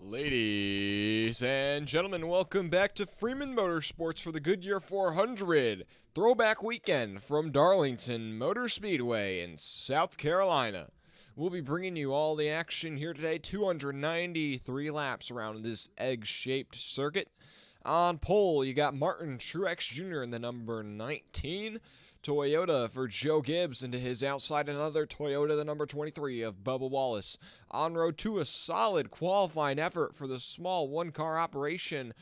Ladies and gentlemen, welcome back to Freeman Motorsports for the Goodyear 400 Throwback Weekend from Darlington Motor Speedway in South Carolina. We'll be bringing you all the action here today, 293 laps around this egg-shaped circuit. On pole, you got Martin Truex Jr. in the number 19. Toyota for Joe Gibbs, and to his outside another Toyota, the number 23 of Bubba Wallace. On road to a solid qualifying effort for the small one-car operation.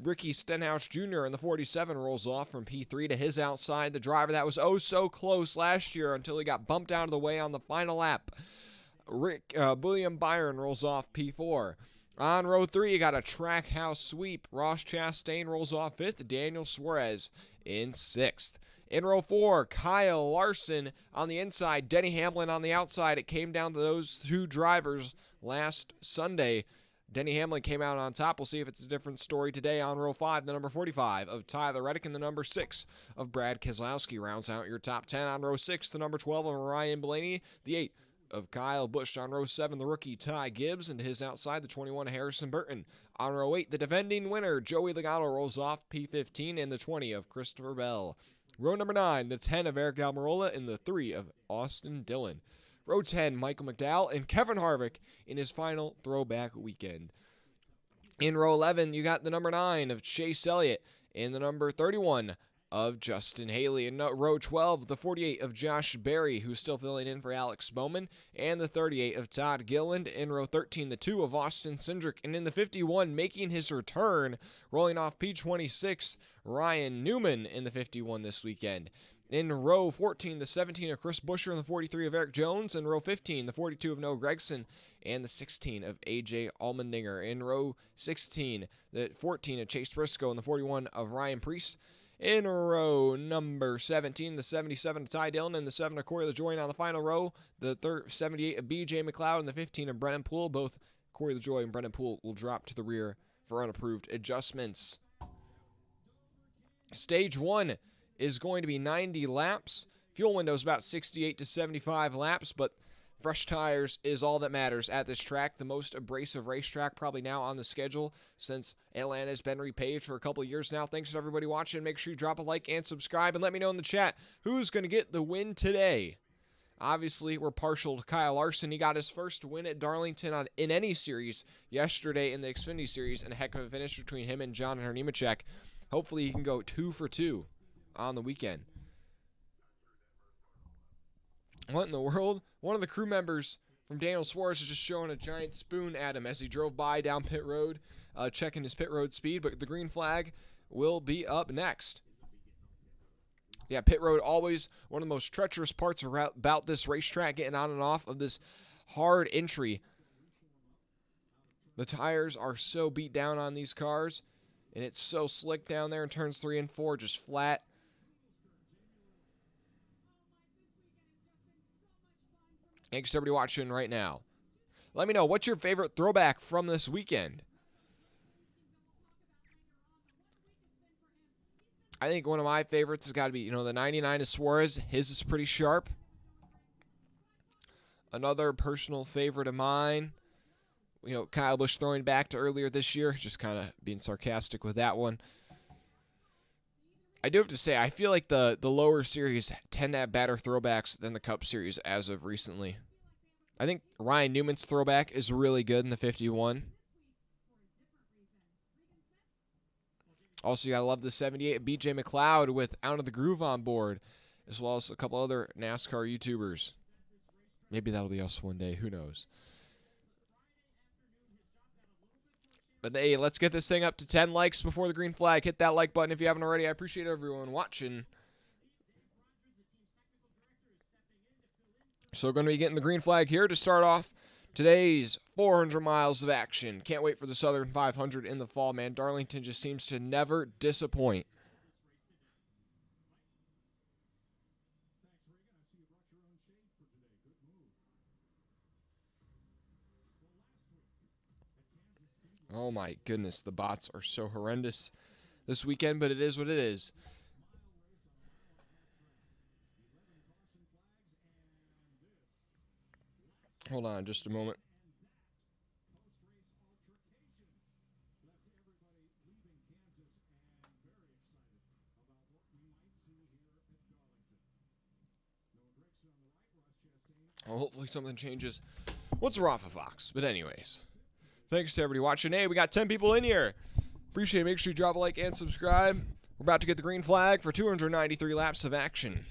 Ricky Stenhouse Jr. in the 47 rolls off from P3 to his outside. The driver that was oh so close last year until he got bumped out of the way on the final lap. William Byron rolls off P4. On row 3, you got a track house sweep. Ross Chastain rolls off 5th. Daniel Suarez in 6th. In row 4, Kyle Larson on the inside, Denny Hamlin on the outside. It came down to those two drivers last Sunday. Denny Hamlin came out on top. We'll see if it's a different story today. On row 5, the number 45 of Tyler Reddick and the number 6 of Brad Keselowski rounds out your top 10. On row 6, the number 12 of Ryan Blaney, the 8 of Kyle Busch. On row 7, the rookie Ty Gibbs, and to his outside, the 21 Harrison Burton. On row 8, the defending winner Joey Logano rolls off P15 and the 20 of Christopher Bell. Row number 9, the 10 of Eric Almirola and the 3 of Austin Dillon. Row 10, Michael McDowell and Kevin Harvick in his final throwback weekend. In row 11, you got the number 9 of Chase Elliott and the number 31 of Justin Haley. In row 12, the 48 of Josh Berry, who's still filling in for Alex Bowman, and the 38 of Todd Gilliland. In row 13, the 2 of Austin Cindric, and in the 51, making his return, rolling off P26, Ryan Newman in the 51 this weekend. In row 14, the 17 of Chris Buescher and the 43 of Eric Jones. In row 15, the 42 of Noah Gragson and the 16 of A.J. Allmendinger. In row 16, the 14 of Chase Briscoe and the 41 of Ryan Preece. In row number 17, the 77 of Ty Dillon and the 7 of Corey LaJoie. On the final row, the 78 of B.J. McLeod and the 15 of Brennan Poole. Both Corey LaJoie and Brennan Poole will drop to the rear for unapproved adjustments. Stage 1 is going to be 90 laps. Fuel window is about 68 to 75 laps, but fresh tires is all that matters at this track. The most abrasive racetrack probably now on the schedule since Atlanta has been repaved for a couple of years now. Thanks to everybody watching. Make sure you drop a like and subscribe, and let me know in the chat who's going to get the win today. Obviously, we're partial to Kyle Larson. He got his first win at Darlington in any series yesterday in the Xfinity Series, and a heck of a finish between him and John Nemechek. Hopefully, he can go 2 for 2 on the weekend. What in the world? One of the crew members from Daniel Suarez is just showing a giant spoon at him as he drove by down pit road, checking his pit road speed, but the green flag will be up next. Yeah, pit road always one of the most treacherous parts about this racetrack, getting on and off of this hard entry. The tires are so beat down on these cars, and it's so slick down there in turns 3 and 4, just flat. Thanks to everybody watching right now. Let me know, what's your favorite throwback from this weekend? I think one of my favorites has got to be, the 99 of Suarez. His is pretty sharp. Another personal favorite of mine, Kyle Busch throwing back to earlier this year. Just kind of being sarcastic with that one. I do have to say, I feel like the lower series tend to have better throwbacks than the Cup Series as of recently. I think Ryan Newman's throwback is really good in the 51. Also, you got to love the 78 B.J. McLeod with Out of the Groove on board, as well as a couple other NASCAR YouTubers. Maybe that'll be us one day. Who knows? But hey, let's get this thing up to 10 likes before the green flag. Hit that like button if you haven't already. I appreciate everyone watching. So we're going to be getting the green flag here to start off today's 400 miles of action. Can't wait for the Southern 500 in the fall, man. Darlington just seems to never disappoint. Oh my goodness, the bots are so horrendous this weekend, but it is what it is. Hold on just a moment. Well, hopefully something changes once we're off of Fox. But anyways, thanks to everybody watching. Hey, we got 10 people in here. Appreciate it. Make sure you drop a like and subscribe. We're about to get the green flag for 293 laps of action.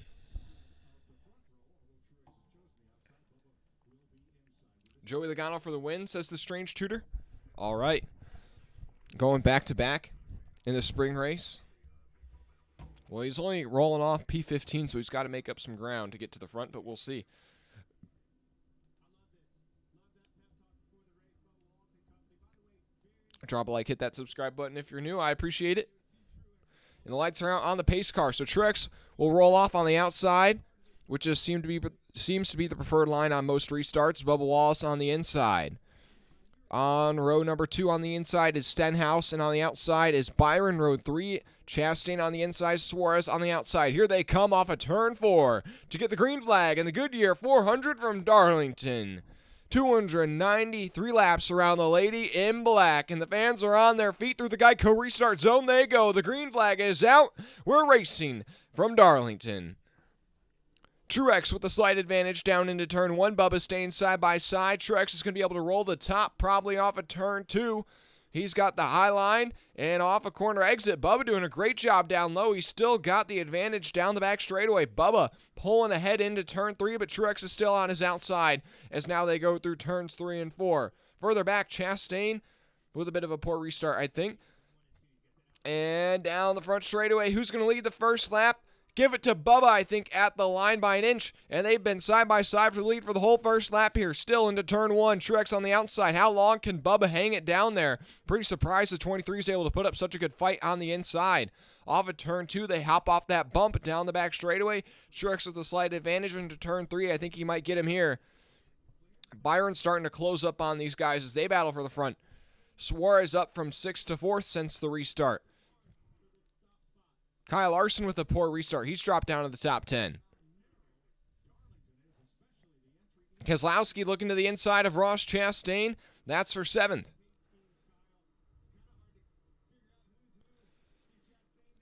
Joey Logano for the win, says the strange tutor. All right. Going back-to-back in the spring race. Well, he's only rolling off P15, so he's got to make up some ground to get to the front, but we'll see. Drop a like, hit that subscribe button if you're new. I appreciate it. And the lights are out on the pace car. So Truex will roll off on the outside, which just seems to be the preferred line on most restarts. Bubba Wallace on the inside. On row number 2 on the inside is Stenhouse, and on the outside is Byron. Row 3, Chastain on the inside, Suarez on the outside. Here they come off of turn 4 to get the green flag in the Goodyear 400 from Darlington. 293 laps around the lady in black, and the fans are on their feet through the Geico restart zone. They go. The green flag is out. We're racing from Darlington. Truex with the slight advantage down into turn 1. Bubba staying side by side. Truex is going to be able to roll the top probably off of turn 2. He's got the high line and off a corner exit. Bubba doing a great job down low. He's still got the advantage down the back straightaway. Bubba pulling ahead into turn 3, but Truex is still on his outside as now they go through turns 3 and 4. Further back, Chastain with a bit of a poor restart, I think. And down the front straightaway, who's going to lead the first lap? Give it to Bubba, I think, at the line by an inch. And they've been side by side for the lead for the whole first lap here. Still into turn 1. Truex on the outside. How long can Bubba hang it down there? Pretty surprised the 23 is able to put up such a good fight on the inside. Off of turn 2, they hop off that bump down the back straightaway. Truex with a slight advantage into turn 3. I think he might get him here. Byron's starting to close up on these guys as they battle for the front. Suarez up from 6th to 4th since the restart. Kyle Larson with a poor restart. He's dropped down to the top 10. Keselowski looking to the inside of Ross Chastain. That's for 7th.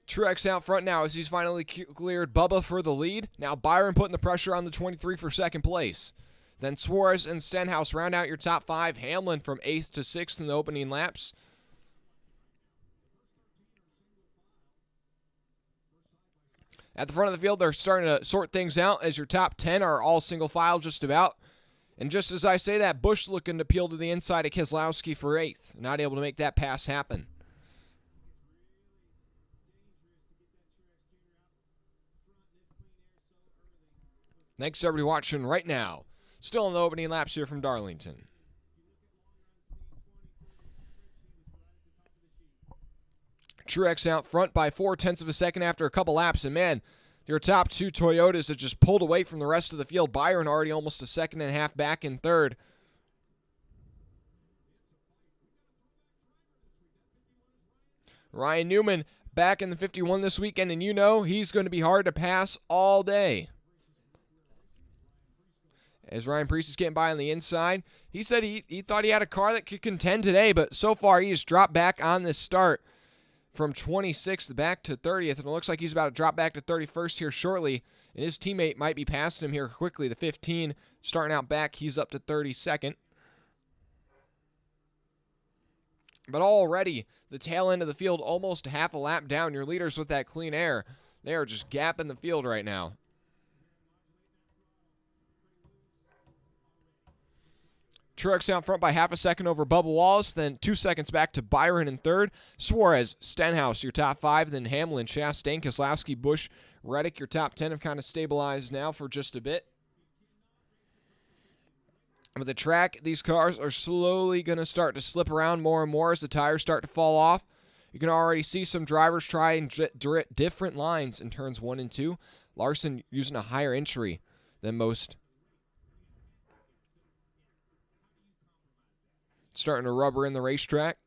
Truex out front now as he's finally cleared Bubba for the lead. Now Byron putting the pressure on the 23 for 2nd place. Then Suarez and Stenhouse round out your top 5. Hamlin from 8th to 6th in the opening laps. At the front of the field, they're starting to sort things out as your top 10 are all single file just about. And just as I say that, Busch looking to peel to the inside of Keselowski for 8th. Not able to make that pass happen. Thanks to everybody watching right now. Still in the opening laps here from Darlington. Truex out front by 0.4 of a second after a couple laps. And man, your top 2 Toyotas have just pulled away from the rest of the field. Byron already almost a 1.5 seconds back in 3rd. Ryan Newman back in the 51 this weekend, and you know he's going to be hard to pass all day. As Ryan Preece is getting by on the inside, he said he thought he had a car that could contend today, but so far he has dropped back on this start from 26th back to 30th, and it looks like he's about to drop back to 31st here shortly, and his teammate might be passing him here quickly. The 15 starting out back, he's up to 32nd. But already, the tail end of the field almost half a lap down. Your leaders with that clean air, they are just gapping the field right now. Truex out front by 0.5 seconds over Bubba Wallace, then 2 seconds back to Byron in 3rd. Suarez, Stenhouse, your top 5, then Hamlin, Chastain, Keselowski, Busch, Reddick, your top 10 have kind of stabilized now for just a bit. But the track, these cars are slowly going to start to slip around more and more as the tires start to fall off. You can already see some drivers trying different lines in turns 1 and 2. Larson using a higher entry than most. Starting to rubber in the racetrack.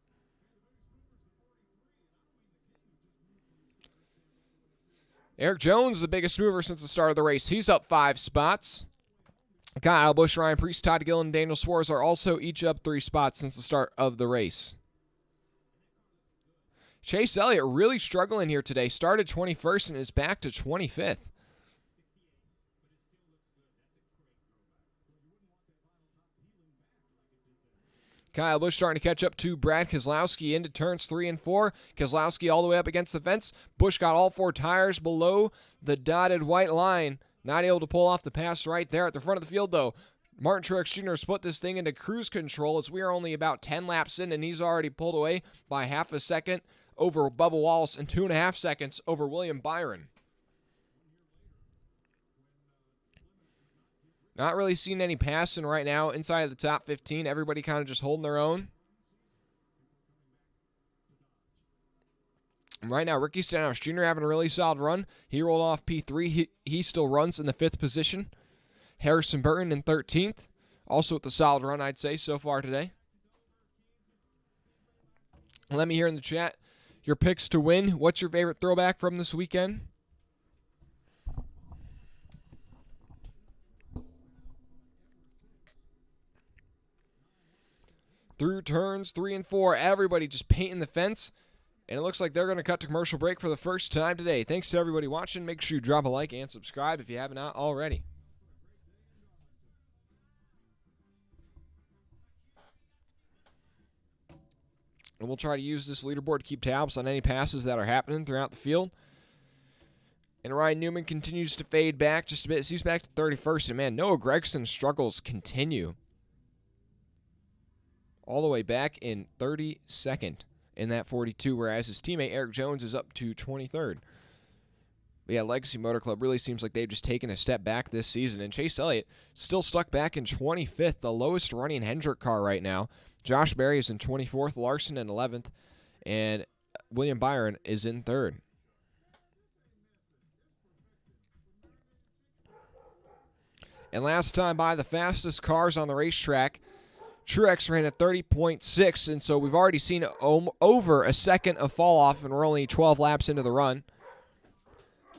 Eric Jones, the biggest mover since the start of the race. He's up 5 spots. Kyle Busch, Ryan Preece, Todd Gillen, and Daniel Suarez are also each up 3 spots since the start of the race. Chase Elliott really struggling here today. Started 21st and is back to 25th. Kyle Busch starting to catch up to Brad Keselowski into turns 3 and 4. Keselowski all the way up against the fence. Busch got all 4 tires below the dotted white line. Not able to pull off the pass right there at the front of the field, though. Martin Truex Jr. split this thing into cruise control as we are only about 10 laps in, and he's already pulled away by half a second over Bubba Wallace and 2.5 seconds over William Byron. Not really seeing any passing right now inside of the top 15. Everybody kind of just holding their own. And right now, Ricky Stenhouse Jr. having a really solid run. He rolled off P3. He still runs in the 5th position. Harrison Burton in 13th. Also with a solid run, I'd say, so far today. Let me hear in the chat your picks to win. What's your favorite throwback from this weekend? Through turns 3 and 4, everybody just painting the fence. And it looks like they're going to cut to commercial break for the first time today. Thanks to everybody watching. Make sure you drop a like and subscribe if you have not already. And we'll try to use this leaderboard to keep tabs on any passes that are happening throughout the field. And Ryan Newman continues to fade back just a bit. He's back to 31st. And, man, Noah Gregson's struggles continue. All the way back in 32nd in that 42, whereas his teammate Eric Jones is up to 23rd. But yeah, Legacy Motor Club really seems like they've just taken a step back this season. And Chase Elliott still stuck back in 25th, the lowest running Hendrick car right now. Josh Berry is in 24th, Larson in 11th, and William Byron is in 3rd. And last time by, the fastest cars on the racetrack, Truex ran at 30.6, and so we've already seen over a second of fall off, and we're only 12 laps into the run.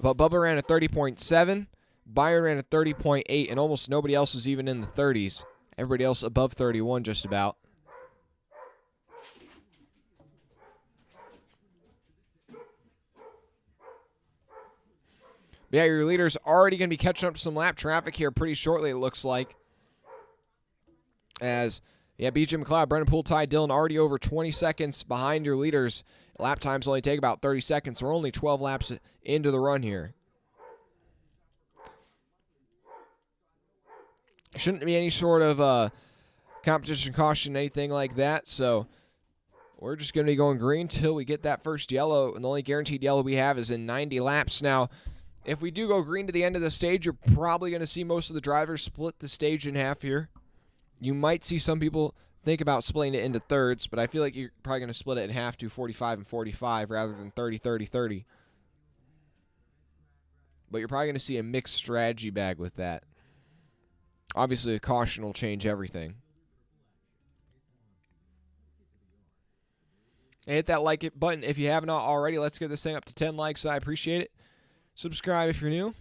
But Bubba ran at 30.7, Byron ran at 30.8, and almost nobody else is even in the 30s. Everybody else above 31 just about. But yeah, your leader's already going to be catching up to some lap traffic here pretty shortly, it looks like. As, yeah, BJ McLeod, Brendan Poole, Ty Dillon already over 20 seconds behind your leaders. Lap times only take about 30 seconds. We're only 12 laps into the run here. Shouldn't be any sort of competition caution, anything like that. So we're just going to be going green till we get that first yellow. And the only guaranteed yellow we have is in 90 laps. Now, if we do go green to the end of the stage, you're probably going to see most of the drivers split the stage in half here. You might see some people think about splitting it into thirds, but I feel like you're probably going to split it in half to 45 and 45 rather than 30, 30, 30. But you're probably going to see a mixed strategy bag with that. Obviously, a caution will change everything. And hit that like it button if you have not already. Let's get this thing up to 10 likes. I appreciate it. Subscribe if you're new.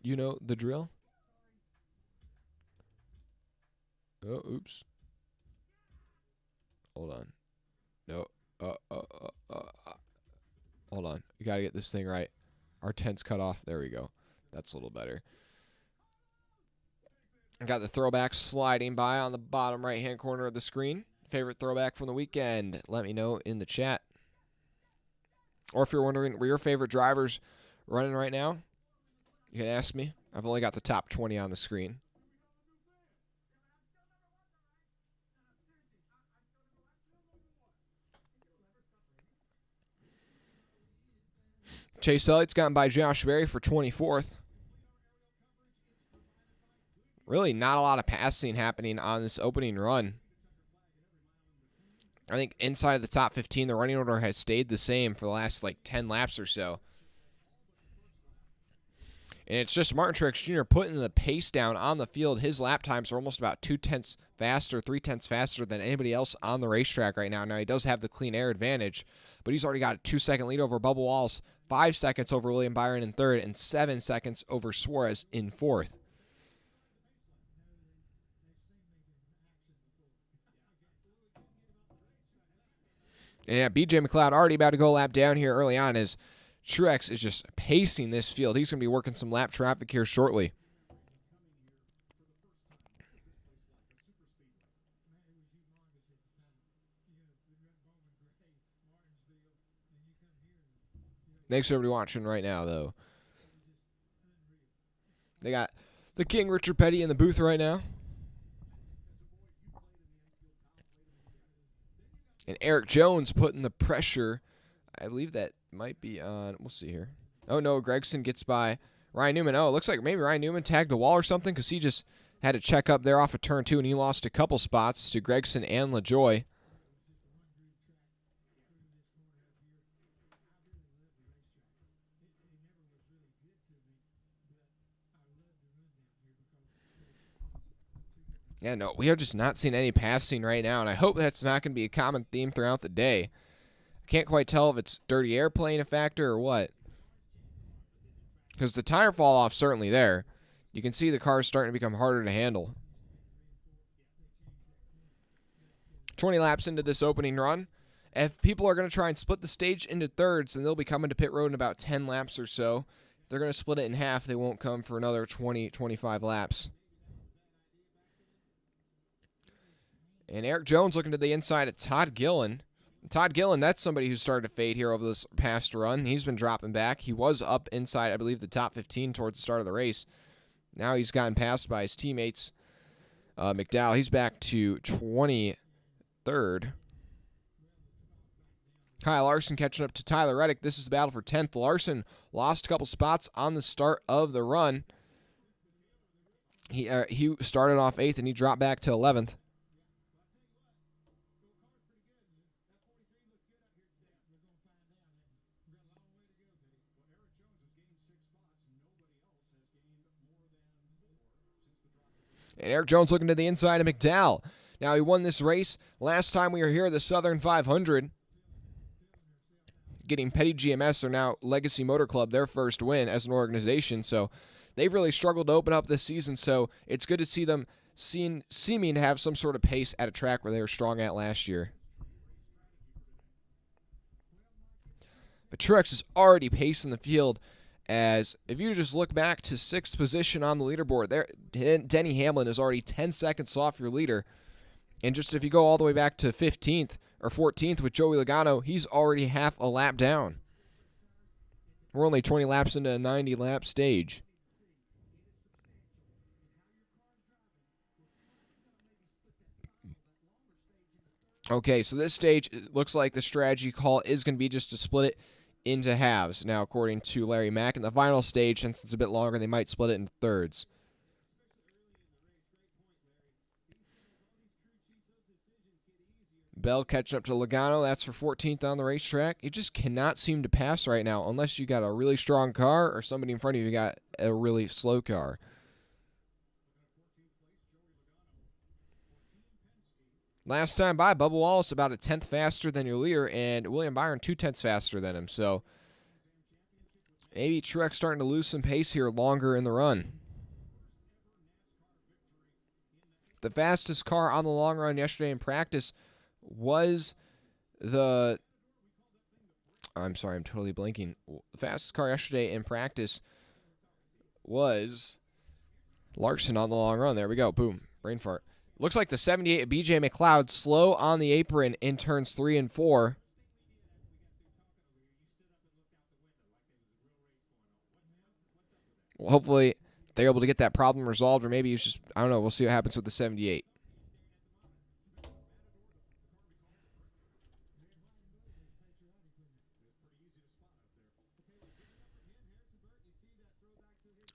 You know the drill. Oh, oops. Hold on. No. Hold on. We got to get this thing right. Our 10's cut off. There we go. That's a little better. I got the throwback sliding by on the bottom right-hand corner of the screen. Favorite throwback from the weekend? Let me know in the chat. Or if you're wondering where your favorite drivers running right now, you can ask me. I've only got the top 20 on the screen. Chase Elliott's gotten by Josh Berry for 24th. Really not a lot of passing happening on this opening run. I think inside of the top 15, the running order has stayed the same for the last, 10 laps or so. And it's just Martin Truex Jr. putting the pace down on the field. His lap times are almost about 0.2 faster, 0.3 faster than anybody else on the racetrack right now. Now, he does have the clean air advantage, but he's already got a 2-second lead over Bubba Wallace, 5 seconds over William Byron in 3rd, and 7 seconds over Suarez in 4th. And yeah, BJ McLeod already about to go a lap down here early on as Truex is just pacing this field. He's going to be working some lap traffic here shortly. Thanks to everybody watching right now, though. They got the King, Richard Petty, in the booth right now. And Eric Jones putting the pressure. I believe that might be on. We'll see here. Oh, no. Gregson gets by Ryan Newman. Oh, it looks like maybe Ryan Newman tagged the wall or something because he just had to check up there off of turn 2, and he lost a couple spots to Gregson and LaJoy. Yeah, no, we have just not seen any passing right now, and I hope that's not going to be a common theme throughout the day. I can't quite tell if it's dirty air playing a factor or what. Because the tire fall off certainly there. You can see the car's starting to become harder to handle. 20 laps into this opening run. If people are going to try and split the stage into thirds, then they'll be coming to pit road in about 10 laps or so. If they're going to split it in half, they won't come for another 20, 25 laps. And Eric Jones looking to the inside of Todd Gillen. Todd Gillen, that's somebody who started to fade here over this past run. He's been dropping back. He was up inside, I believe, the top 15 towards the start of the race. Now he's gotten passed by his teammates. McDowell, he's back to 23rd. Kyle Larson catching up to Tyler Reddick. This is the battle for 10th. Larson lost a couple spots on the start of the run. He started off 8th, and he dropped back to 11th. And Eric Jones looking to the inside of McDowell. Now, he won this race last time we were here, the Southern 500. Getting Petty GMS, or now Legacy Motor Club, their first win as an organization. So they've really struggled to open up this season. So it's good to see them seeming to have some sort of pace at a track where they were strong at last year. But Truex is already pacing the field. As if you just look back to 6th position on the leaderboard, there Denny Hamlin is already 10 seconds off your leader. And just if you go all the way back to 15th or 14th with Joey Logano, he's already half a lap down. We're only 20 laps into a 90-lap stage. Okay, so this stage, it looks like the strategy call is going to be just to split it into halves. Now, according to Larry Mack, in the final stage, since it's a bit longer, they might split it into thirds. Bell catching up to Logano. That's for 14th on the racetrack. You just cannot seem to pass right now unless you got a really strong car or somebody in front of you got a really slow car. Last time by, Bubba Wallace about a 10th faster than your leader, and William Byron 2/10 faster than him. So maybe Truex starting to lose some pace here longer in the run. The fastest car on the long run yesterday in practice was the... I'm sorry, I'm totally blanking. The fastest car yesterday in practice was Larson on the long run. There we go. Boom. Brain fart. Looks like the 78 of BJ McLeod slow on the apron in turns 3 and 4. Well, hopefully they're able to get that problem resolved, or maybe it's just, I don't know, we'll see what happens with the 78.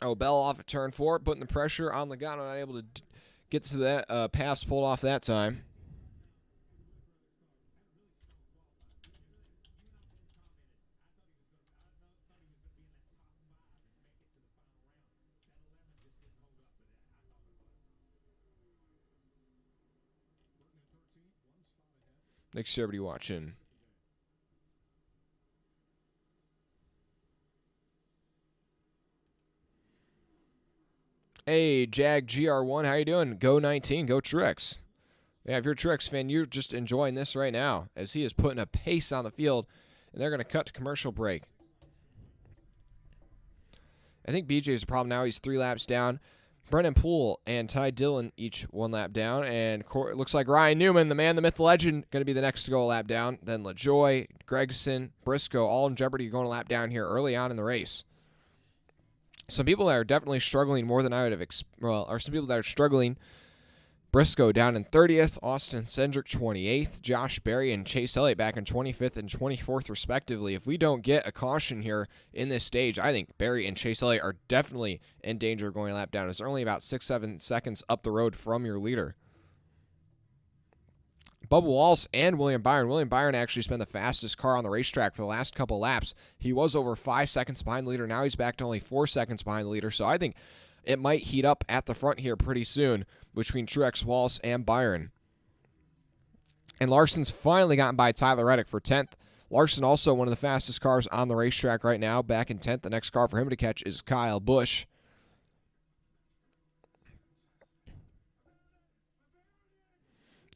Oh, Bell off at turn 4, putting the pressure on Logano, not able to get to that pass pulled off that time. Thanks to everybody watching. Hey, Jag GR1, how you doing? Go 19, go Truex. Yeah, if you're a Truex fan, you're just enjoying this right now as he is putting a pace on the field, and they're going to cut to commercial break. I think BJ is a problem now. He's 3 laps down. Brennan Poole and Ty Dillon each 1 lap down. And it looks like Ryan Newman, the man, the myth, the legend, going to be the next to go a lap down. Then LaJoie, Gregson, Briscoe, all in jeopardy going a lap down here early on in the race. Some people that are definitely struggling more than I would have or some people that are struggling. Briscoe down in 30th, Austin Cindric 28th, Josh Berry and Chase Elliott back in 25th and 24th respectively. If we don't get a caution here in this stage, I think Berry and Chase Elliott are definitely in danger of going a lap down. It's only about 6-7 seconds up the road from your leader. Bubba Wallace and William Byron. William Byron actually has been the fastest car on the racetrack for the last couple laps. He was over 5 seconds behind the leader. Now he's back to only 4 seconds behind the leader. So I think it might heat up at the front here pretty soon between Truex, Wallace, and Byron. And Larson's finally gotten by Tyler Reddick for 10th. Larson also one of the fastest cars on the racetrack right now, back in 10th. The next car for him to catch is Kyle Busch.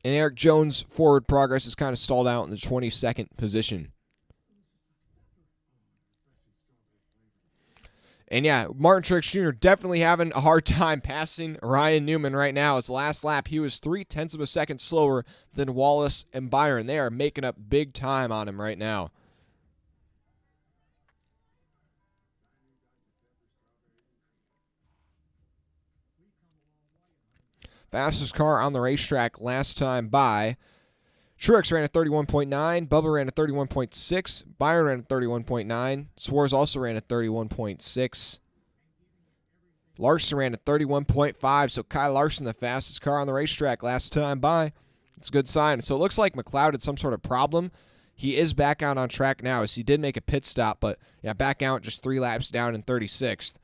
And Eric Jones' forward progress is kind of stalled out in the 22nd position. And yeah, Martin Truex Jr. definitely having a hard time passing Ryan Newman right now. His last lap, he was 0.3 of a second slower than Wallace and Byron. They are making up big time on him right now. Fastest car on the racetrack last time by. Truex ran at 31.9, Bubba ran at 31.6, Byron ran at 31.9, Suarez also ran at 31.6. Larson ran at 31.5, so Kyle Larson, the fastest car on the racetrack last time by. It's a good sign. So it looks like McLeod had some sort of problem. He is back out on track now, as he did make a pit stop, but yeah, back out just 3 laps down in 36th.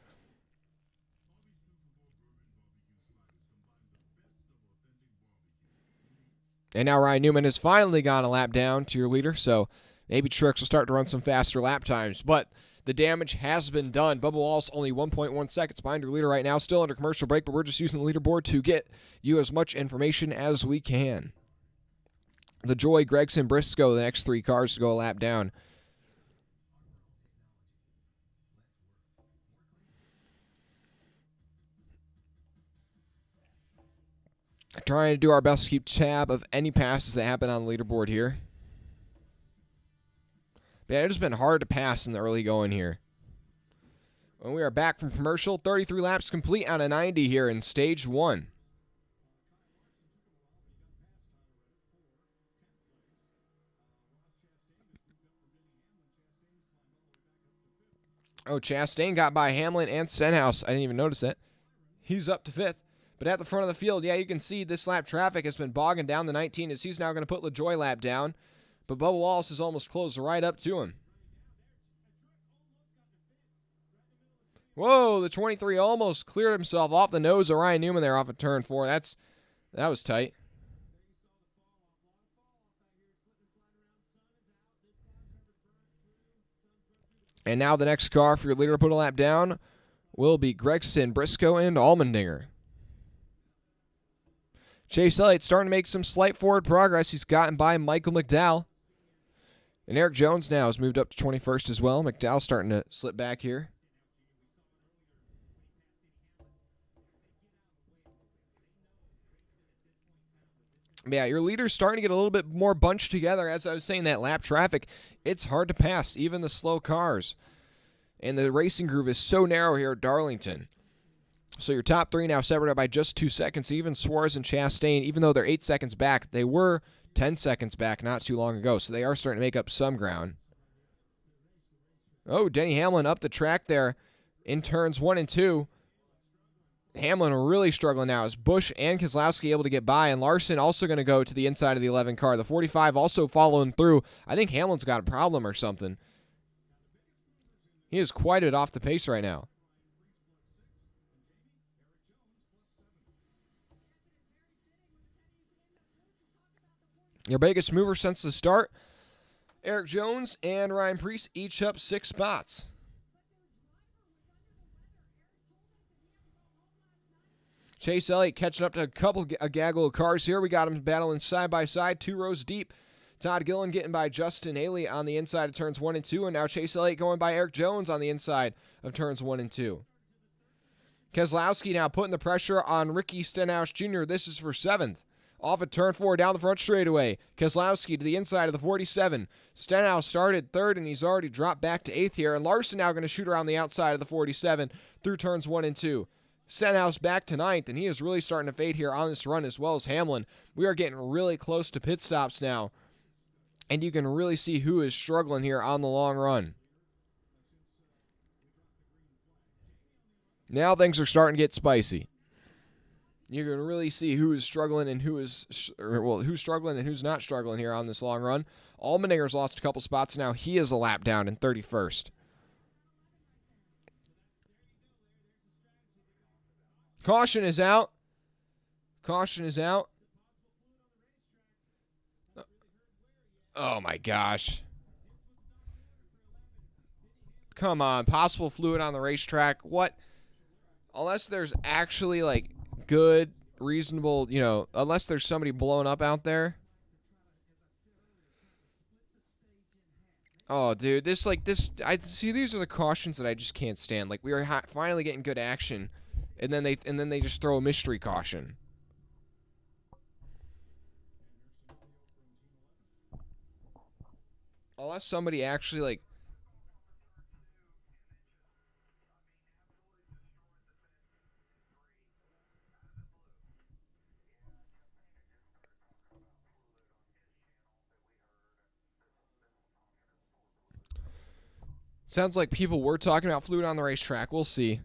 And now Ryan Newman has finally gone a lap down to your leader, so maybe Truex will start to run some faster lap times. But the damage has been done. Bubba Wallace only 1.1 seconds behind your leader right now, still under commercial break, but we're just using the leaderboard to get you as much information as we can. LaJoie, Gregson, Briscoe, the next 3 cars to go a lap down. Trying to do our best to keep tab of any passes that happen on the leaderboard here. But yeah, it's just been hard to pass in the early going here. When we are back from commercial, 33 laps complete on a 90 here in stage 1. Oh, Chastain got by Hamlin and Stenhouse. I didn't even notice that. He's up to 5th. But at the front of the field, yeah, you can see this lap traffic has been bogging down the 19 as he's now going to put LaJoie lap down. But Bubba Wallace is almost closed right up to him. Whoa, the 23 almost cleared himself off the nose of Ryan Newman there off of turn 4. That was tight. And now the next car for your leader to put a lap down will be Gregson, Briscoe, and Allmendinger. Chase Elliott starting to make some slight forward progress. He's gotten by Michael McDowell. And Eric Jones now has moved up to 21st as well. McDowell starting to slip back here. Yeah, your leader's starting to get a little bit more bunched together. As I was saying, that lap traffic, it's hard to pass, even the slow cars. And the racing groove is so narrow here at Darlington. So your top 3 now separated by just 2 seconds. Even Suarez and Chastain, even though they're 8 seconds back, they were 10 seconds back not too long ago. So they are starting to make up some ground. Oh, Denny Hamlin up the track there in turns 1 and 2. Hamlin really struggling now. Is Busch and Keselowski able to get by, and Larson also going to go to the inside of the 11 car. The 45 also following through. I think Hamlin's got a problem or something. He is quite it off the pace right now. Your biggest mover since the start, Eric Jones and Ryan Preece each up 6 spots. Chase Elliott catching up to a gaggle of cars here. We got him battling side by side, 2 rows deep. Todd Gillen getting by Justin Haley on the inside of turns 1 and 2, and now Chase Elliott going by Eric Jones on the inside of turns 1 and 2. Keselowski now putting the pressure on Ricky Stenhouse Jr. This is for 7th. Off at turn 4 down the front straightaway. Keselowski to the inside of the 47. Stenhouse started 3rd, and he's already dropped back to 8th here. And Larson now going to shoot around the outside of the 47 through turns 1 and 2. Stenhouse back to 9th, and he is really starting to fade here on this run, as well as Hamlin. We are getting really close to pit stops now, and you can really see who is struggling here on the long run. Now things are starting to get spicy. You can really see who is struggling and who's struggling and who's not struggling here on this long run. Allmendinger's lost a couple spots now. He is a lap down in 31st. Caution is out. Caution is out. Oh my gosh. Come on. Possible fluid on the racetrack. What? Unless there's actually like good, reasonable, unless there's somebody blown up out there. Oh, dude, these are the cautions that I just can't stand. Like, we are finally getting good action, and then they just throw a mystery caution. Unless somebody actually like. Sounds like people were talking about fluid on the racetrack. We'll see.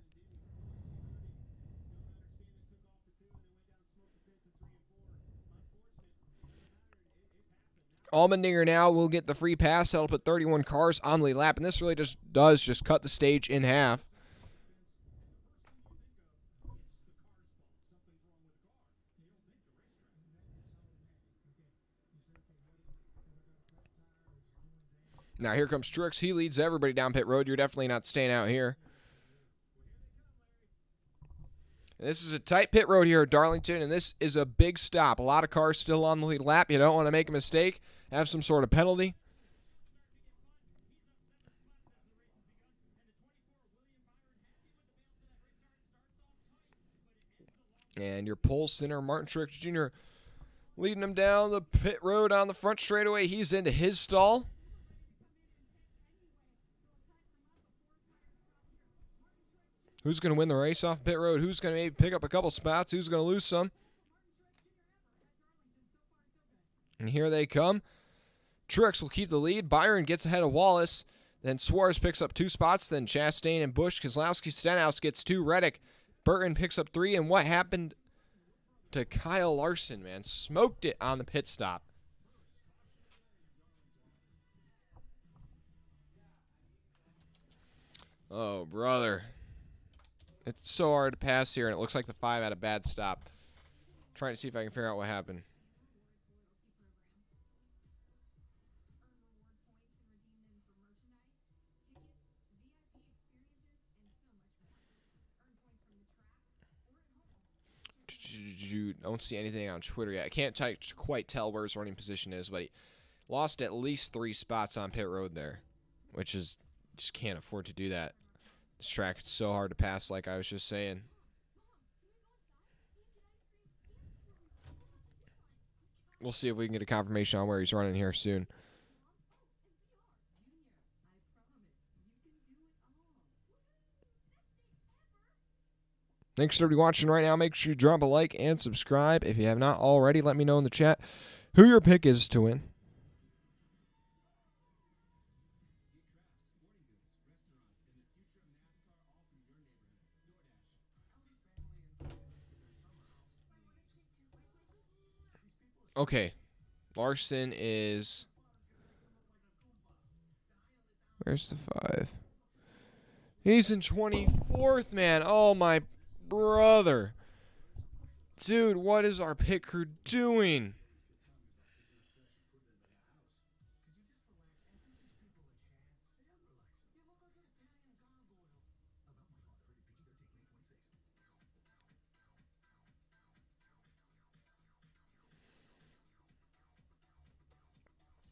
Allmendinger now will get the free pass. That'll put 31 cars on the lap, and this really just cut the stage in half. Now here comes Truex. He leads everybody down pit road. You're definitely not staying out here. And this is a tight pit road here at Darlington, and this is a big stop. A lot of cars still on the lead lap. You don't want to make a mistake, have some sort of penalty. And your pole center, Martin Truex Jr., leading him down the pit road on the front straightaway. He's into his stall. Who's going to win the race off pit road? Who's going to maybe pick up a couple spots? Who's going to lose some? And here they come. Truex will keep the lead. Byron gets ahead of Wallace. Then Suarez picks up 2 spots. Then Chastain and Busch. Keselowski, Stenhouse gets 2. Reddick, Burton picks up 3. And what happened to Kyle Larson, man? Smoked it on the pit stop. Oh, brother. It's so hard to pass here, and it looks like the 5 had a bad stop. Trying to see if I can figure out what happened. Don't see anything on Twitter yet. I can't quite tell where his running position is, but he lost at least 3 spots on pit road there, which is just can't afford to do that. This track is so hard to pass, like I was just saying. We'll see if we can get a confirmation on where he's running here soon. Thanks to everybody watching right now. Make sure you drop a like and subscribe. If you have not already, let me know in the chat who your pick is to win. Okay. Larson is... Where's the 5? He's in 24th, man. Oh, my brother. Dude, what is our pit crew doing?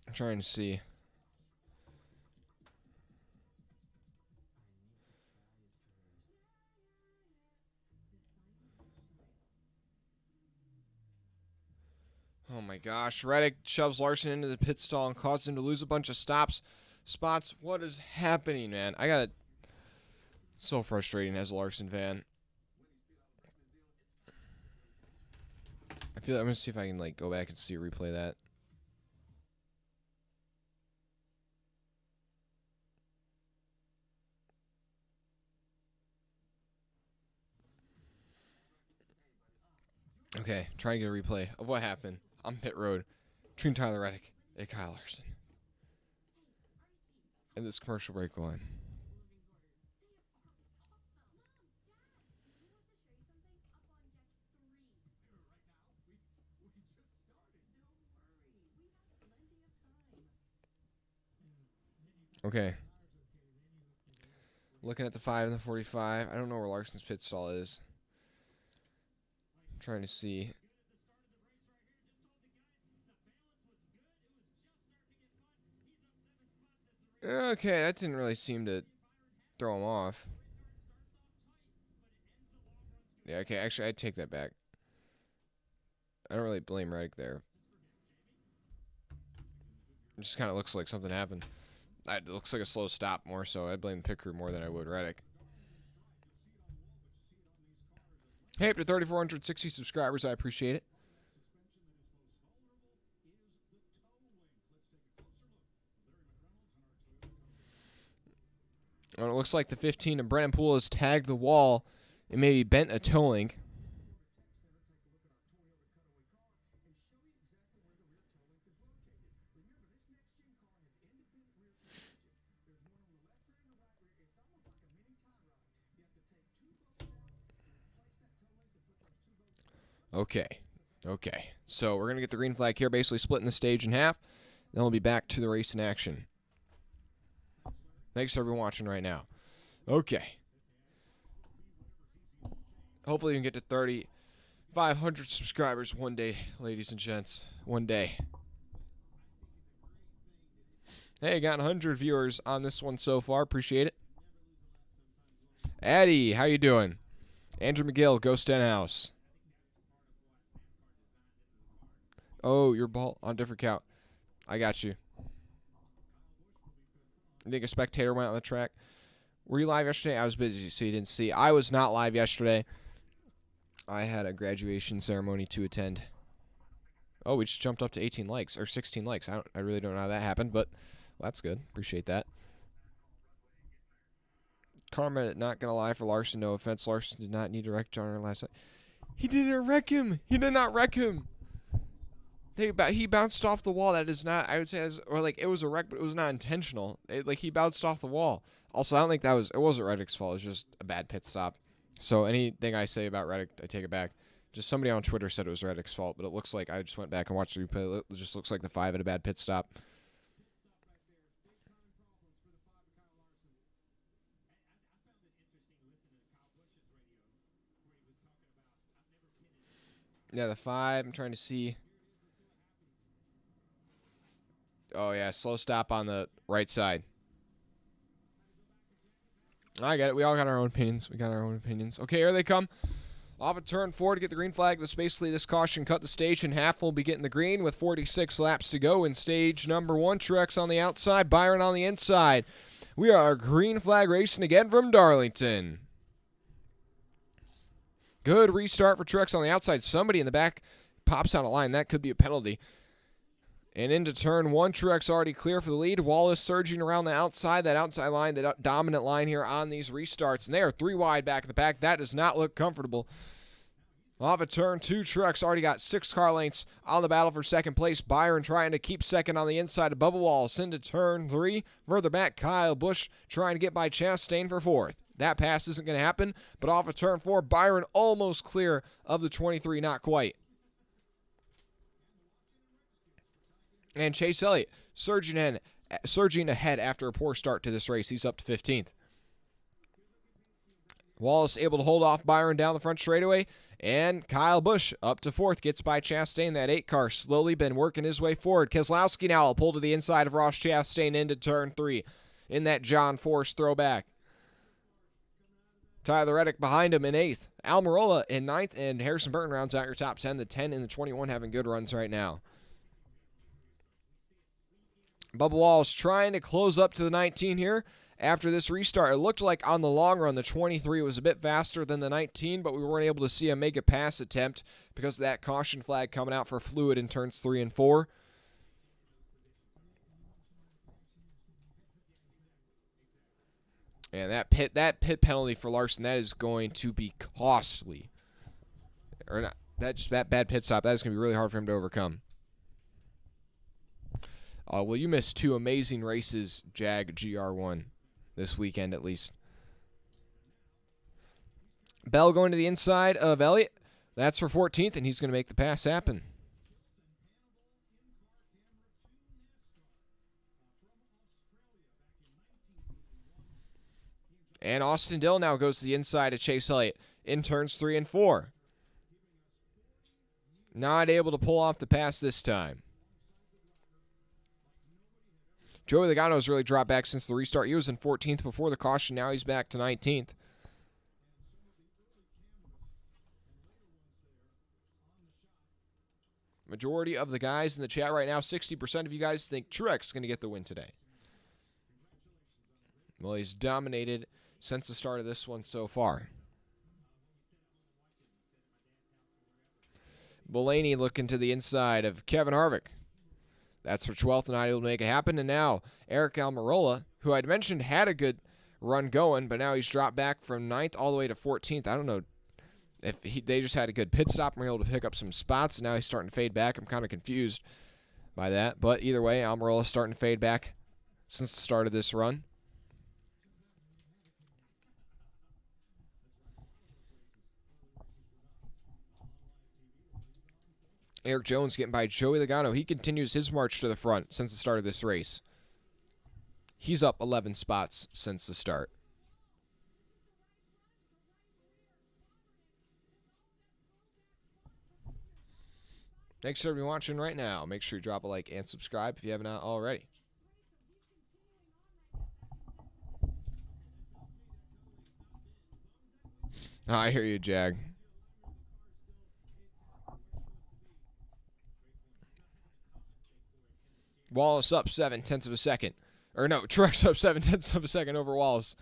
I'm trying to see. my gosh. Reddick shoves Larson into the pit stall and causes him to lose a bunch of spots. What is happening, man? So frustrating as a Larson fan. I'm going to see if I can, like, go back and see a replay of that. Okay, trying to get a replay of what happened on pit road between Tyler Reddick and Kyle Larson. And this commercial break going. Okay. Looking at the 5 and the 45. I don't know where Larson's pit stall is. I'm trying to see. Okay, that didn't really seem to throw him off. Yeah, okay, actually, I take that back. I don't really blame Reddick there. It just kind of looks like something happened. It looks like a slow stop more so. I blame the pit crew more than I would Reddick. Hey, up to 3,460 subscribers. I appreciate it. Well, it looks like the 15 of Brennan Poole has tagged the wall and maybe bent a toe link. Okay. So we're going to get the green flag here, basically splitting the stage in half. Then we'll be back to the race in action. Thanks to everyone watching right now. Okay. Hopefully we can get to 3,500 subscribers one day, ladies and gents. One day. Hey, got 100 viewers on this one so far. Appreciate it. Addie, how you doing? Andrew McGill, Go Stenhouse. Oh, your ball on different count. I got you. I think a spectator went on the track. Were you live yesterday? I was busy, so you didn't see. I was not live yesterday. I had a graduation ceremony to attend. Oh, we just jumped up to 18 likes, or 16 likes. I really don't know how that happened, but well, that's good. Appreciate that. Karma, not going to lie for Larson. No offense. Larson did not need to wreck John last night. He didn't wreck him. He did not wreck him. He bounced off the wall. That is not, I would say, it was a wreck, but it was not intentional. He bounced off the wall. Also, I don't think it wasn't Reddick's fault. It was just a bad pit stop. So anything I say about Reddick, I take it back. Just somebody on Twitter said it was Reddick's fault, but it looks like I just went back and watched the replay. It just looks like the 5 had a bad pit stop. Yeah, the 5, I'm trying to see. Oh, yeah, slow stop on the right side. I get it. We all got our own opinions. Okay, here they come. Off of turn 4 to get the green flag. This caution cut the stage in half. We'll be getting the green with 46 laps to go in stage number 1. Truex on the outside, Byron on the inside. We are green flag racing again from Darlington. Good restart for Truex on the outside. Somebody in the back pops out of line. That could be a penalty. And into turn 1, Truex already clear for the lead. Wallace surging around the outside, that outside line, the dominant line here on these restarts. And they are 3 wide back of the pack. That does not look comfortable. Off of turn 2, Truex already got 6 car lengths on the battle for second place. Byron trying to keep second on the inside of Bubba Wallace. Into turn 3, further back, Kyle Busch trying to get by Chastain for 4th. That pass isn't going to happen, but off of turn 4, Byron almost clear of the 23, not quite. And Chase Elliott surging ahead after a poor start to this race. He's up to 15th. Wallace able to hold off Byron down the front straightaway. And Kyle Busch up to 4th. Gets by Chastain. That 8 car slowly been working his way forward. Keselowski now will pull to the inside of Ross Chastain into turn 3 in that John Force throwback. Tyler Reddick behind him in 8th. Almirola in 9th. And Harrison Burton rounds out your top 10. The 10 and the 21 having good runs right now. Bubba Wallace trying to close up to the 19 here after this restart. It looked like on the long run the 23 was a bit faster than the 19, but we weren't able to see a make a pass attempt because of that caution flag coming out for fluid in turns 3 and 4. And that pit penalty for Larson, that is going to be costly. Or not, that bad pit stop, that is going to be really hard for him to overcome. Well, you missed 2 amazing races, Jag GR1, this weekend at least. Bell going to the inside of Elliott. That's for 14th, and he's going to make the pass happen. And Austin Dill now goes to the inside of Chase Elliott in turns 3 and 4. Not able to pull off the pass this time. Joey Logano's really dropped back since the restart. He was in 14th before the caution. Now he's back to 19th. Majority of the guys in the chat right now, 60% of you guys think Truex is going to get the win today. Well, he's dominated since the start of this one so far. Blaney looking to the inside of Kevin Harvick. That's for 12th, not able to make it happen. And now Eric Almirola, who I'd mentioned had a good run going, but now he's dropped back from 9th all the way to 14th. I don't know if they just had a good pit stop and were able to pick up some spots, and now he's starting to fade back. I'm kind of confused by that. But either way, Almirola's starting to fade back since the start of this run. Eric Jones getting by Joey Logano. He continues his march to the front since the start of this race. He's up 11 spots since the start. Thanks for everyone watching right now. Make sure you drop a like and subscribe if you haven't already. Oh, I hear you, Jag. Wallace up 0.7 of a second. Or no, Truex up 0.7 of a second over Wallace.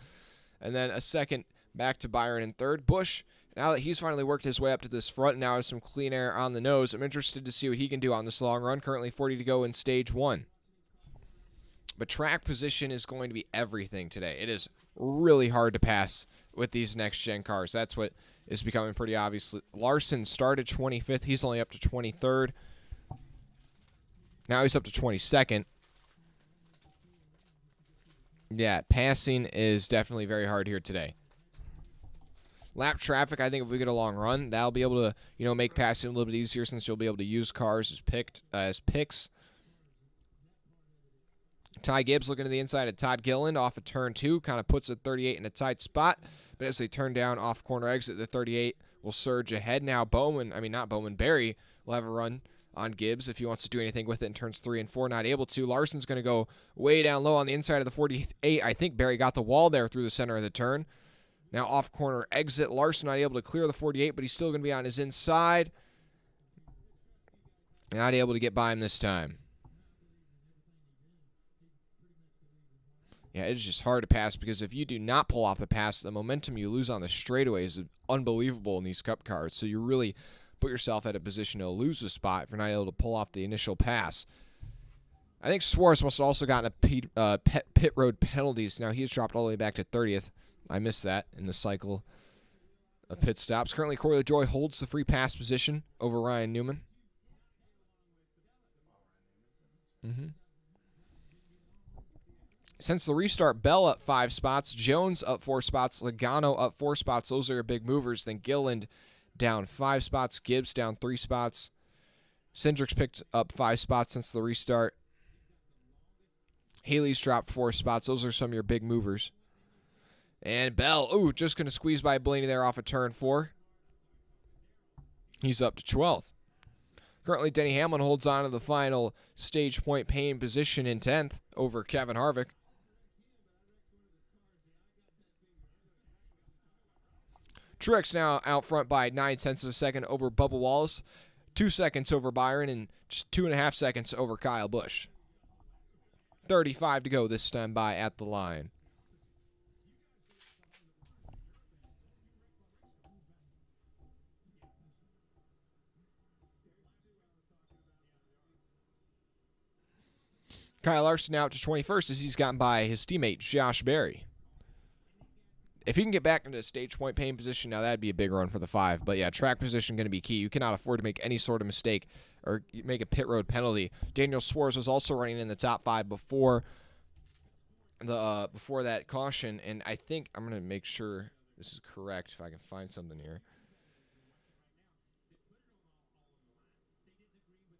And then a second back to Byron in third. Busch, now that he's finally worked his way up to this front, now has some clean air on the nose. I'm interested to see what he can do on this long run. Currently 40 to go in stage 1. But track position is going to be everything today. It is really hard to pass with these next-gen cars. That's what is becoming pretty obvious. Larson started 25th. He's only up to 23rd. Now he's up to 22nd. Yeah, passing is definitely very hard here today. Lap traffic, I think if we get a long run, that'll be able to, make passing a little bit easier since you'll be able to use cars as picks. Ty Gibbs looking to the inside of Todd Gilliland off of turn 2, kind of puts a 38 in a tight spot. But as they turn down off corner exit, the 38 will surge ahead. Now Barry will have a run on Gibbs if he wants to do anything with it in turns 3 and 4. Not able to. Larson's going to go way down low on the inside of the 48. I think Barry got the wall there through the center of the turn. Now off corner exit. Larson not able to clear the 48, but he's still going to be on his inside. Not able to get by him this time. Yeah, it's just hard to pass because if you do not pull off the pass, the momentum you lose on the straightaway is unbelievable in these Cup cars. So you really put yourself at a position to lose the spot if you're not able to pull off the initial pass. I think Suarez must have also gotten a pit road penalties. Now he's dropped all the way back to 30th. I missed that in the cycle of pit stops. Currently, Corey LaJoy holds the free pass position over Ryan Newman. Since the restart, Bell up 5 spots, Jones up 4 spots, Logano up 4 spots. Those are your big movers. Then Gilliland down 5 spots, Gibbs down 3 spots. Cindric's picked up 5 spots since the restart. Haley's dropped 4 spots. Those are some of your big movers. And Bell, just going to squeeze by Blaney there off of turn 4. He's up to 12th. Currently, Denny Hamlin holds on to the final stage point paying position in 10th over Kevin Harvick. Truex now out front by 0.9 of a second over Bubba Wallace, 2 seconds over Byron, and just 2.5 seconds over Kyle Busch. 35 to go this time by at the line. Kyle Larson out to 21st as he's gotten by his teammate Josh Berry. If he can get back into a stage point paying position, now that'd be a big run for the 5. But yeah, track position going to be key. You cannot afford to make any sort of mistake or make a pit road penalty. Daniel Suarez was also running in the top 5 before that caution, and I think I'm going to make sure this is correct if I can find something here.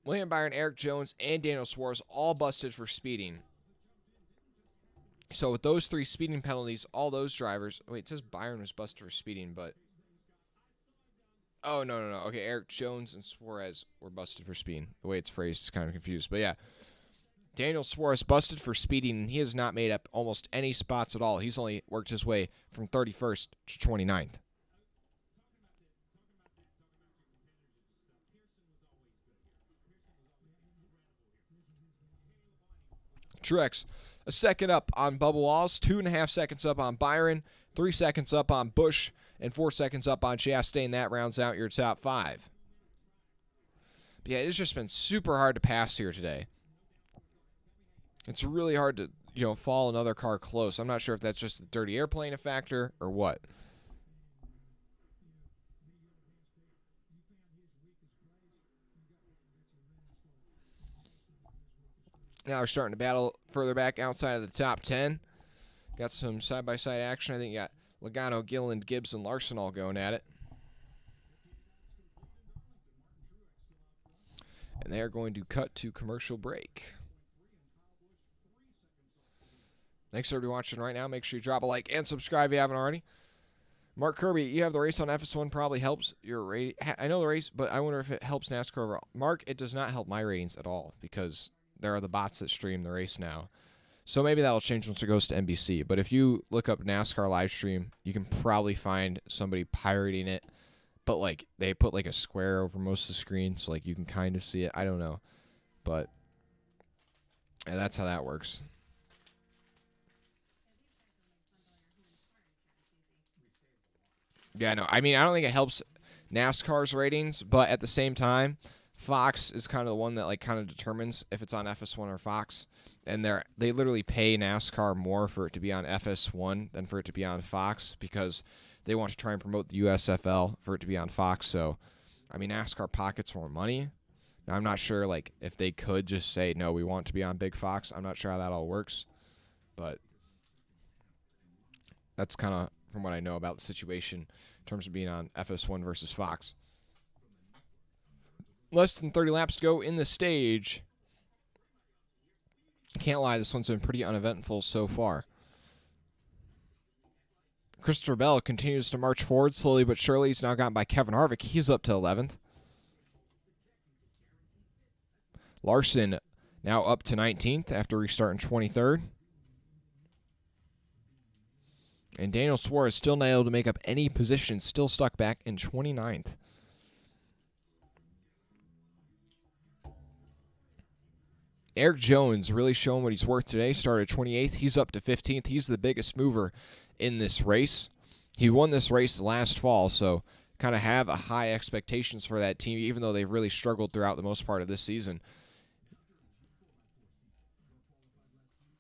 William Byron, Eric Jones, and Daniel Suarez all busted for speeding. So with those 3 speeding penalties, all those drivers... Wait, it says Byron was busted for speeding, but... Oh, no. Okay, Eric Jones and Suarez were busted for speeding. The way it's phrased is kind of confused. But yeah, Daniel Suarez busted for speeding, and he has not made up almost any spots at all. He's only worked his way from 31st to 29th. Truex, a second up on Bubba Wallace, 2.5 seconds up on Byron, 3 seconds up on Busch, and 4 seconds up on Chastain. That rounds out your top 5. But yeah, it's just been super hard to pass here today. It's really hard to, follow another car close. I'm not sure if that's just the dirty air playing a factor or what. Now we're starting to battle further back outside of the top 10. Got some side-by-side action. I think you got Logano, Gilliland, Gibbs, and Larson all going at it. And they are going to cut to commercial break. Thanks everybody watching right now. Make sure you drop a like and subscribe if you haven't already. Mark Kirby, you have the race on FS1, probably helps your rating. I know the race, but I wonder if it helps NASCAR overall. Mark, it does not help my ratings at all because there are the bots that stream the race now. So maybe that'll change once it goes to NBC. But if you look up NASCAR live stream, you can probably find somebody pirating it. But, like, they put, like, a square over most of the screen, so, like, you can kind of see it. I don't know. But yeah, that's how that works. Yeah, no, I mean, I don't think it helps NASCAR's ratings, but at the same time, Fox is kind of the one that like kind of determines if it's on FS1 or Fox, and they literally pay NASCAR more for it to be on FS1 than for it to be on Fox because they want to try and promote the USFL for it to be on Fox. So, I mean, NASCAR pockets more money. Now, I'm not sure like if they could just say no, we want to be on Big Fox. I'm not sure how that all works, but that's kind of from what I know about the situation in terms of being on FS1 versus Fox. Less than 30 laps to go in the stage. Can't lie, this one's been pretty uneventful so far. Christopher Bell continues to march forward slowly but surely. He's now gotten by Kevin Harvick. He's up to 11th. Larson now up to 19th after restarting 23rd. And Daniel Suarez still not able to make up any position, still stuck back in 29th. Eric Jones really showing what he's worth today. Started 28th. He's up to 15th. He's the biggest mover in this race. He won this race last fall, so kind of have a high expectations for that team, even though they've really struggled throughout the most part of this season.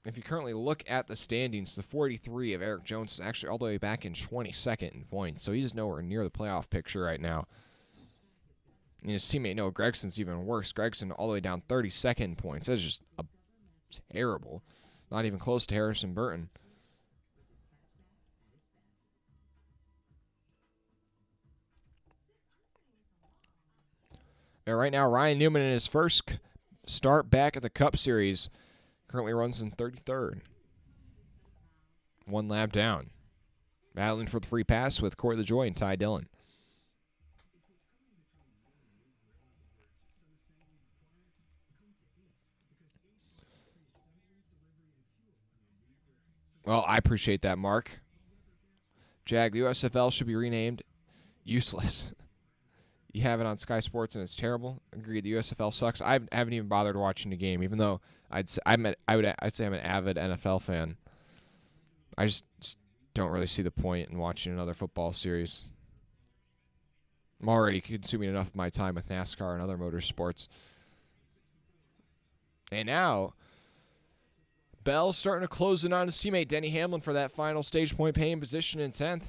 If you currently look at the standings, the 43 of Eric Jones is actually all the way back in 22nd in points, so he's nowhere near the playoff picture right now. And his teammate Noah Gregson's even worse. Gregson all the way down 32nd in points. That's just terrible. Not even close to Harrison Burton. And right now, Ryan Newman in his first start back at the Cup Series currently runs in 33rd. 1 lap down. Battling for the free pass with Corey LaJoie and Ty Dillon. Well, I appreciate that, Mark. Jag, the USFL should be renamed useless. you have it on Sky Sports and it's terrible. Agreed, the USFL sucks. I haven't even bothered watching the game, even though I'd say I'm an avid NFL fan. I just don't really see the point in watching another football series. I'm already consuming enough of my time with NASCAR and other motorsports. And now, Bell starting to close in on his teammate Denny Hamlin for that final stage point paying position in 10th.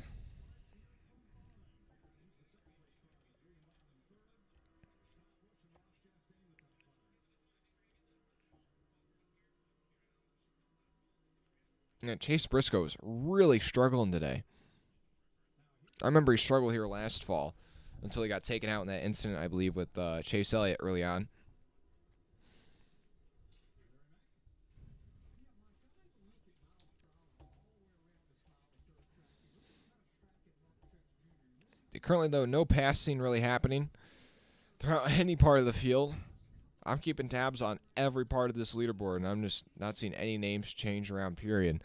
And Chase Briscoe is really struggling today. I remember he struggled here last fall until he got taken out in that incident, I believe, with Chase Elliott early on. Currently, though, no passing really happening throughout any part of the field. I'm keeping tabs on every part of this leaderboard, and I'm just not seeing any names change around, period.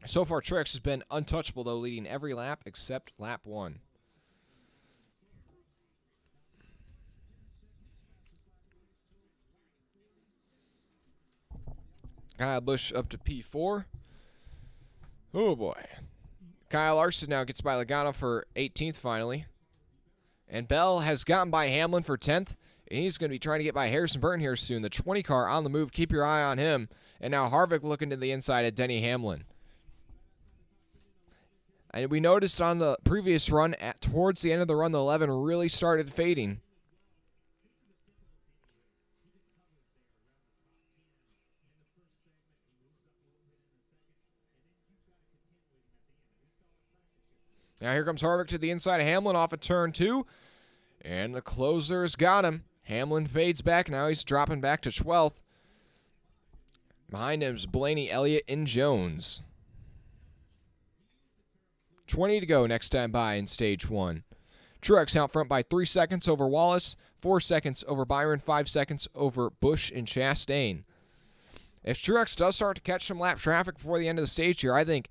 So far, Truex has been untouchable, though, leading every lap except lap 1. Kyle Busch up to P4. Oh, boy. Kyle Larson now gets by Logano for 18th, finally. And Bell has gotten by Hamlin for 10th. And he's going to be trying to get by Harrison Burton here soon. The 20 car on the move. Keep your eye on him. And now Harvick looking to the inside at Denny Hamlin. And we noticed on the previous run, towards the end of the run, the 11 really started fading. Now here comes Harvick to the inside of Hamlin off of turn 2. And the closer's got him. Hamlin fades back. Now he's dropping back to 12th. Behind him is Blaney, Elliott, and Jones. 20 to go next time by in stage 1. Truex out front by 3 seconds over Wallace, 4 seconds over Byron, 5 seconds over Busch and Chastain. If Truex does start to catch some lap traffic before the end of the stage here, I think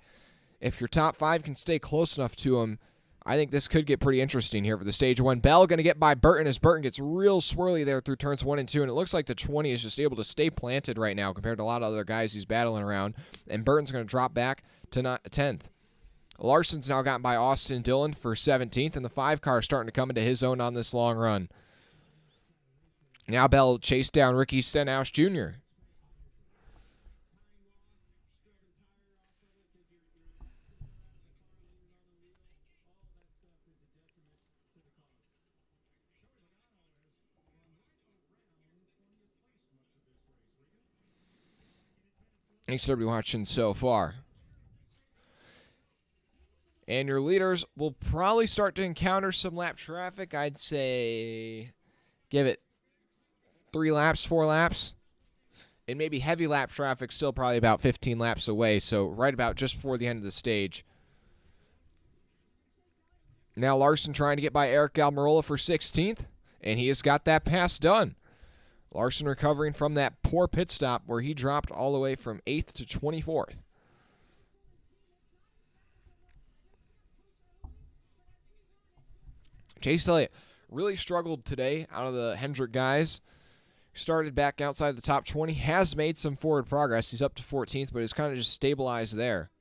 if your top 5 can stay close enough to him, I think this could get pretty interesting here for the stage 1. Bell going to get by Burton as Burton gets real swirly there through turns 1 and 2, and it looks like the 20 is just able to stay planted right now compared to a lot of other guys he's battling around, and Burton's going to drop back to 10th. Larson's now gotten by Austin Dillon for 17th, and the 5 car is starting to come into his own on this long run. Now Bell chased down Ricky Stenhouse Jr. Thanks for everybody watching so far. And your leaders will probably start to encounter some lap traffic. I'd say give it 3 laps, 4 laps. And maybe heavy lap traffic still probably about 15 laps away. So right about just before the end of the stage. Now Larson trying to get by Eric Almirola for 16th. And he has got that pass done. Larson recovering from that poor pit stop where he dropped all the way from 8th to 24th. Chase Elliott really struggled today out of the Hendrick guys. Started back outside the top 20. Has made some forward progress. He's up to 14th, but it's kind of just stabilized there.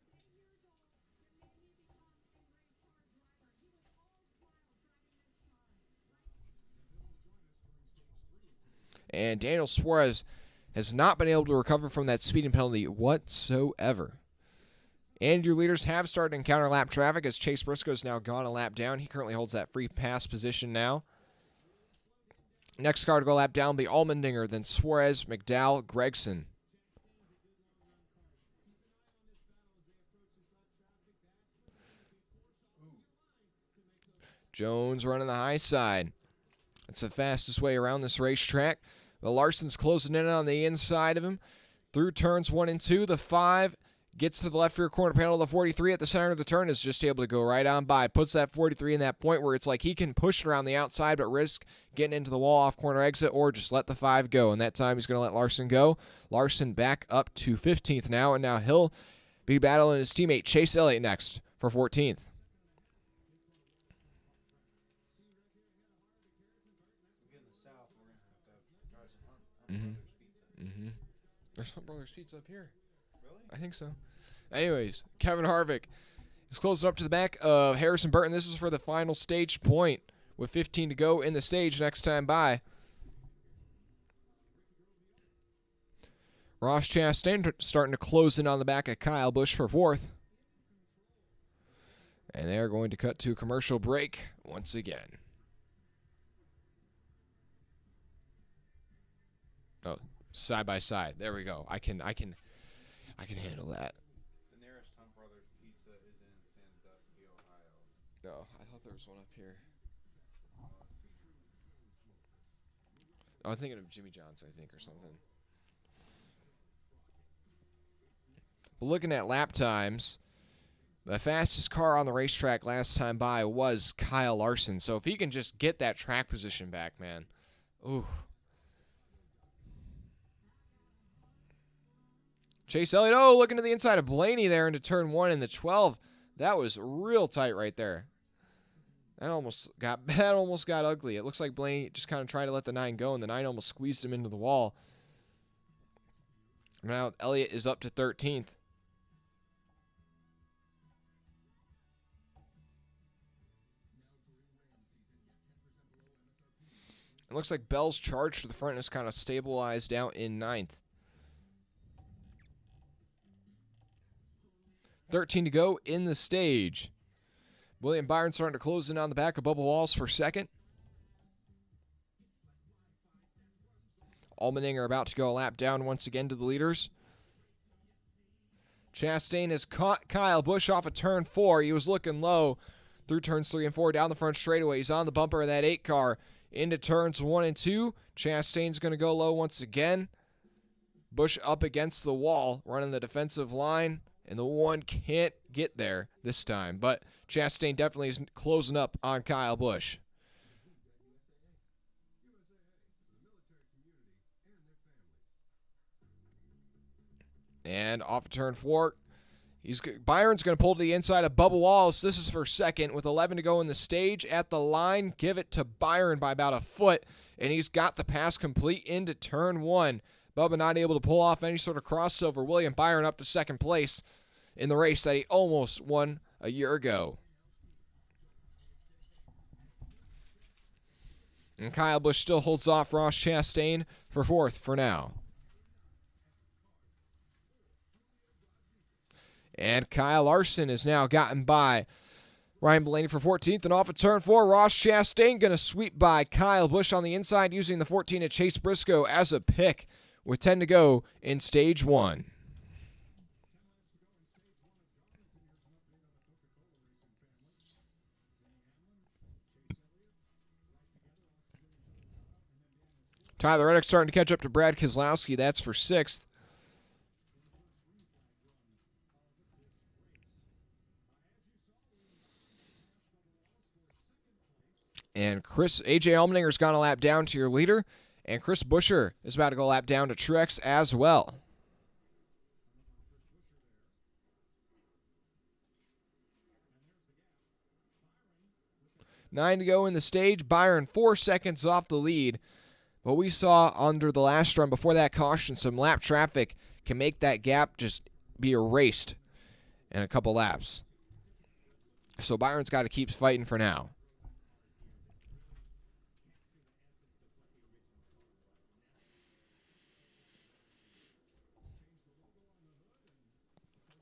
And Daniel Suarez has not been able to recover from that speeding penalty whatsoever. And your leaders have started to encounter lap traffic as Chase Briscoe's now gone a lap down. He currently holds that free pass position now. Next car to go a lap down will be Allmendinger, then Suarez, McDowell, Gregson. Jones running the high side. That's the fastest way around this racetrack. But Larson's closing in on the inside of him. Through turns 1 and 2, the 5 Gets to the left rear corner panel of the 43 at the center of the turn, is just able to go right on by. Puts that 43 in that point where it's like he can push it around the outside but risk getting into the wall off corner exit or just let the 5 go. And that time he's going to let Larson go. Larson back up to 15th now, and now he'll be battling his teammate Chase Elliott next for 14th. There's Hunt Brothers Pizza up here. Really? I think so. Anyways, Kevin Harvick is closing up to the back of Harrison Burton. This is for the final stage point with 15 to go in the stage next time by. Ross Chastain starting to close in on the back of Kyle Busch for 4th. And they're going to cut to commercial break once again. Oh, side by side. There we go. I can handle that. The nearest Hunt Brothers Pizza is in Sandusky, Ohio. No, I thought there was one up here. Oh, I'm thinking of Jimmy John's, I think, or something. But looking at lap times, the fastest car on the racetrack last time by was Kyle Larson. So if he can just get that track position back, man. Ooh. Chase Elliott, looking to the inside of Blaney there into turn 1 in the 12. That was real tight right there. That almost got ugly. It looks like Blaney just kind of tried to let the 9 go, and the 9 almost squeezed him into the wall. Now Elliott is up to 13th. It looks like Bell's charge to the front is kind of stabilized out in 9th. 13 to go in the stage. William Byron starting to close in on the back of Bubba Wallace for 2nd. Allmendinger about to go a lap down once again to the leaders. Chastain has caught Kyle Busch off of turn 4. He was looking low through turns 3 and 4 down the front straightaway. He's on the bumper of that 8 car into turns 1 and 2. Chastain's going to go low once again. Busch up against the wall, running the defensive line. And the 1 can't get there this time. But Chastain definitely is closing up on Kyle Busch. And off of turn 4, Byron's going to pull to the inside of Bubba Wallace. This is for 2nd with 11 to go in the stage. At the line, give it to Byron by about a foot. And he's got the pass complete into turn 1. Bubba not able to pull off any sort of crossover. William Byron up to 2nd place in the race that he almost won a year ago. And Kyle Busch still holds off Ross Chastain for 4th for now. And Kyle Larson has now gotten by Ryan Blaney for 14th. And off of turn 4, Ross Chastain going to sweep by Kyle Busch on the inside using the 14 at Chase Briscoe as a pick with 10 to go in stage 1. Tyler Reddick starting to catch up to Brad Keselowski. That's for 6th. And A.J. Allmendinger's gone a lap down to your leader. And Chris Buescher is about to go a lap down to Truex as well. Nine to go in the stage. Byron 4 seconds off the lead. What we saw under the last run before that caution, some lap traffic can make that gap just be erased in a couple laps. So Byron's got to keep fighting for now.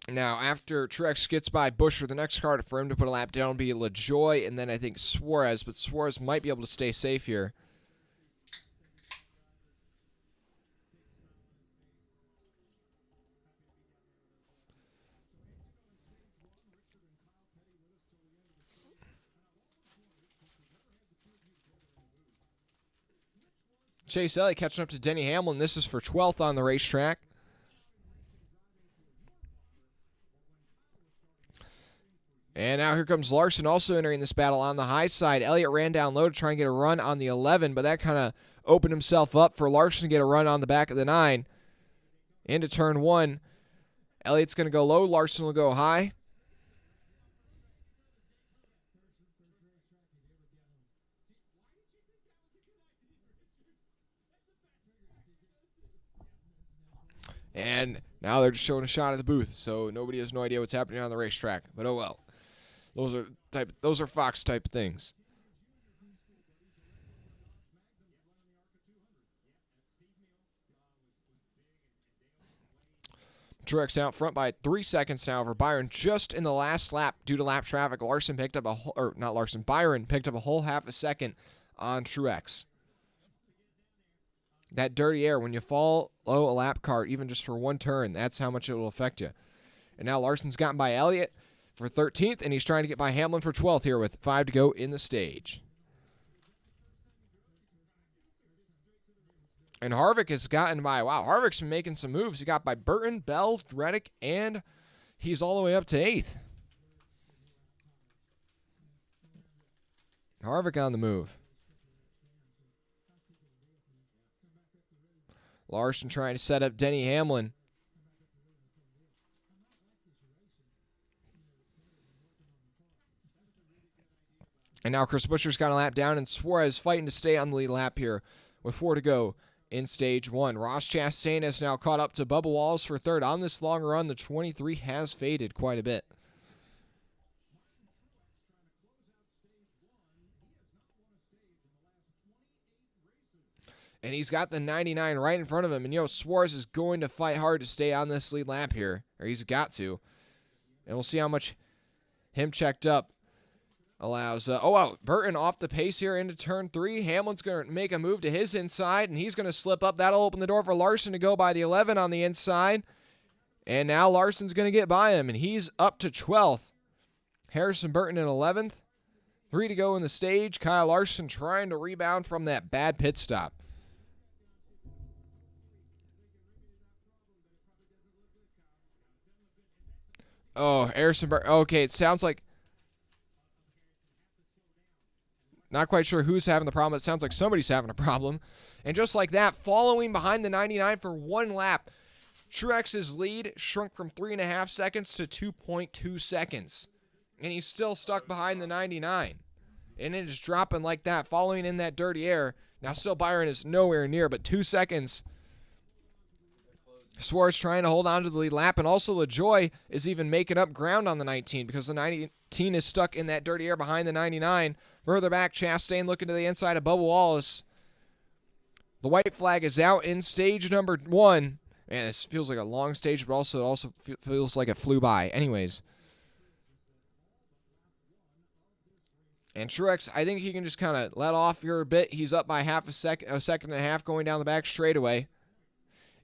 Now, after Truex gets by Buescher, the next car for him to put a lap down will be LaJoie, and then I think Suarez, but Suarez might be able to stay safe here. Chase Elliott catching up to Denny Hamlin. This is for 12th on the racetrack. And now here comes Larson also entering this battle on the high side. Elliott ran down low to try and get a run on the 11, but that kind of opened himself up for Larson to get a run on the back of the 9. Into turn 1. Elliott's going to go low. Larson will go high. And now they're just showing a shot at the booth, so nobody has no idea what's happening on the racetrack. But oh well. Those are Fox type things. Truex out front by 3 seconds now over Byron just in the last lap due to lap traffic. Byron picked up a whole half a second on Truex. That dirty air, when you fall low a lap car, even just for one turn, that's how much it will affect you. And now Larson's gotten by Elliott for 13th, and he's trying to get by Hamlin for 12th here with 5 to go in the stage. And Harvick has gotten by, wow, Harvick's been making some moves. He got by Burton, Bell, Reddick, and he's all the way up to 8th. Harvick on the move. Larson trying to set up Denny Hamlin. And now Chris Buescher's got a lap down, and Suarez fighting to stay on the lead lap here with 4 to go in stage 1. Ross Chastain has now caught up to Bubba Wallace for 3rd. On this long run, the 23 has faded quite a bit. And he's got the 99 right in front of him. And, Suarez is going to fight hard to stay on this lead lap here. Or he's got to. And we'll see how much him checked up allows. Burton off the pace here into turn 3. Hamlin's going to make a move to his inside, and he's going to slip up. That'll open the door for Larson to go by the 11 on the inside. And now Larson's going to get by him, and he's up to 12th. Harrison Burton in 11th. 3 to go in the stage. Kyle Larson trying to rebound from that bad pit stop. Oh, Harrison Burton. Okay, it sounds like, not quite sure who's having the problem. It sounds like somebody's having a problem. And just like that, following behind the 99 for 1 lap, Truex's lead shrunk from 3.5 seconds to 2.2 seconds. And he's still stuck behind the 99. And it is dropping like that, following in that dirty air. Now still Byron is nowhere near, but 2 seconds. Suarez trying to hold on to the lead lap, and also LaJoy is even making up ground on the 19 because the 19 is stuck in that dirty air behind the 99. Further back, Chastain looking to the inside of Bubba Wallace. The white flag is out in stage number 1. Man, this feels like a long stage, but also feels like it flew by. Anyways. And Truex, I think he can just kind of let off here a bit. He's up by a second and a half going down the back straightaway.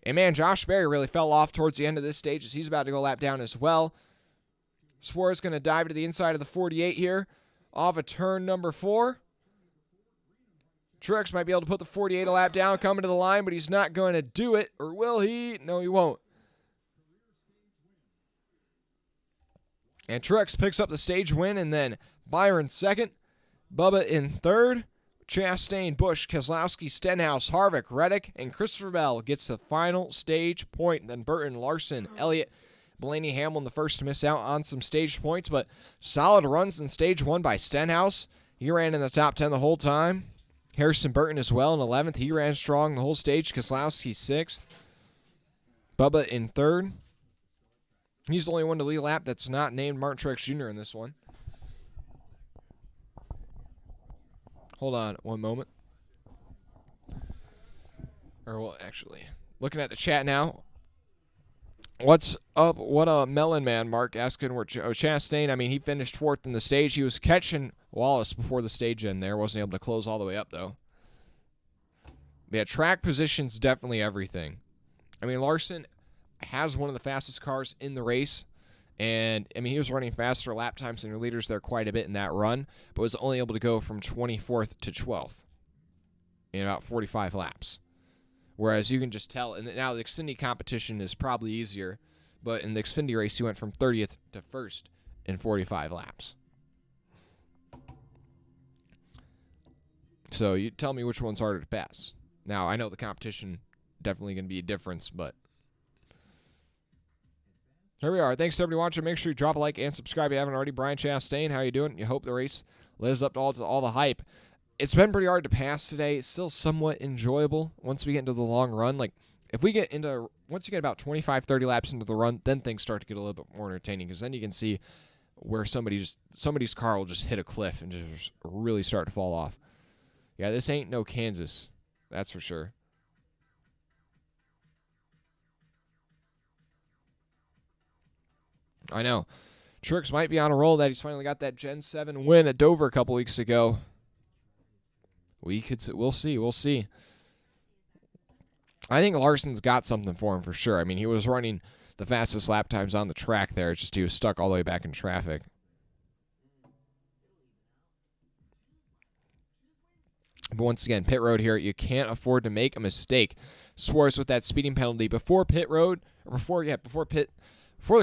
And man, Josh Berry really fell off towards the end of this stage as he's about to go lap down as well. Suarez going to dive to the inside of the 48 here off of turn number 4. Truex might be able to put the 48 a lap down, coming to the line, but he's not going to do it. Or will he? No, he won't. And Truex picks up the stage win, and then Byron 2nd, Bubba in 3rd, Chastain, Busch, Keselowski, Stenhouse, Harvick, Reddick, and Christopher Bell gets the final stage point. Then Burton, Larson, Elliott, Blaney, Hamlin the first to miss out on some stage points, but solid runs in stage 1 by Stenhouse. He ran in the top 10 the whole time. Harrison Burton as well in 11th. He ran strong the whole stage. Keselowski 6th. Bubba in 3rd. He's the only one to lead a lap that's not named Martin Truex Jr. in this one. Hold on one moment. Actually, looking at the chat now. What's up? What a melon man, Mark asking where Chastain. I mean, he finished 4th in the stage. He was catching Wallace before the stage end there. Wasn't able to close all the way up, though. Yeah, track position's definitely everything. I mean, Larson has one of the fastest cars in the race. And, I mean, he was running faster lap times than your leaders there quite a bit in that run, but was only able to go from 24th to 12th in about 45 laps. Whereas you can just tell, and now the Xfinity competition is probably easier, but in the Xfinity race, he went from 30th to 1st in 45 laps. So you tell me which one's harder to pass. Now, I know the competition definitely going to be a difference, but here we are. Thanks to everybody watching. Make sure you drop a like and subscribe if you haven't already. Brian Chastain, how you doing? You hope the race lives up to all the hype. It's been pretty hard to pass today. It's still somewhat enjoyable once we get into the long run. Like, if we get into, once you get about 25, 30 laps into the run, then things start to get a little bit more entertaining, because then you can see where somebody's car will just hit a cliff and just really start to fall off. Yeah, this ain't no Kansas. That's for sure. I know. Truex might be on a roll that he's finally got that Gen 7 win at Dover a couple weeks ago. We'll see. I think Larson's got something for him for sure. I mean, he was running the fastest lap times on the track there. It's just he was stuck all the way back in traffic. But once again, pit road here, you can't afford to make a mistake. Suarez with that speeding penalty before the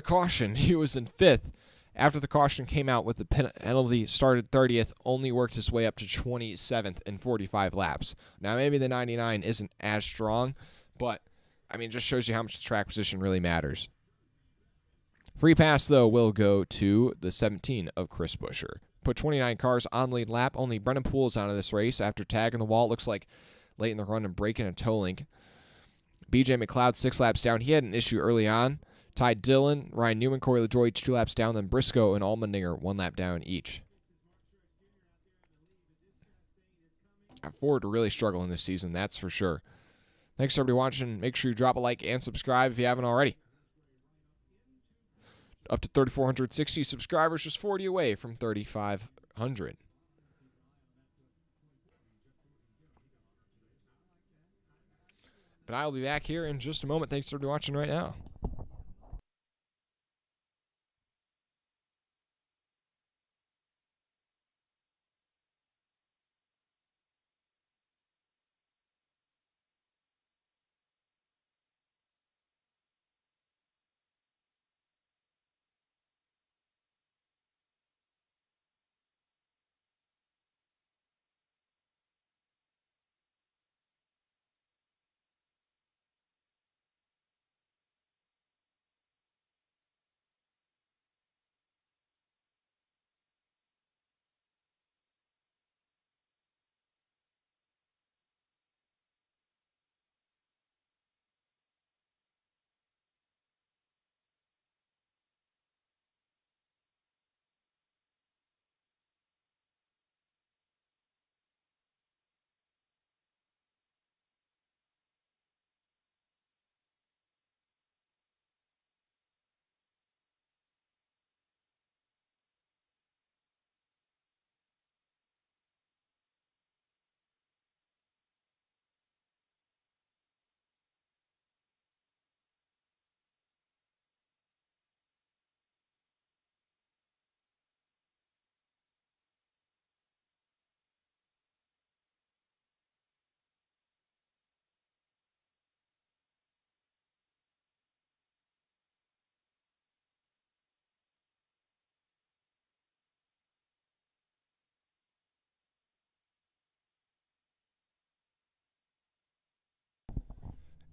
caution, he was in 5th. After the caution came out with the penalty, started 30th, only worked his way up to 27th in 45 laps. Now, maybe the 99 isn't as strong, but, I mean, it just shows you how much the track position really matters. Free pass, though, will go to the 17 of Chris Buescher. Put 29 cars on lead lap. Only Brennan Poole's out of this race after tagging the wall. It looks like late in the run and breaking a toe link. BJ McLeod 6 laps down. He had an issue early on. Ty Dillon, Ryan Newman, Corey LaJoy 2 laps down. Then Briscoe and Allmendinger 1 lap down each. Ford really struggling this season, that's for sure. Thanks for everybody watching. Make sure you drop a like and subscribe if you haven't already. Up to 3,460 subscribers, just 40 away from 3,500. But I will be back here in just a moment. Thanks for everybody watching right now.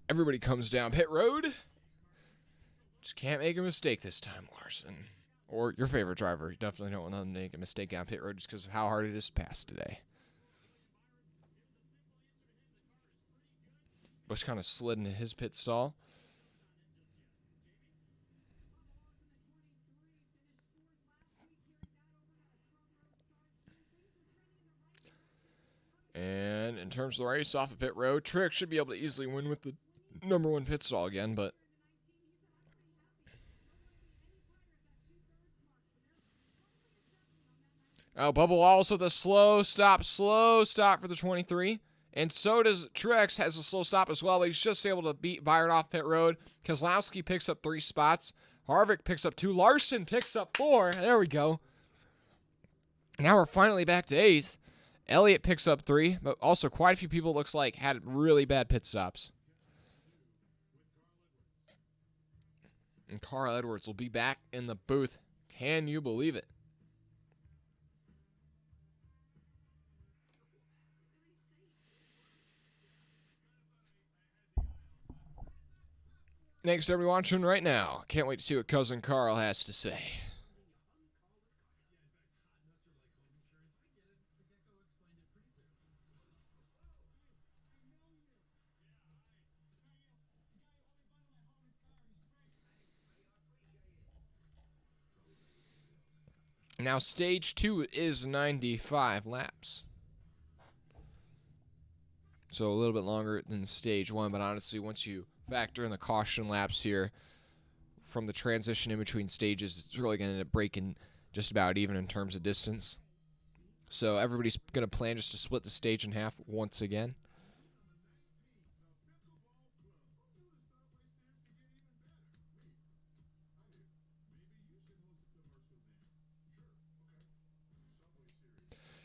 Everybody comes down pit road. Just can't make a mistake this time, Larson. Or your favorite driver. You definitely don't want to make a mistake on pit road just because of how hard it is to pass today. Busch kind of slid into his pit stall. And in terms of the race off of pit road, Truex should be able to easily win with the number 1 pit stall again, but Bubba Wallace with a slow stop for the 23. And so does Truex, has a slow stop as well, but he's just able to beat Byron off pit road. Keselowski picks up 3 spots. Harvick picks up 2. Larson picks up 4. There we go. Now we're finally back to 8th. Elliott picks up 3, but also quite a few people, looks like, had really bad pit stops. And Carl Edwards will be back in the booth Can you believe it? Next, everyone watching right now. Can't wait to see what Cousin Carl has to say. Now, stage 2 is 95 laps. So a little bit longer than stage 1, but honestly, once you factor in the caution laps here from the transition in between stages, it's really going to end up breaking just about even in terms of distance. So everybody's going to plan just to split the stage in half once again.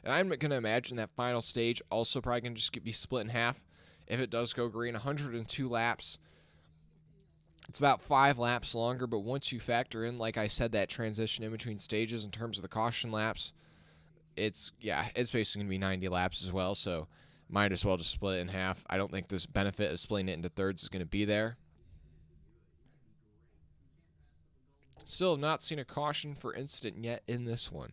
And I'm going to imagine that final stage also probably going to just be split in half. If it does go green, 102 laps. It's about 5 laps longer, but once you factor in, like I said, that transition in between stages in terms of the caution laps, it's basically going to be 90 laps as well, so might as well just split it in half. I don't think this benefit of splitting it into thirds is going to be there. Still have not seen a caution for incident yet in this one.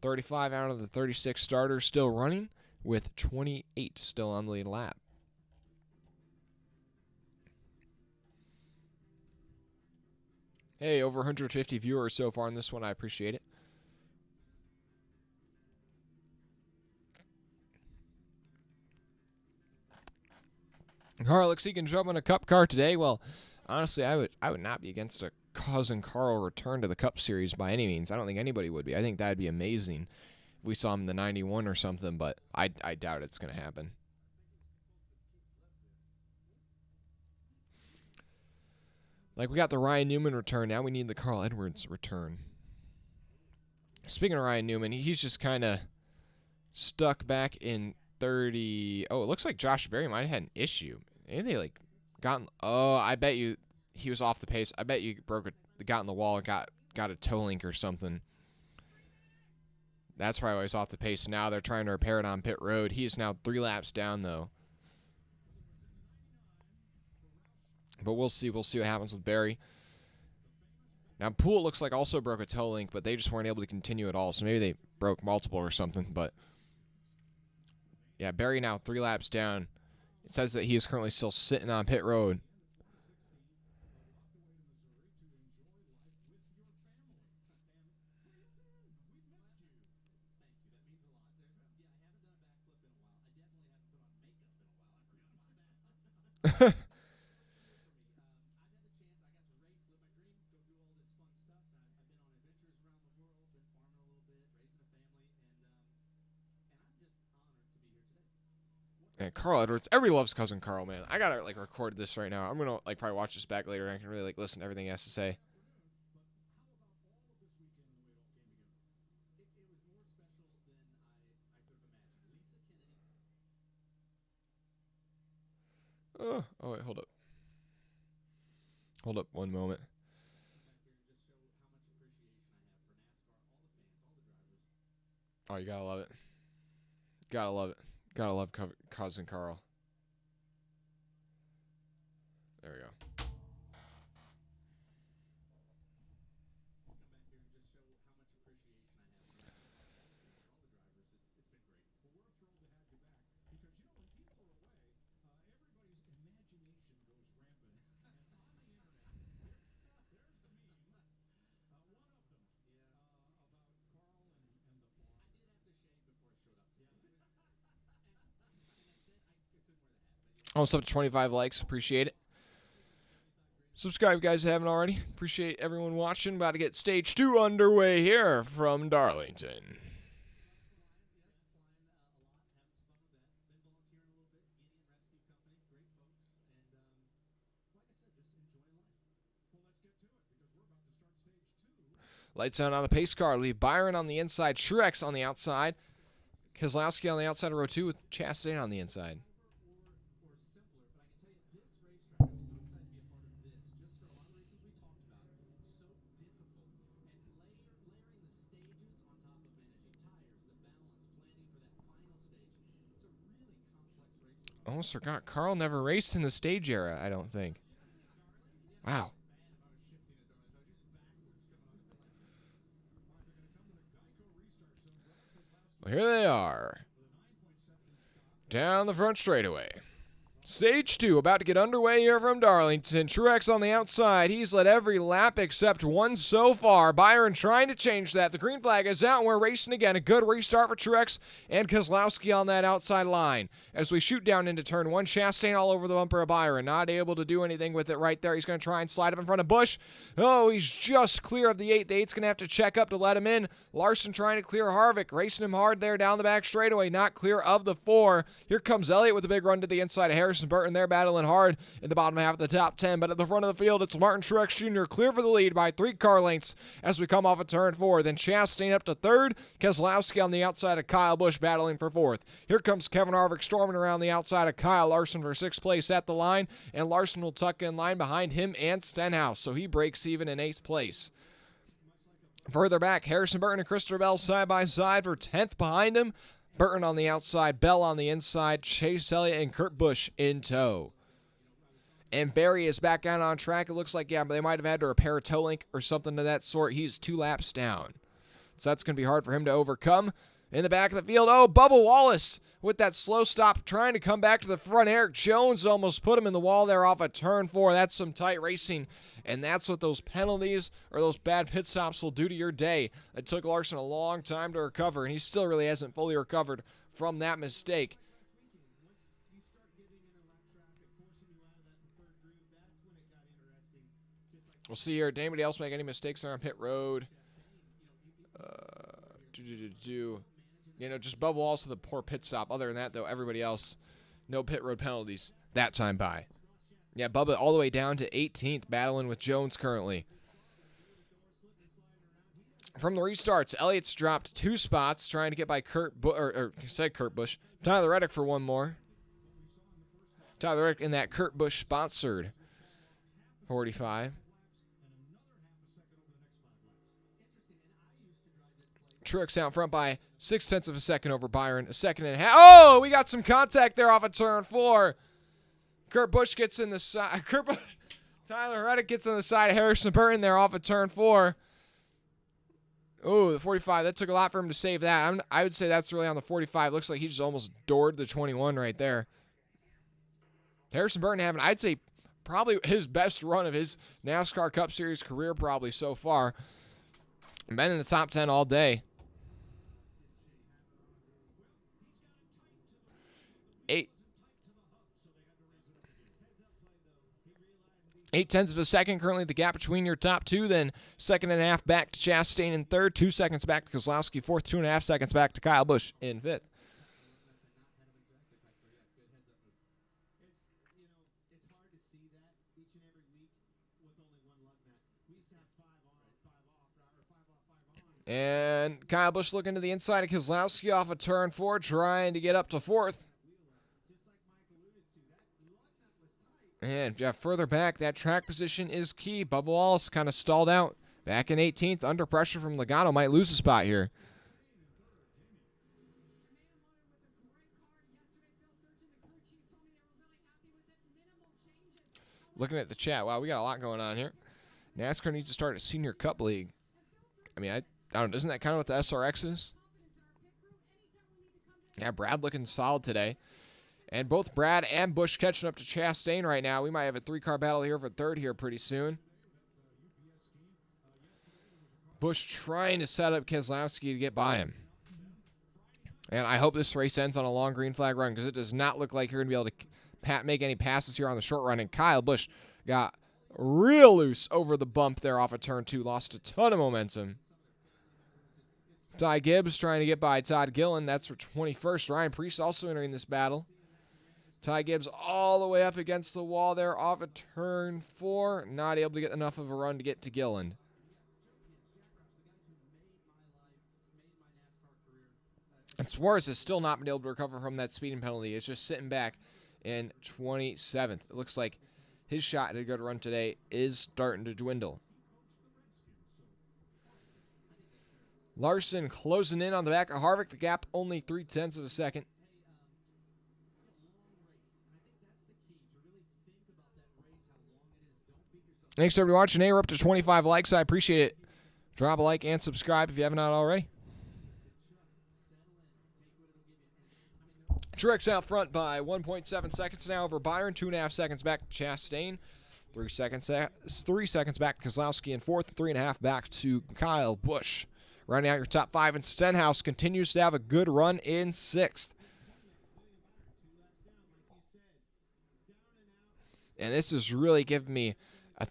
35 out of the 36 starters still running, with 28 still on the lead lap. Hey, over 150 viewers so far in this one. I appreciate it. Carl looks he can jump in a Cup car today. Well, honestly, I would not be against a Cousin Carl return to the Cup Series by any means. I don't think anybody would be. I think that'd be amazing if we saw him in the 91 or something, but I doubt it's going to happen. Like, we got the Ryan Newman return. Now we need the Carl Edwards return. Speaking of Ryan Newman, he's just kind of stuck back in 30. Oh, it looks like Josh Berry might have had an issue. Maybe they, like, gotten. Oh, I bet you he was off the pace. I bet you got in the wall and got a toe link or something. That's probably why he's off the pace. Now they're trying to repair it on pit road. He's now 3 laps down, though. But we'll see. We'll see what happens with Barry. Now, Poole looks like also broke a toe link, but they just weren't able to continue at all. So maybe they broke multiple or something. But, yeah, Barry now 3 laps down. It says that he is currently still sitting on pit road. And Carl Edwards, everybody loves Cousin Carl, man. I gotta like record this right now. I'm gonna like probably watch this back later and I can really like listen to everything he has to say. Oh wait, hold up. Hold up one moment. Oh, you gotta love it. Gotta love it. Gotta love Cousin Carl. There we go. Almost up to 25 likes. Appreciate it. Subscribe, guys, if you haven't already. Appreciate everyone watching. About to get stage 2 underway here from Darlington. Lights out on the pace car. Leave Byron on the inside. Truex on the outside. Keselowski on the outside of row 2 with Chastain on the inside. Almost forgot. Carl never raced in the stage era, I don't think. Wow. Well, here they are. Down the front straightaway. Stage 2 about to get underway here from Darlington. Truex on the outside. He's led every lap except one so far. Byron trying to change that. The green flag is out and we're racing again. A good restart for Truex and Keselowski on that outside line. As we shoot down into turn 1, Chastain all over the bumper of Byron. Not able to do anything with it right there. He's going to try and slide up in front of Busch. Oh, he's just clear of the 8. The 8's going to have to check up to let him in. Larson trying to clear Harvick. Racing him hard there down the back straightaway. Not clear of the 4. Here comes Elliott with a big run to the inside of Harrison Burton. They're battling hard in the bottom half of the top 10, but at the front of the field, it's Martin Truex Jr. clear for the lead by 3 car lengths as we come off of turn 4. Then Chastain up to 3rd. Keselowski on the outside of Kyle Busch battling for 4th. Here comes Kevin Harvick storming around the outside of Kyle Larson for 6th place at the line, and Larson will tuck in line behind him and Stenhouse, so he breaks even in 8th place. Further back, Harrison Burton and Christopher Bell side by side for 10th behind him. Burton on the outside, Bell on the inside, Chase Elliott and Kurt Busch in tow. And Barry is back out on track. It looks like, yeah, they might have had to repair a toe link or something of that sort. He's 2 laps down. So that's going to be hard for him to overcome. In the back of the field, oh, Bubba Wallace with that slow stop trying to come back to the front. Eric Jones almost put him in the wall there off of turn 4. That's some tight racing, and that's what those penalties or those bad pit stops will do to your day. It took Larson a long time to recover, and he still really hasn't fully recovered from that mistake. We'll see here. Did anybody else make any mistakes there on pit road? You know, just Bubba Wallace with a poor pit stop. Other than that, though, everybody else, no pit road penalties that time by. Yeah, Bubba all the way down to 18th, battling with Jones currently. From the restarts, Elliott's dropped 2 spots, trying to get by Kurt Busch. Tyler Reddick for one more. Tyler Reddick in that Kurt Busch sponsored 45. Truex out front by 0.6 of a second over Byron. 1.5 seconds. Oh, we got some contact there off of turn 4. Kurt Busch gets in the side. Tyler Reddick gets on the side of Harrison Burton there off of turn 4. Oh, the 45. That took a lot for him to save that. I would say that's really on the 45. Looks like he just almost doored the 21 right there. Harrison Burton having, I'd say, probably his best run of his NASCAR Cup Series career probably so far. Been in the top 10 all day. 0.8 of a second currently the gap between your top 2. Then 2.5 back to Chastain in 3rd. 2 seconds back to Keselowski 4th. 2.5 seconds back to Kyle Busch in 5th. And Kyle Busch looking to the inside of Keselowski off of turn 4, trying to get up to 4th. And further back, that track position is key. Bubba Wallace kind of stalled out. Back in 18th, under pressure from Logano. Might lose a spot here. Looking at the chat, wow, we got a lot going on here. NASCAR needs to start a Senior Cup League. I mean, I don't know, isn't that kind of what the SRX is? Yeah, Brad looking solid today. And both Brad and Busch catching up to Chastain right now. We might have a 3-car battle here for 3rd here pretty soon. Busch trying to set up Keselowski to get by him. And I hope this race ends on a long green flag run because it does not look like you're going to be able to make any passes here on the short run. And Kyle Busch got real loose over the bump there off of turn 2. Lost a ton of momentum. Ty Gibbs trying to get by Todd Gillen. That's for 21st. Ryan Preece also entering this battle. Ty Gibbs all the way up against the wall there off of turn 4. Not able to get enough of a run to get to Gillen. And Suarez has still not been able to recover from that speeding penalty. It's just sitting back in 27th. It looks like his shot at a good run today is starting to dwindle. Larson closing in on the back of Harvick. The gap only 0.3 of a second. Thanks everybody watching. Hey, we're up to 25 likes. I appreciate it. Drop a like and subscribe if you haven't already. Truex out front by 1.7 seconds now over Byron. 2.5 seconds back to Chastain. 3 seconds back to Kozlowski in fourth. 3.5 back to Kyle Busch. Rounding out your top 5, and Stenhouse continues to have a good run in sixth. And this is really giving me,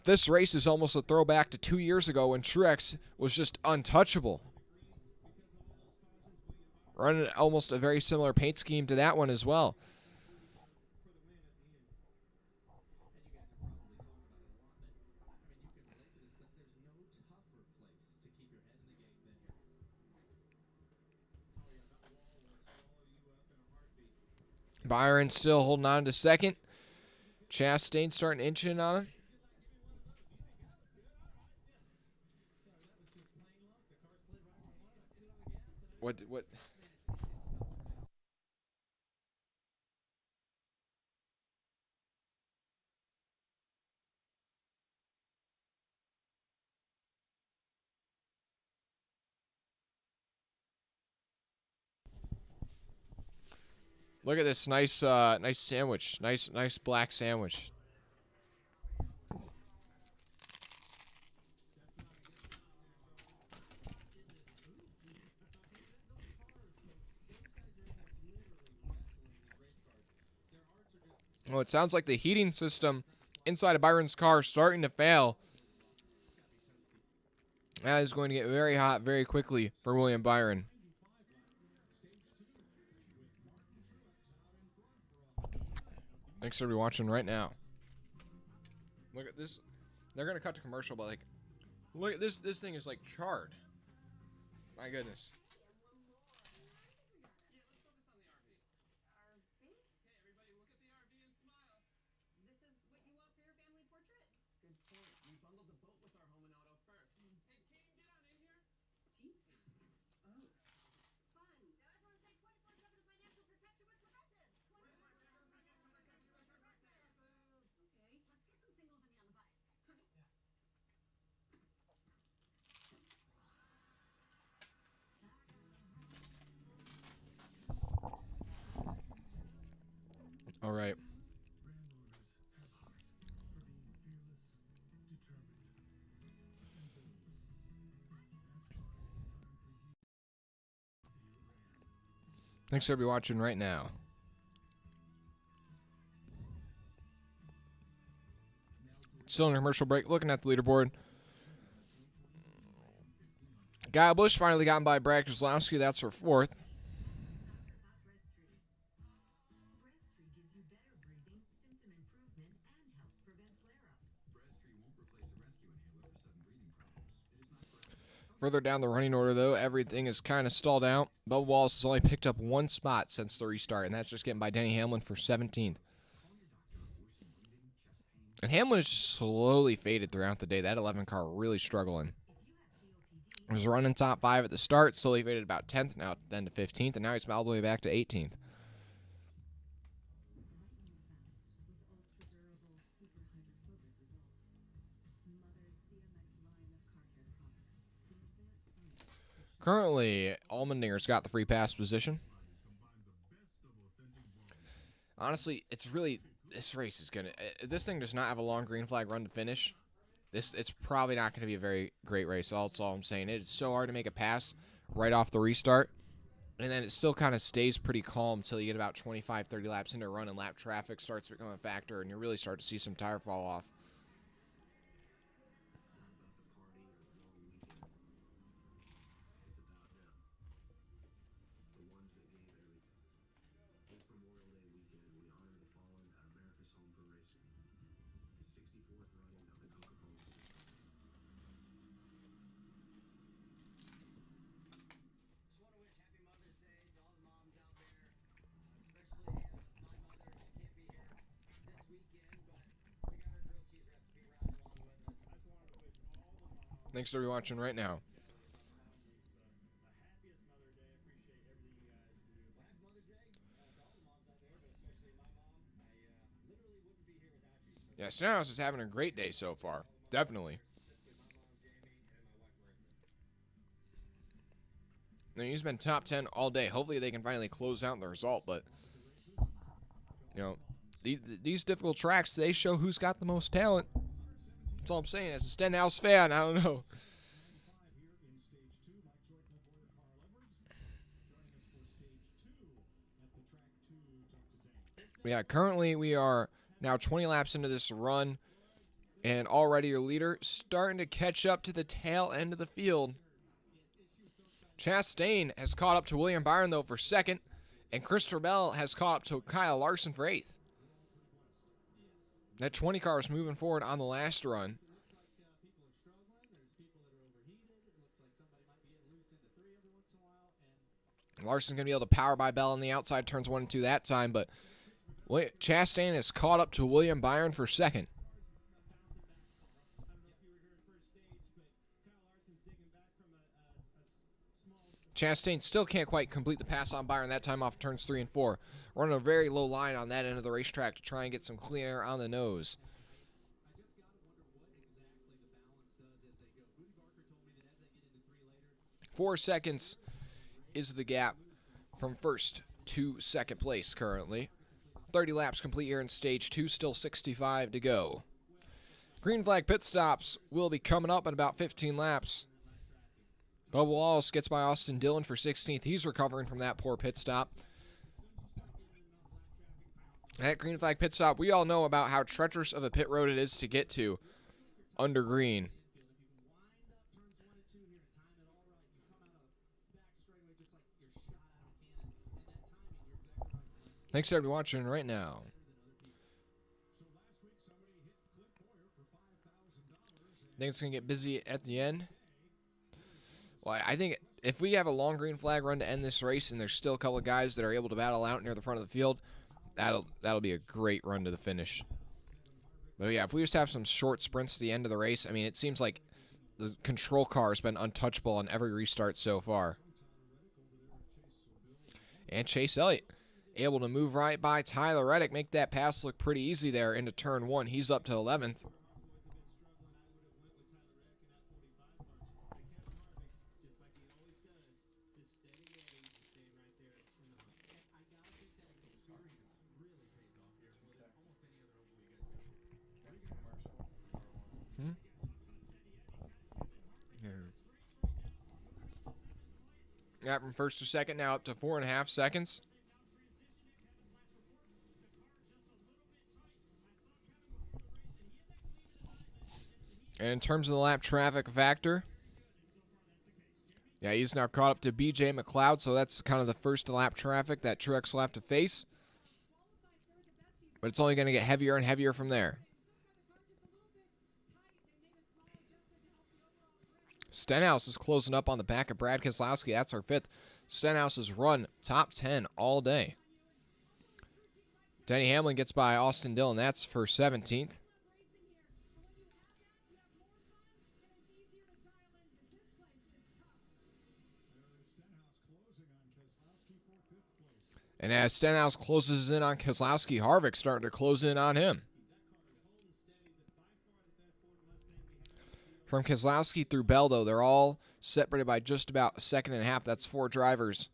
this race is almost a throwback to 2 years ago when Truex was just untouchable. Running almost a very similar paint scheme to that one as well. Byron still holding on to second. Chastain starting to inch in on him. What? Look at this nice, nice sandwich. Nice black sandwich. Well, it sounds like the heating system inside of Byron's car is starting to fail. That is going to get very hot very quickly for William Byron. Thanks for watching right now. Look at this. They're going to cut to commercial, but like, look at this. This thing is like charred. My goodness. All right. Thanks for watching right now. Still in a commercial break. Looking at the leaderboard. Kyle Busch finally gotten by Brad Keselowski. That's for fourth. Further down the running order, though, everything is kind of stalled out. Bubba Wallace has only picked up one spot since the restart, and that's just getting by Denny Hamlin for 17th. And Hamlin has slowly faded throughout the day. That 11 car really struggling. He was running top 5 at the start, slowly faded about 10th, now then to 15th, and now he's all the way back to 18th. Currently, Allmendinger's got the free pass position. Honestly, it's really, this race is going to, this thing does not have a long green flag run to finish. It's probably not going to be a very great race. That's all I'm saying. It's so hard to make a pass right off the restart. And then it still kind of stays pretty calm until you get about 25, 30 laps into a run, and lap traffic starts to become a factor, and you really start to see some tire fall off. Thanks for watching right now. Yeah, Stenhouse is having a great day so far. Definitely. And he's been top 10 all day. Hopefully they can finally close out the result, but you know, these difficult tracks, they show who's got the most talent. That's all I'm saying. As a Stenhouse fan, I don't know. Yeah, currently we are now 20 laps into this run, and already your leader starting to catch up to the tail end of the field. Chastain has caught up to William Byron, though, for second, and Christopher Bell has caught up to Kyle Larson for eighth. That 20 car is moving forward on the last run. Larson's going to be able to power by Bell on the outside, turns 1 and 2 that time, but Chastain has caught up to William Byron for second. Chastain still can't quite complete the pass on Byron that time off turns 3 and 4. Running a very low line on that end of the racetrack to try and get some clean air on the nose. 4 seconds is the gap from first to second place currently. 30 laps complete here in stage 2, still 65 to go. Green flag pit stops will be coming up in about 15 laps. Bubba Wallace gets by Austin Dillon for 16th. He's recovering from that poor pit stop. That green flag pit stop, we all know about how treacherous of a pit road it is to get to under green. Thanks everybody watching right now. Think it's going to get busy at the end? Well, I think if we have a long green flag run to end this race and there's still a couple of guys that are able to battle out near the front of the field, that'll be a great run to the finish. But yeah, if we just have some short sprints to the end of the race, I mean, it seems like the control car has been untouchable on every restart so far. And Chase Elliott able to move right by Tyler Reddick, make that pass look pretty easy there into turn 1. He's up to 11th. Yeah, from first to second, now up to 4.5 seconds. And in terms of the lap traffic factor, yeah, he's now caught up to BJ McLeod, so that's kind of the first lap traffic that Truex will have to face. But it's only going to get heavier and heavier from there. Stenhouse is closing up on the back of Brad Keselowski. That's our 5th. Stenhouse has run top 10 all day. Denny Hamlin gets by Austin Dillon. That's for 17th. And as Stenhouse closes in on Keselowski, Harvick's starting to close in on him. From Keselowski through Bell, though, they're all separated by just about a second and a half. That's 4 drivers.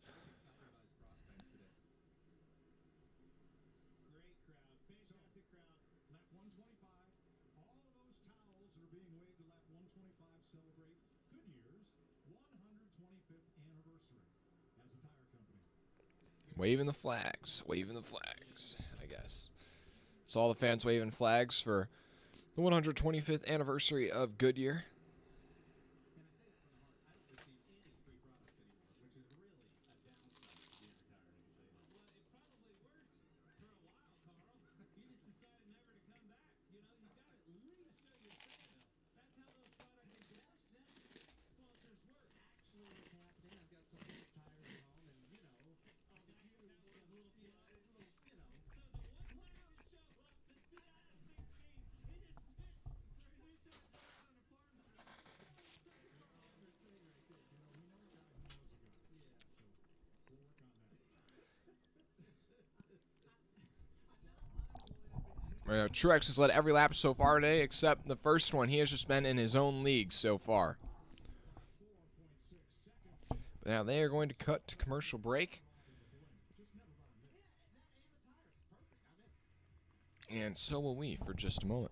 Waving the flags, I guess. It's all the fans waving flags for the 125th anniversary of Goodyear. Truex has led every lap so far today except the first one. He has just been in his own league so far. Now they are going to cut to commercial break. And so will we for just a moment.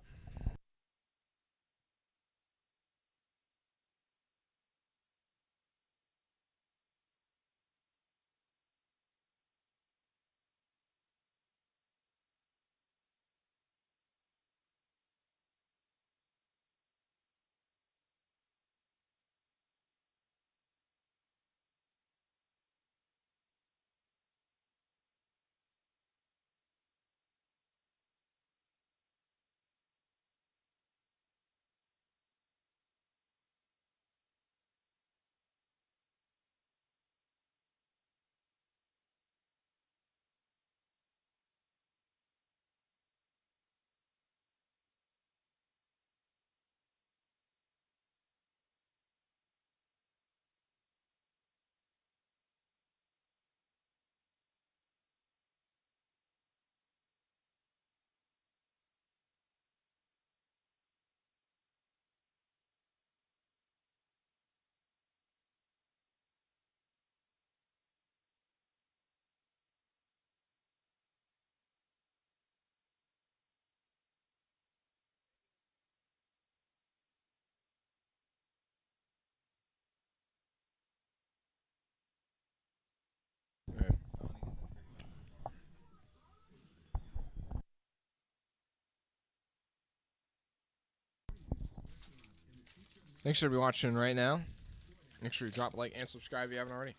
Thanks for watching right now. Make sure you drop a like and subscribe if you haven't already.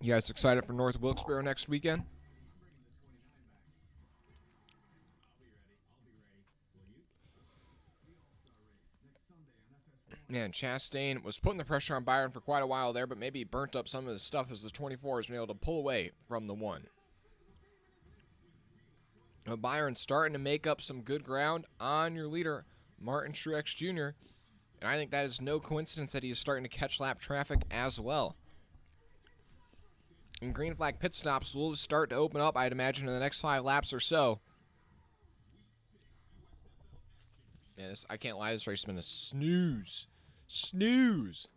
You guys excited for North Wilkesboro next weekend? Man, Chastain was putting the pressure on Byron for quite a while there, but maybe he burnt up some of his stuff as the 24 has been able to pull away from the 1. Now Byron starting to make up some good ground on your leader, Martin Truex Jr., and I think that is no coincidence that he is starting to catch lap traffic as well. And green flag pit stops will start to open up, I'd imagine, in the next 5 laps or so. Yeah, I can't lie, this race has been a snooze. Snooze.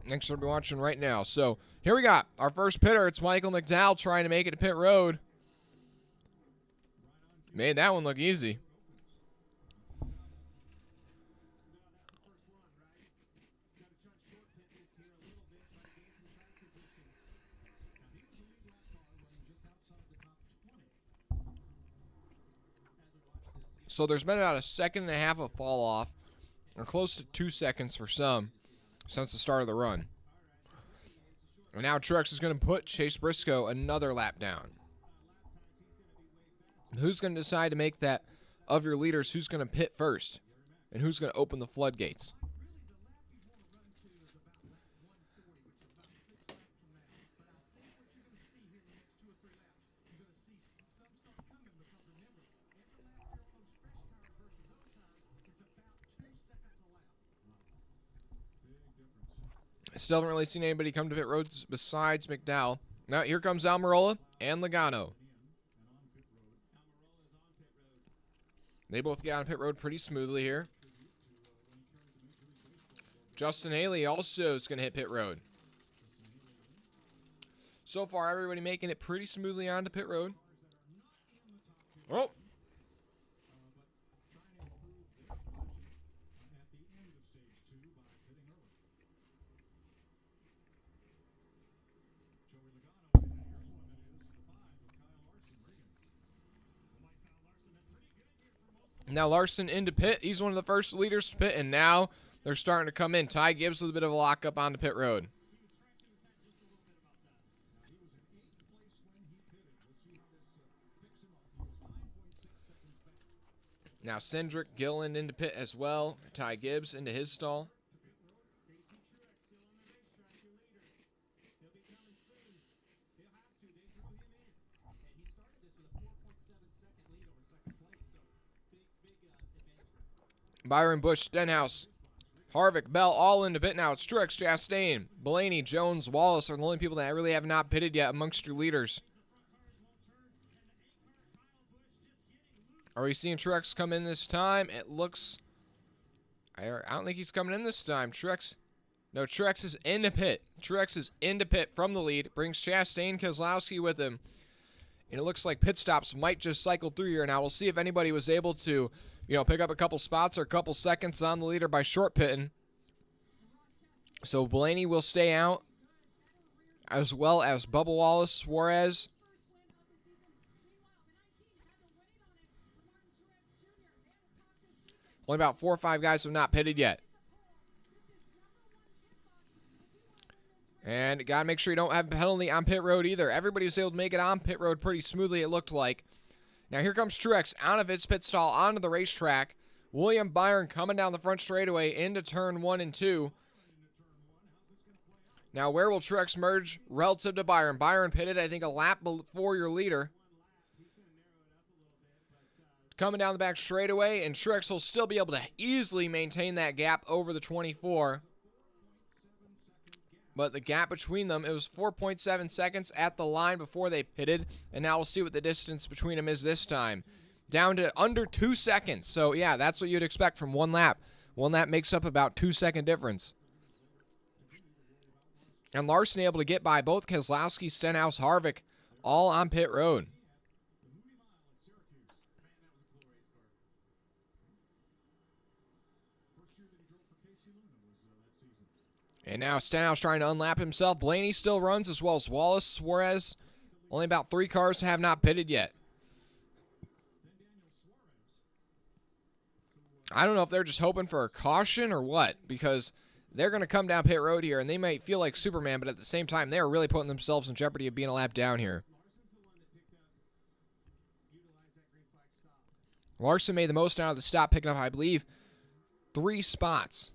Thanks for watching right now. So here we got our first pitter. It's Michael McDowell trying to make it to pit road. Made that one look easy. So there's been about a second and a half of fall off, or close to 2 seconds for some, since the start of the run. And now Truex is going to put Chase Briscoe another lap down. Who's going to decide to make that, of your leaders, who's going to pit first? And who's going to open the floodgates? I still haven't really seen anybody come to pit roads besides McDowell. Now here comes Almirola and Logano. They both get on pit road pretty smoothly here. Justin Haley also is going to hit pit road. So far, everybody making it pretty smoothly onto pit road. Oh. Now Larson into pit. He's one of the first leaders to pit, and now they're starting to come in. Ty Gibbs with a bit of a lockup onto pit road. Now Cindric Gillen into pit as well. Ty Gibbs into his stall. Byron Bush, Stenhouse, Harvick, Bell, all into pit now. It's Truex, Chastain, Blaney, Jones, Wallace are the only people that really have not pitted yet amongst your leaders. Are we seeing Truex come in this time? It looks... I don't think he's coming in this time. Truex is into pit. Truex is into pit from the lead. Brings Chastain, Keselowski with him. And it looks like pit stops might just cycle through here. Now we'll see if anybody was able to, pick up a couple spots or a couple seconds on the leader by short pitting. So Blaney will stay out, as well as Bubba Wallace, Suarez. Only about 4 or 5 guys have not pitted yet. And got to make sure you don't have a penalty on pit road either. Everybody was able to make it on pit road pretty smoothly, it looked like. Now here comes Truex out of his pit stall onto the racetrack. William Byron coming down the front straightaway into turn 1 and 2. Now where will Truex merge relative to Byron? Byron pitted, I think, a lap before your leader. Coming down the back straightaway, and Truex will still be able to easily maintain that gap over the 24. But the gap between them, it was 4.7 seconds at the line before they pitted. And now we'll see what the distance between them is this time. Down to under 2 seconds. So, yeah, that's what you'd expect from one lap. One lap makes up about 2-second difference. And Larson able to get by both Keselowski, Stenhouse, Harvick, all on pit road. And now Stenhouse trying to unlap himself. Blaney still runs, as well as Wallace, Suarez. Only about 3 cars have not pitted yet. I don't know if they're just hoping for a caution or what, because they're going to come down pit road here, and they might feel like Superman, but at the same time, they're really putting themselves in jeopardy of being a lap down here. Larson made the most out of the stop, picking up, I believe, 3 spots.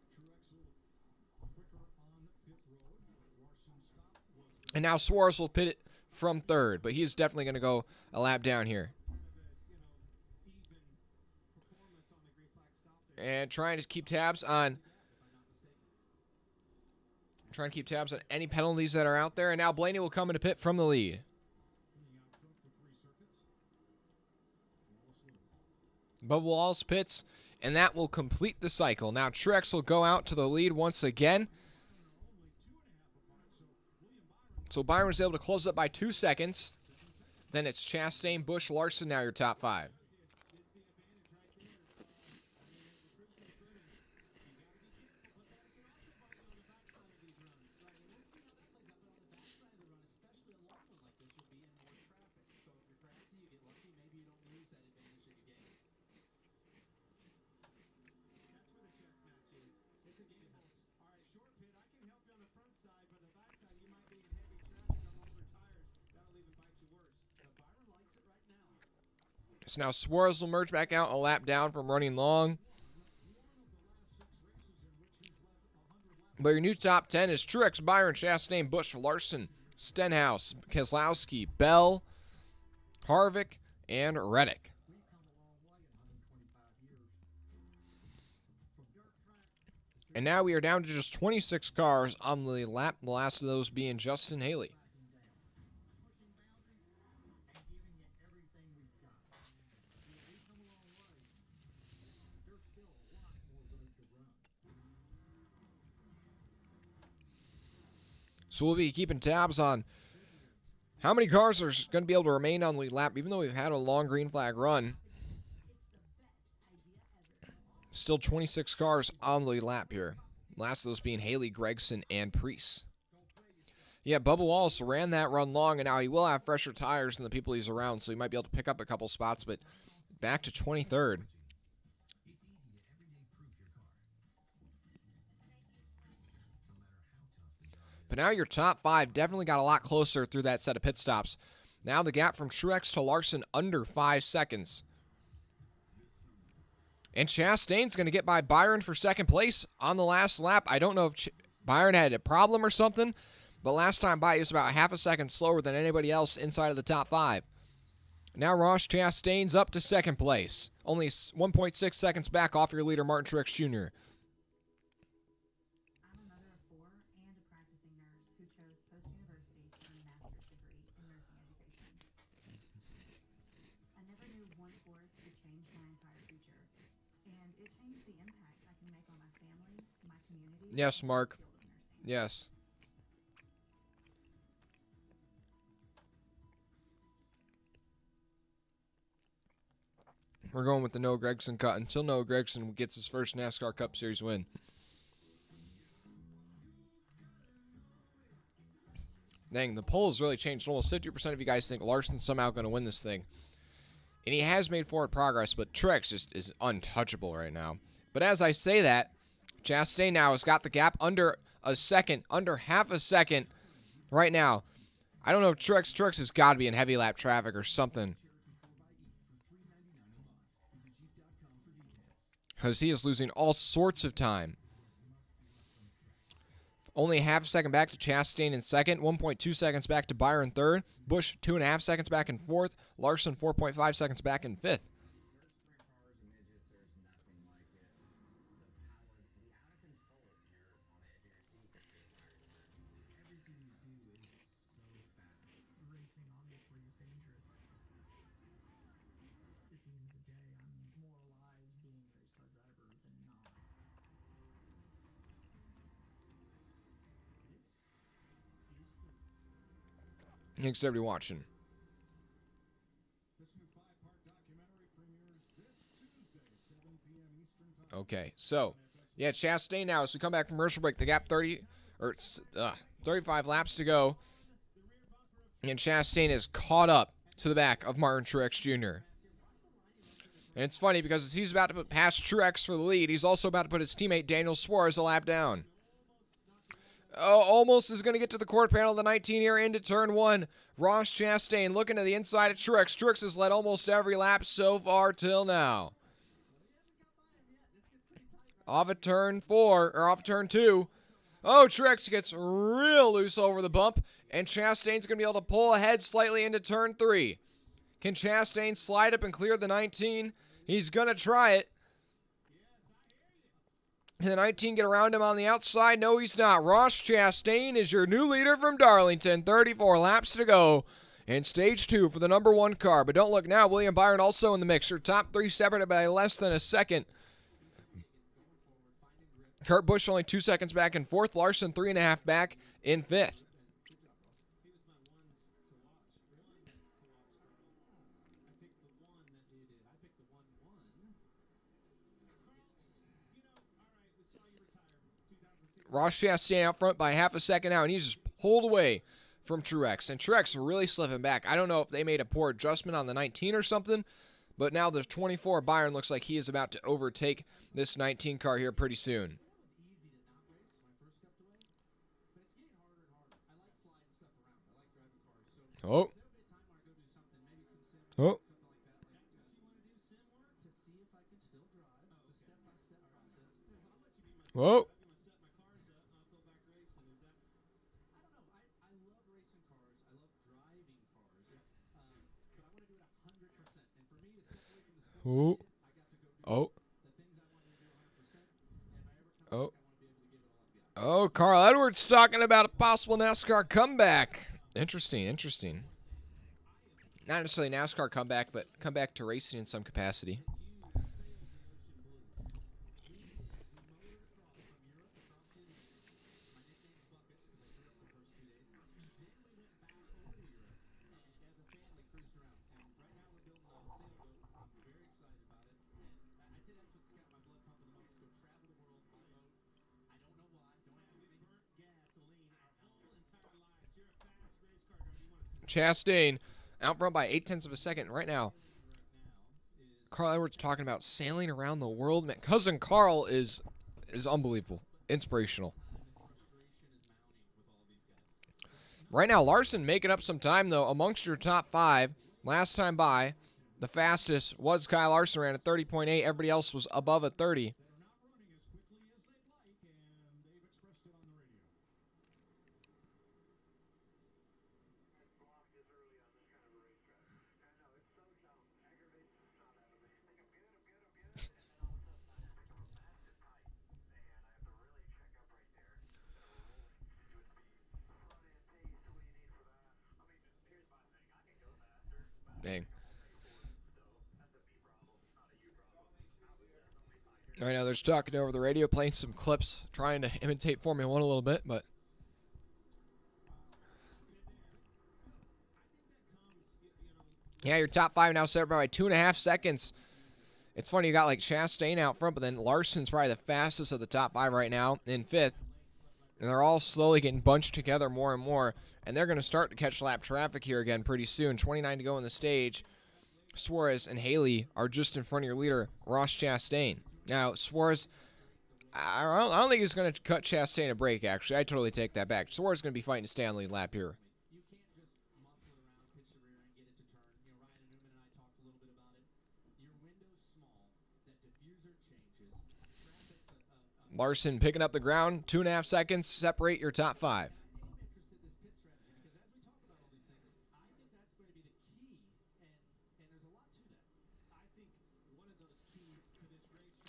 And now Suarez will pit it from 3rd, but he's definitely going to go a lap down here. And trying to keep tabs on any penalties that are out there. And now Blaney will come into pit from the lead. Bubba Wallace pits, and that will complete the cycle. Now Truex will go out to the lead once again. So Byron was able to close up by 2 seconds. Then it's Chastain, Busch, Larson, now your top 5. So now Suarez will merge back out a lap down from running long. But your new top 10 is Truex, Byron, Chastain, Busch, Larson, Stenhouse, Keselowski, Bell, Harvick, and Reddick. And now we are down to just 26 cars on the lap, the last of those being Justin Haley. So we'll be keeping tabs on How many cars are going to be able to remain on the lead lap, even though we've had a long green flag run? Still 26 cars on the lead lap here. Last of those being Haley, Gregson, and Priest. Yeah, Bubba Wallace ran that run long, and now he will have fresher tires than the people he's around, so he might be able to pick up a couple spots, but back to 23rd. But now your top 5 definitely got a lot closer through that set of pit stops. Now the gap from Truex to Larson under 5 seconds. And Chastain's going to get by Byron for second place on the last lap. I don't know if Byron had a problem or something, but last time by he was about half a second slower than anybody else inside of the top 5. Now Ross Chastain's up to second place. Only 1.6 seconds back off your leader, Martin Truex Jr. I'm a mother of 4 and a practicing nurse who chose post-university to earn a master's degree in nursing education. I never knew one course would change my entire future, and it changed the impact I can make on my family, my community. Yes, Mark. and the field of nursing. Yes. We're going with the Noah Gragson cut until Noah Gragson gets his first NASCAR Cup Series win. Dang, the polls really changed. Almost 50% of you guys think Larson's somehow going to win this thing. And he has made forward progress, but Truex is untouchable right now. But as I say that, Chastain now has got the gap under a second, under half a second right now. I don't know if Truex has got to be in heavy lap traffic or something, because he is losing all sorts of time. Only half a second back to Chastain in second, 1.2 seconds back to Byron third, Busch 2.5 seconds back in fourth, Larson 4.5 seconds back in fifth. Thanks everybody watching. Okay, so yeah, Chastain now as we come back from commercial break, the gap 35 laps to go, and Chastain is caught up to the back of Martin Truex Jr. And it's funny because as he's about to put past Truex for the lead, he's also about to put his teammate Daniel Suarez a lap down. Oh, almost is going to get to the quarter panel of the 19 here into turn 1. Ross Chastain looking to the inside of Truex. Truex has led almost every lap so far till now. Off of turn 4, or off of turn 2. Oh, Truex gets real loose over the bump, and Chastain's going to be able to pull ahead slightly into turn 3. Can Chastain slide up and clear the 19? He's going to try it. Can the 19 get around him on the outside? No, he's not. Ross Chastain is your new leader from Darlington. 34 laps to go in stage 2 for the number 1 car. But don't look now. William Byron also in the mixer. Top 3 separated by less than a second. Kurt Busch only 2 seconds back in 4th. Larson 3.5 back in 5th. Ross Chastain out front by half a second now, and he's just pulled away from Truex. And Truex really slipping back. I don't know if they made a poor adjustment on the 19 or something, but now the 24 Byron looks like he is about to overtake this 19 car here pretty soon. Oh. Oh. Whoa. Oh. Oh. Oh. Oh, Carl Edwards talking about a possible NASCAR comeback. Interesting, interesting. Not necessarily NASCAR comeback, but comeback to racing in some capacity. Chastain out front by 0.8 of a second right now. Carl Edwards talking about sailing around the world. Man, cousin Carl is unbelievable, inspirational. Right now, Larson making up some time, though, amongst your top 5. Last time by, the fastest was Kyle Larson, ran at 30.8. Everybody else was above a 30. Dang. Right now, they're talking over the radio, playing some clips, trying to imitate Formula 1 a little bit, but yeah, your top 5 now set by 2.5 seconds. It's funny, you got like Chastain out front, but then Larson's probably the fastest of the top 5 right now in 5th. And they're all slowly getting bunched together more and more. And they're going to start to catch lap traffic here again pretty soon. 29 to go in the stage. Suarez and Haley are just in front of your leader, Ross Chastain. Now, Suarez, I don't think he's going to cut Chastain a break, actually. I totally take that back. Suarez is going to be fighting to stay on the lead lap here. Larson picking up the ground. 2.5 seconds separate your top 5.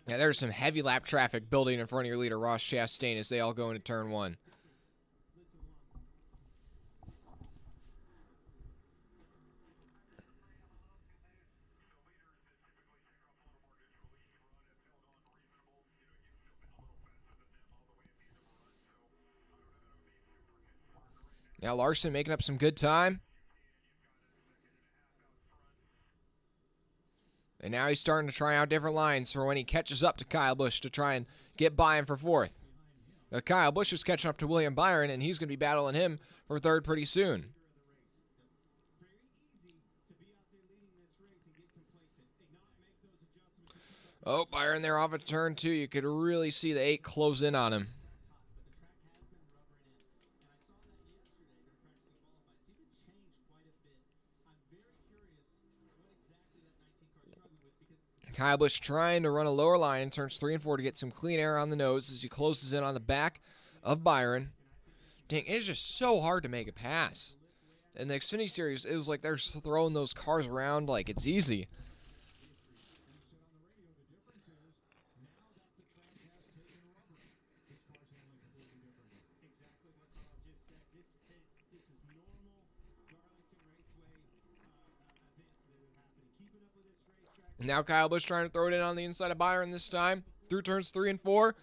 Yeah, there's some heavy lap traffic building in front of your leader, Ross Chastain, as they all go into turn 1. Now Larson making up some good time. And now he's starting to try out different lines for when he catches up to Kyle Busch to try and get by him for 4th. Kyle Busch is catching up to William Byron, and he's going to be battling him for 3rd pretty soon. Oh, Byron there off of turn 2. You could really see the 8 close in on him. Kyle Busch trying to run a lower line in turns 3 and 4 to get some clean air on the nose as he closes in on the back of Byron. Dang, it's just so hard to make a pass. In the Xfinity Series, it was like they're throwing those cars around like it's easy. Now Kyle Busch trying to throw it in on the inside of Byron this time. Through turns 3 and 4.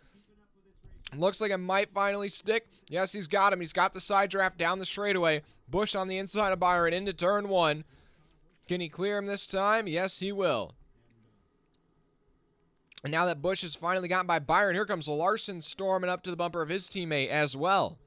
Looks like it might finally stick. Yes, he's got him. He's got the side draft down the straightaway. Busch on the inside of Byron into turn 1. Can he clear him this time? Yes, he will. And now that Busch has finally gotten by Byron, here comes Larson storming up to the bumper of his teammate as well.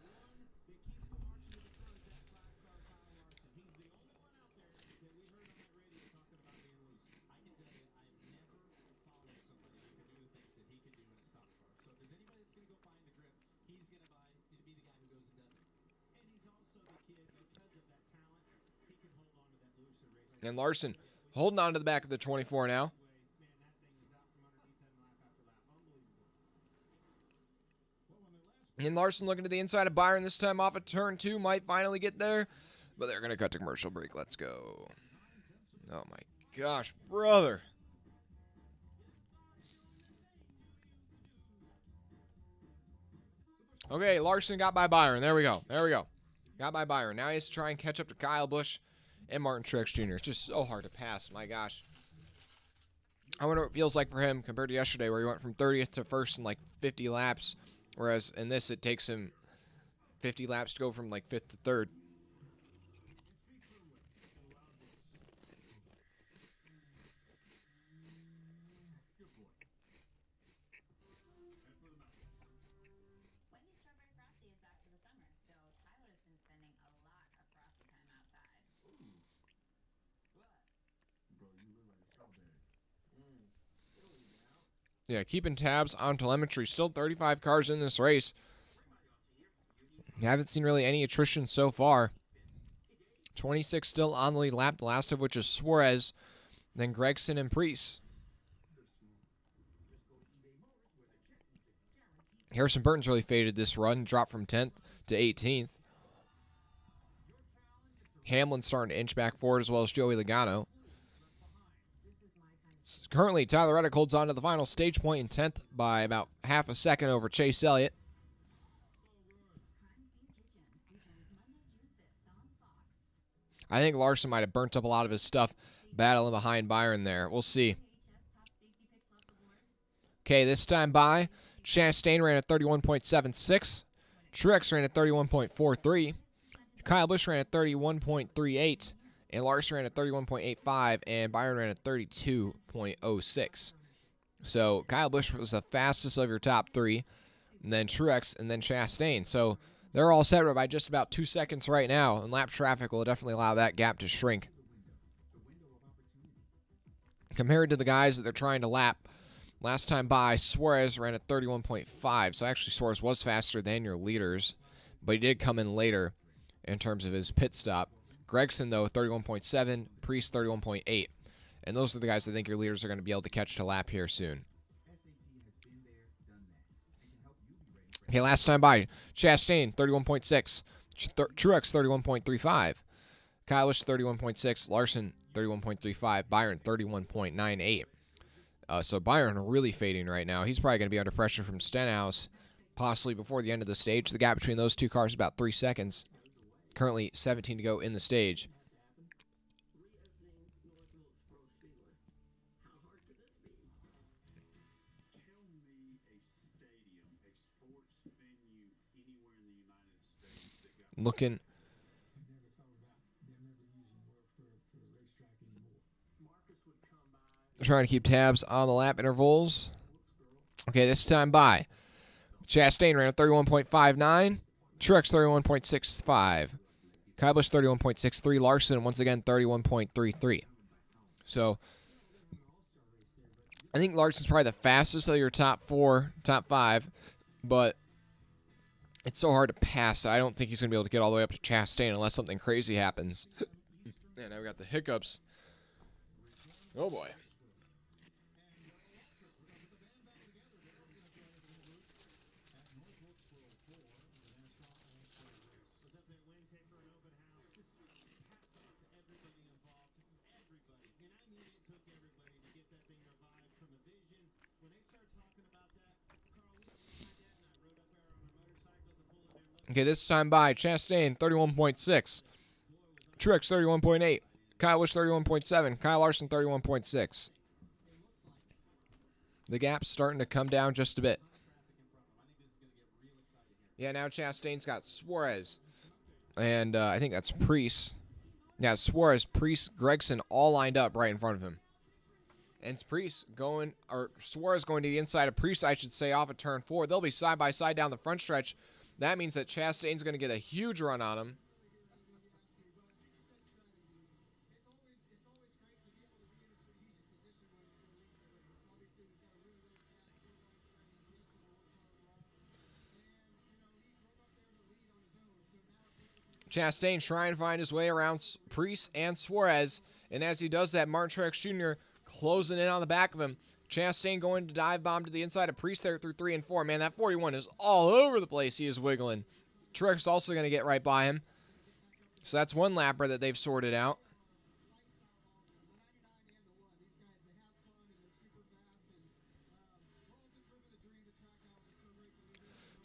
And Larson holding on to the back of the 24 now. And Larson looking to the inside of Byron this time off of turn 2. Might finally get there. But they're going to cut to commercial break. Let's go. Oh my gosh, brother. Okay, Larson got by Byron. There we go. There we go. Got by Byron. Now he has to try and catch up to Kyle Busch and Martin Truex Jr. It's just so hard to pass. My gosh. I wonder what it feels like for him compared to yesterday where he went from 30th to 1st in like 50 laps. Whereas in this, it takes him 50 laps to go from like 5th to 3rd. keeping tabs on telemetry. Still 35 cars in this race. You haven't seen really any attrition so far. 26 still on the lead lap, the last of which is Suarez, then Gregson and Preece. Harrison Burton's really faded this run, dropped from 10th to 18th. Hamlin's starting to inch back forward, as well as Joey Logano. Currently, Tyler Reddick holds on to the final stage point in 10th by about half a second over Chase Elliott. I think Larson might have burnt up a lot of his stuff battling behind Byron there. We'll see. Okay, this time by, Chastain ran at 31.76. Truex ran at 31.43. Kyle Busch ran at 31.38. And Larson ran at 31.85. And Byron ran at 32.06. So Kyle Busch was the fastest of your top three. And then Truex and then Chastain. So they're all set by just about 2 seconds right now. And lap traffic will definitely allow that gap to shrink. Compared to the guys that they're trying to lap, last time by, Suarez ran at 31.5. So actually Suarez was faster than your leaders, but he did come in later in terms of his pit stop. Gregson, though, 31.7. Preece, 31.8. And those are the guys I think your leaders are going to be able to catch to lap here soon. Okay, last time by, Chastain, 31.6. Truex, 31.35. Kyle Busch, 31.6. Larson, 31.35. Byron, 31.98. So Byron really fading right now. He's probably going to be under pressure from Stenhouse, possibly before the end of the stage. The gap between those two cars is about 3 seconds. Currently 17 to go in the stage. Looking. Trying to keep tabs on the lap intervals. Okay, this time by. Chastain ran at 31.59. Truex 31.65. Kyle Busch 31.63. Larson once again 31.33. So I think Larson's probably the fastest of your top four, top five, but it's so hard to pass. I don't think he's going to be able to get all the way up to Chastain unless something crazy happens. Man, now we got the hiccups. Oh boy. Okay, this time by Chastain, 31.6. Truex, 31.8. Kyle Busch, 31.7. Kyle Larson, 31.6. The gap's starting to come down just a bit. Yeah, now Chastain's got Suarez. And I think that's Preece. Yeah, Suarez, Preece, Gregson all lined up right in front of him. And it's Preece going, or Suarez going to the inside of Preece, I should say, off of turn 4. They'll be side by side down the front stretch. That means that Chastain's going to get a huge run on him. Chastain trying to find his way around Preece and Suarez. And as he does that, Martin Truex Jr. closing in on the back of him. Chastain going to dive bomb to the inside of Preece there through 3 and 4. Man, that 41 is all over the place. He is wiggling. Truex also going to get right by him. So that's one lapper that they've sorted out.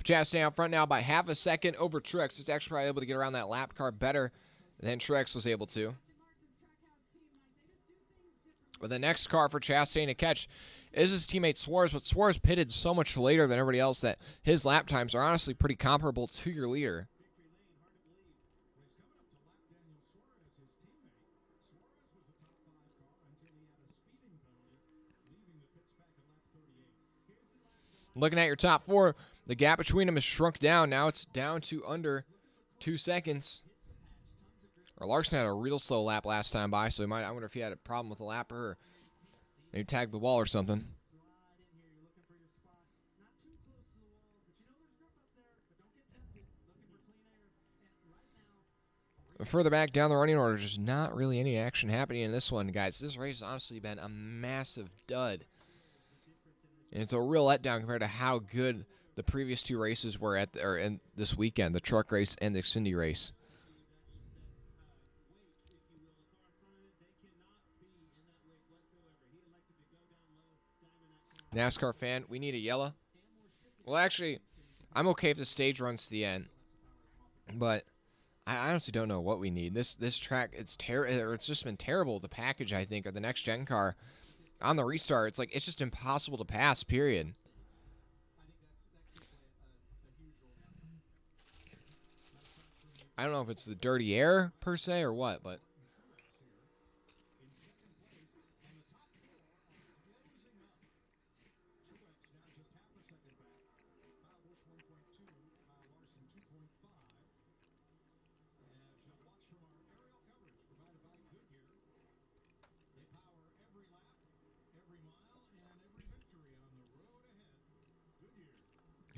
Chastain out front now by half a second over Truex. He's actually probably able to get around that lap car better than Truex was able to. But the next car for Chastain to catch is his teammate Suarez, but Suarez pitted so much later than everybody else that his lap times are honestly pretty comparable to your leader. Looking at your top four, the gap between them has shrunk down. Now it's down to under 2 seconds. Or Larson had a real slow lap last time by, so I wonder if he had a problem with the lapper or maybe tagged the wall or something. Further back down the running order, just not really any action happening in this one, guys. This race has honestly been a massive dud. And it's a real letdown compared to how good the previous two races were in this weekend, the truck race and the Xfinity race. NASCAR fan, we need a yellow. Well, actually, I'm okay if the stage runs to the end, but I honestly don't know what we need. This track, it's just been terrible. The package, I think, of the next gen car on the restart, it's just impossible to pass. Period. I don't know if it's the dirty air per se or what, but.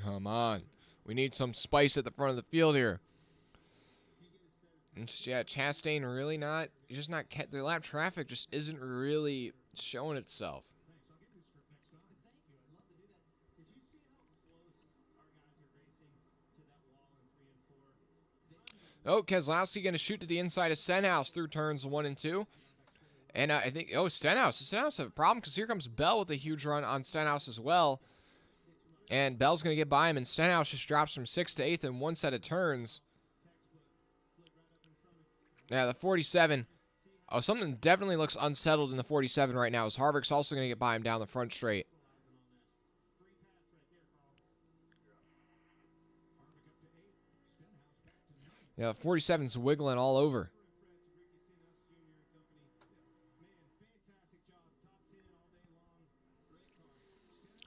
Come on. We need some spice at the front of the field here. And just, yeah, Chastain really not. He's just not. The lap traffic just isn't really showing itself. Oh, Keselowski going to shoot to the inside of Stenhouse through turns 1 and 2. And I think, Stenhouse have a problem because here comes Bell with a huge run on Stenhouse as well. And Bell's going to get by him, and Stenhouse just drops from 6th to 8th in one set of turns. Yeah, the 47. Oh, something definitely looks unsettled in the 47 right now. As Harvick's also going to get by him down the front straight. Yeah, 47's wiggling all over.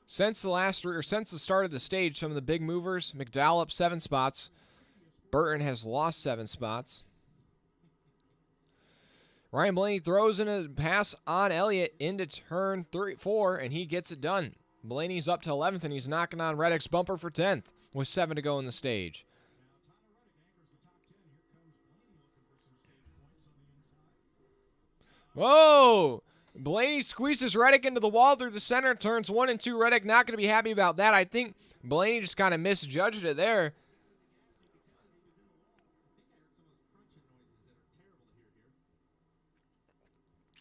Since the start of the stage, some of the big movers, McDowell up 7 spots. Burton has lost 7 spots. Ryan Blaney throws in a pass on Elliott into turn 4, and he gets it done. Blaney's up to 11th, and he's knocking on Reddick's bumper for 10th with 7 to go in the stage. Whoa! Blaney squeezes Reddick into the wall through the center, turns 1 and 2. Reddick not going to be happy about that. I think Blaney just kind of misjudged it there.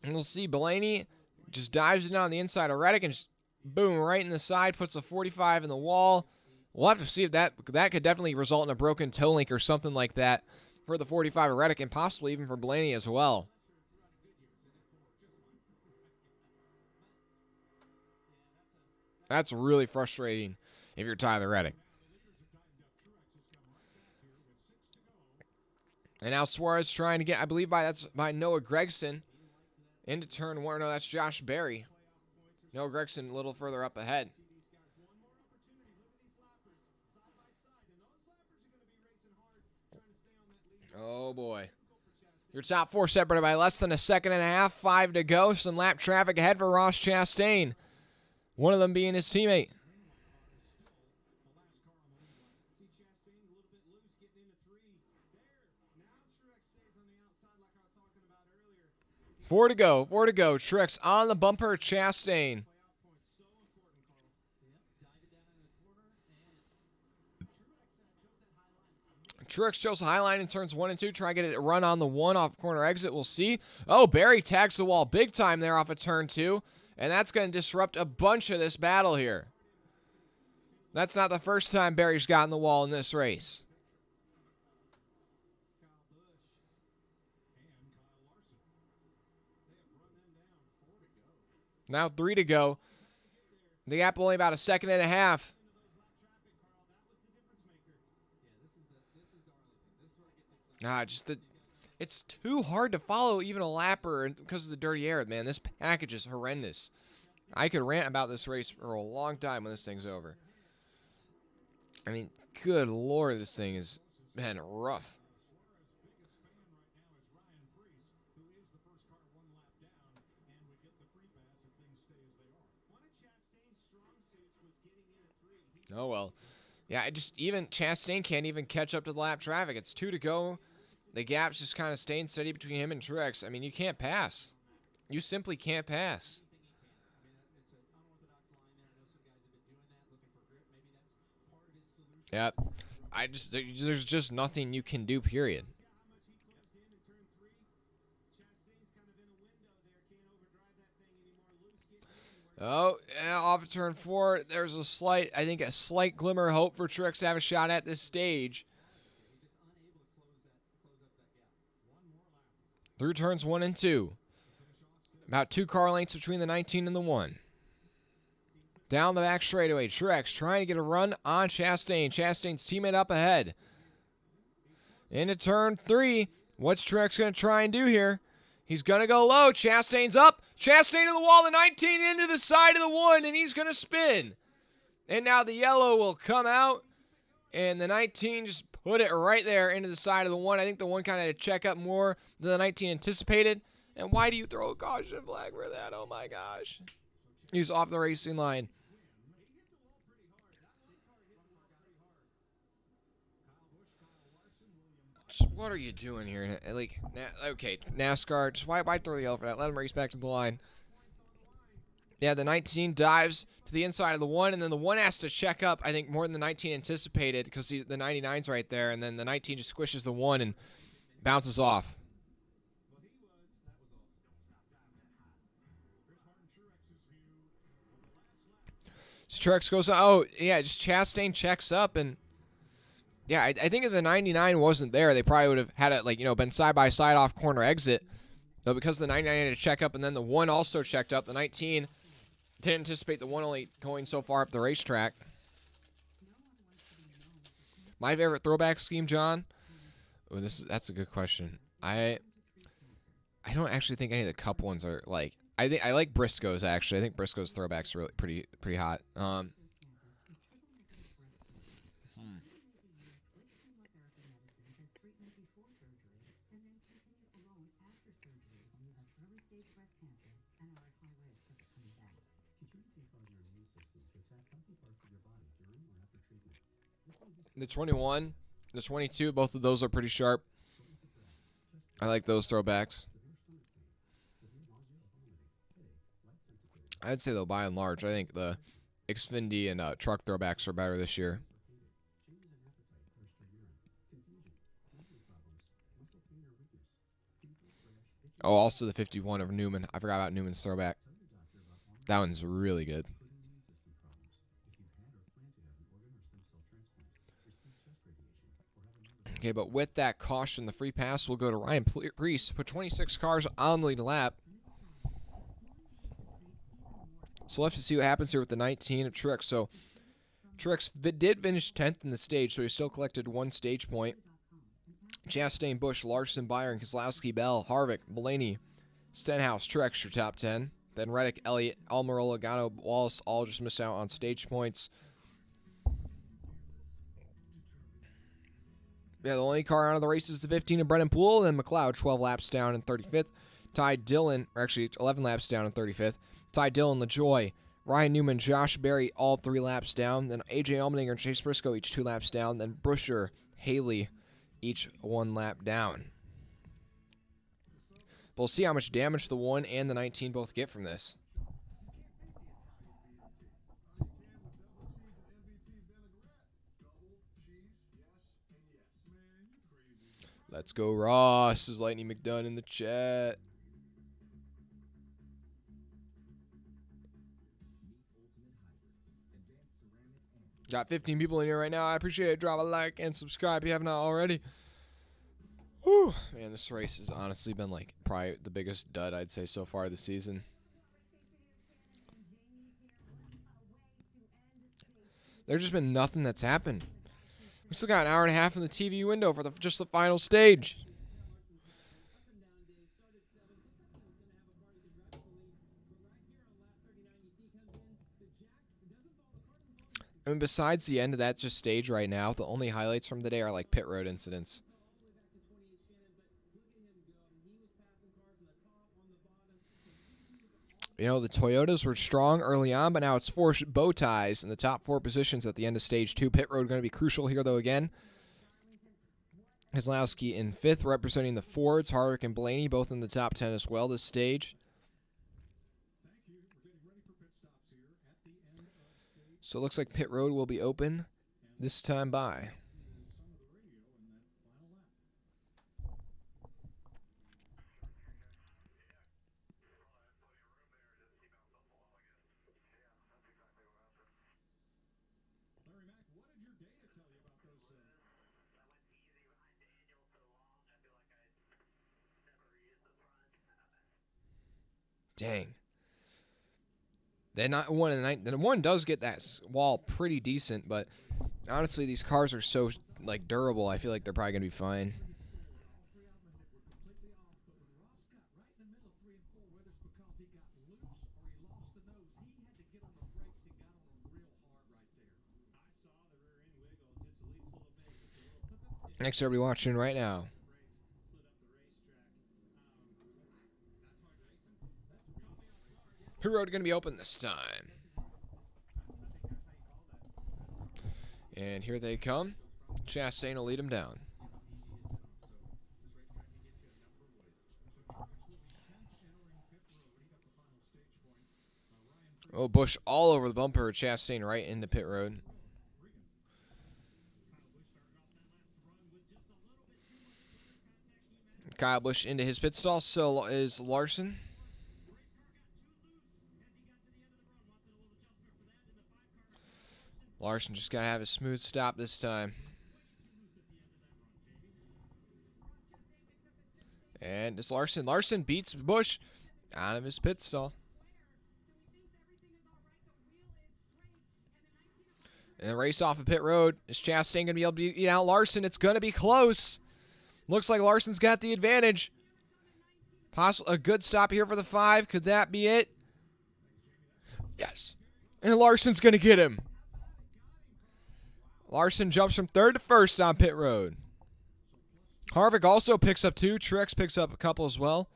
And we'll see Blaney just dives it on the inside of Reddick and just boom, right in the side, puts a 45 in the wall. We'll have to see if that could definitely result in a broken toe link or something like that for the 45 of Reddick and possibly even for Blaney as well. That's really frustrating if you're Tyler Reddick. And now Suarez trying to get, I believe that's by Noah Gragson into turn 1. No, that's Josh Berry. Noah Gragson a little further up ahead. Oh boy. Your top 4 separated by less than a second and a half. 5 to go. Some lap traffic ahead for Ross Chastain. One of them being his teammate. Four to go. Truex on the bumper. Chastain. Truex chose Highline in turns 1 and 2. Try to get it run on the 1 off corner exit. We'll see. Oh, Berry tags the wall big time there off of turn 2. And that's going to disrupt a bunch of this battle here. That's not the first time Berry's gotten the wall in this race. Now 3 to go. The gap only about a second and a half. It's too hard to follow even a lapper because of the dirty air, man. This package is horrendous. I could rant about this race for a long time when this thing's over. I mean, good Lord, this thing has been rough. Oh, well. Yeah, even Chastain can't even catch up to the lap traffic. It's 2 to go The gap's just kind of staying steady between him and Truex. I mean, you can't pass. You simply can't pass. Yep. There's just nothing you can do, period. Oh, yeah, off of turn 4. There's a slight glimmer of hope for Truex to have a shot at this stage. Through turns 1 and 2. About 2 car lengths between the 19 and the 1. Down the back straightaway, Truex trying to get a run on Chastain. Chastain's teammate up ahead. Into turn 3. What's Truex going to try and do here? He's going to go low. Chastain's up. Chastain to the wall. The 19 into the side of the 1, and he's going to spin. And now the yellow will come out, and the 19 just put it right there into the side of the 1. I think the 1 kind of check up more than the 19 anticipated. And why do you throw a caution flag for that? Oh, my gosh. He's off the racing line. What are you doing here? Like, okay, NASCAR, just why throw the yellow for that? Let him race back to the line. Yeah, the 19 dives to the inside of the 1, and then the 1 has to check up, I think, more than the 19 anticipated because the 99's right there, and then the 19 just squishes the 1 and bounces off. So Truex goes, oh, yeah, just Chastain checks up, and yeah, I think if the 99 wasn't there, they probably would have had it, been side-by-side off corner exit. But because the 99 had to check up and then the 1 also checked up, the 19 didn't anticipate the 1 only going so far up the racetrack. My favorite throwback scheme, John? Oh, that's a good question. I don't actually think any of the Cup ones are like. I like Briscoe's actually. I think Briscoe's throwbacks are really pretty hot. The 21, the 22, both of those are pretty sharp. I like those throwbacks. I'd say, though, by and large, I think the Xfinity and truck throwbacks are better this year. Oh, also the 51 of Newman. I forgot about Newman's throwback. That one's really good. Okay, but with that caution, the free pass will go to Ryan Preece. Put 26 cars on the lead lap. So we'll have to see what happens here with the 19 of Truex. So Truex did finish 10th in the stage, so he still collected 1 stage point. Chastain, Busch, Larson, Byron, Keselowski, Bell, Harvick, Blaney, Stenhouse, Truex, your top 10. Then Reddick, Elliott, Almirola, Logano, Wallace all just miss out on stage points. Yeah, the only car out of the race is the 15 of Brennan Poole. Then McLeod, 12 laps down in 35th. Ty Dillon, or actually 11 laps down in 35th. Ty Dillon, LaJoy, Ryan Newman, Josh Berry, all 3 laps down. Then A.J. Allmendinger and Chase Briscoe, each 2 laps down. Then Buescher, Haley, each 1 lap down. But we'll see how much damage the 1 and the 19 both get from this. Let's go, Ross, is Lightning McDonough in the chat. Got 15 people in here right now. I appreciate it. Drop a like and subscribe if you have not already. Whew. Man, this race has honestly been like probably the biggest dud I'd say so far this season. There's just been nothing that's happened. We still got an hour and a half in the TV window for just the final stage. And besides the end of that just stage right now, the only highlights from the day are like pit road incidents. You know, the Toyotas were strong early on, but now it's 4 bow ties in the top 4 positions at the end of stage 2. Pit road going to be crucial here, though, again. Keselowski in 5th, representing the Fords. Harvick and Blaney both in the top 10 as well this stage. So it looks like pit road will be open this time by. Dang. The one does get that wall pretty decent, but honestly, these cars are so like durable. I feel like they're probably gonna be fine. Thanks to everybody watching right now. Pit road going to be open this time. And here they come. Chastain will lead them down. Oh, Busch all over the bumper. Chastain right into pit road. Kyle Busch into his pit stall. So is Larson. Larson just got to have a smooth stop this time. And it's Larson. Larson beats Busch out of his pit stall. And the race off of pit road. Is Chastain going to be able to beat out Larson? It's going to be close. Looks like Larson's got the advantage. A good stop here for the 5. Could that be it? Yes. And Larson's going to get him. Larson jumps from 3rd to 1st on pit road. Harvick also picks up 2. Truex picks up a couple as well.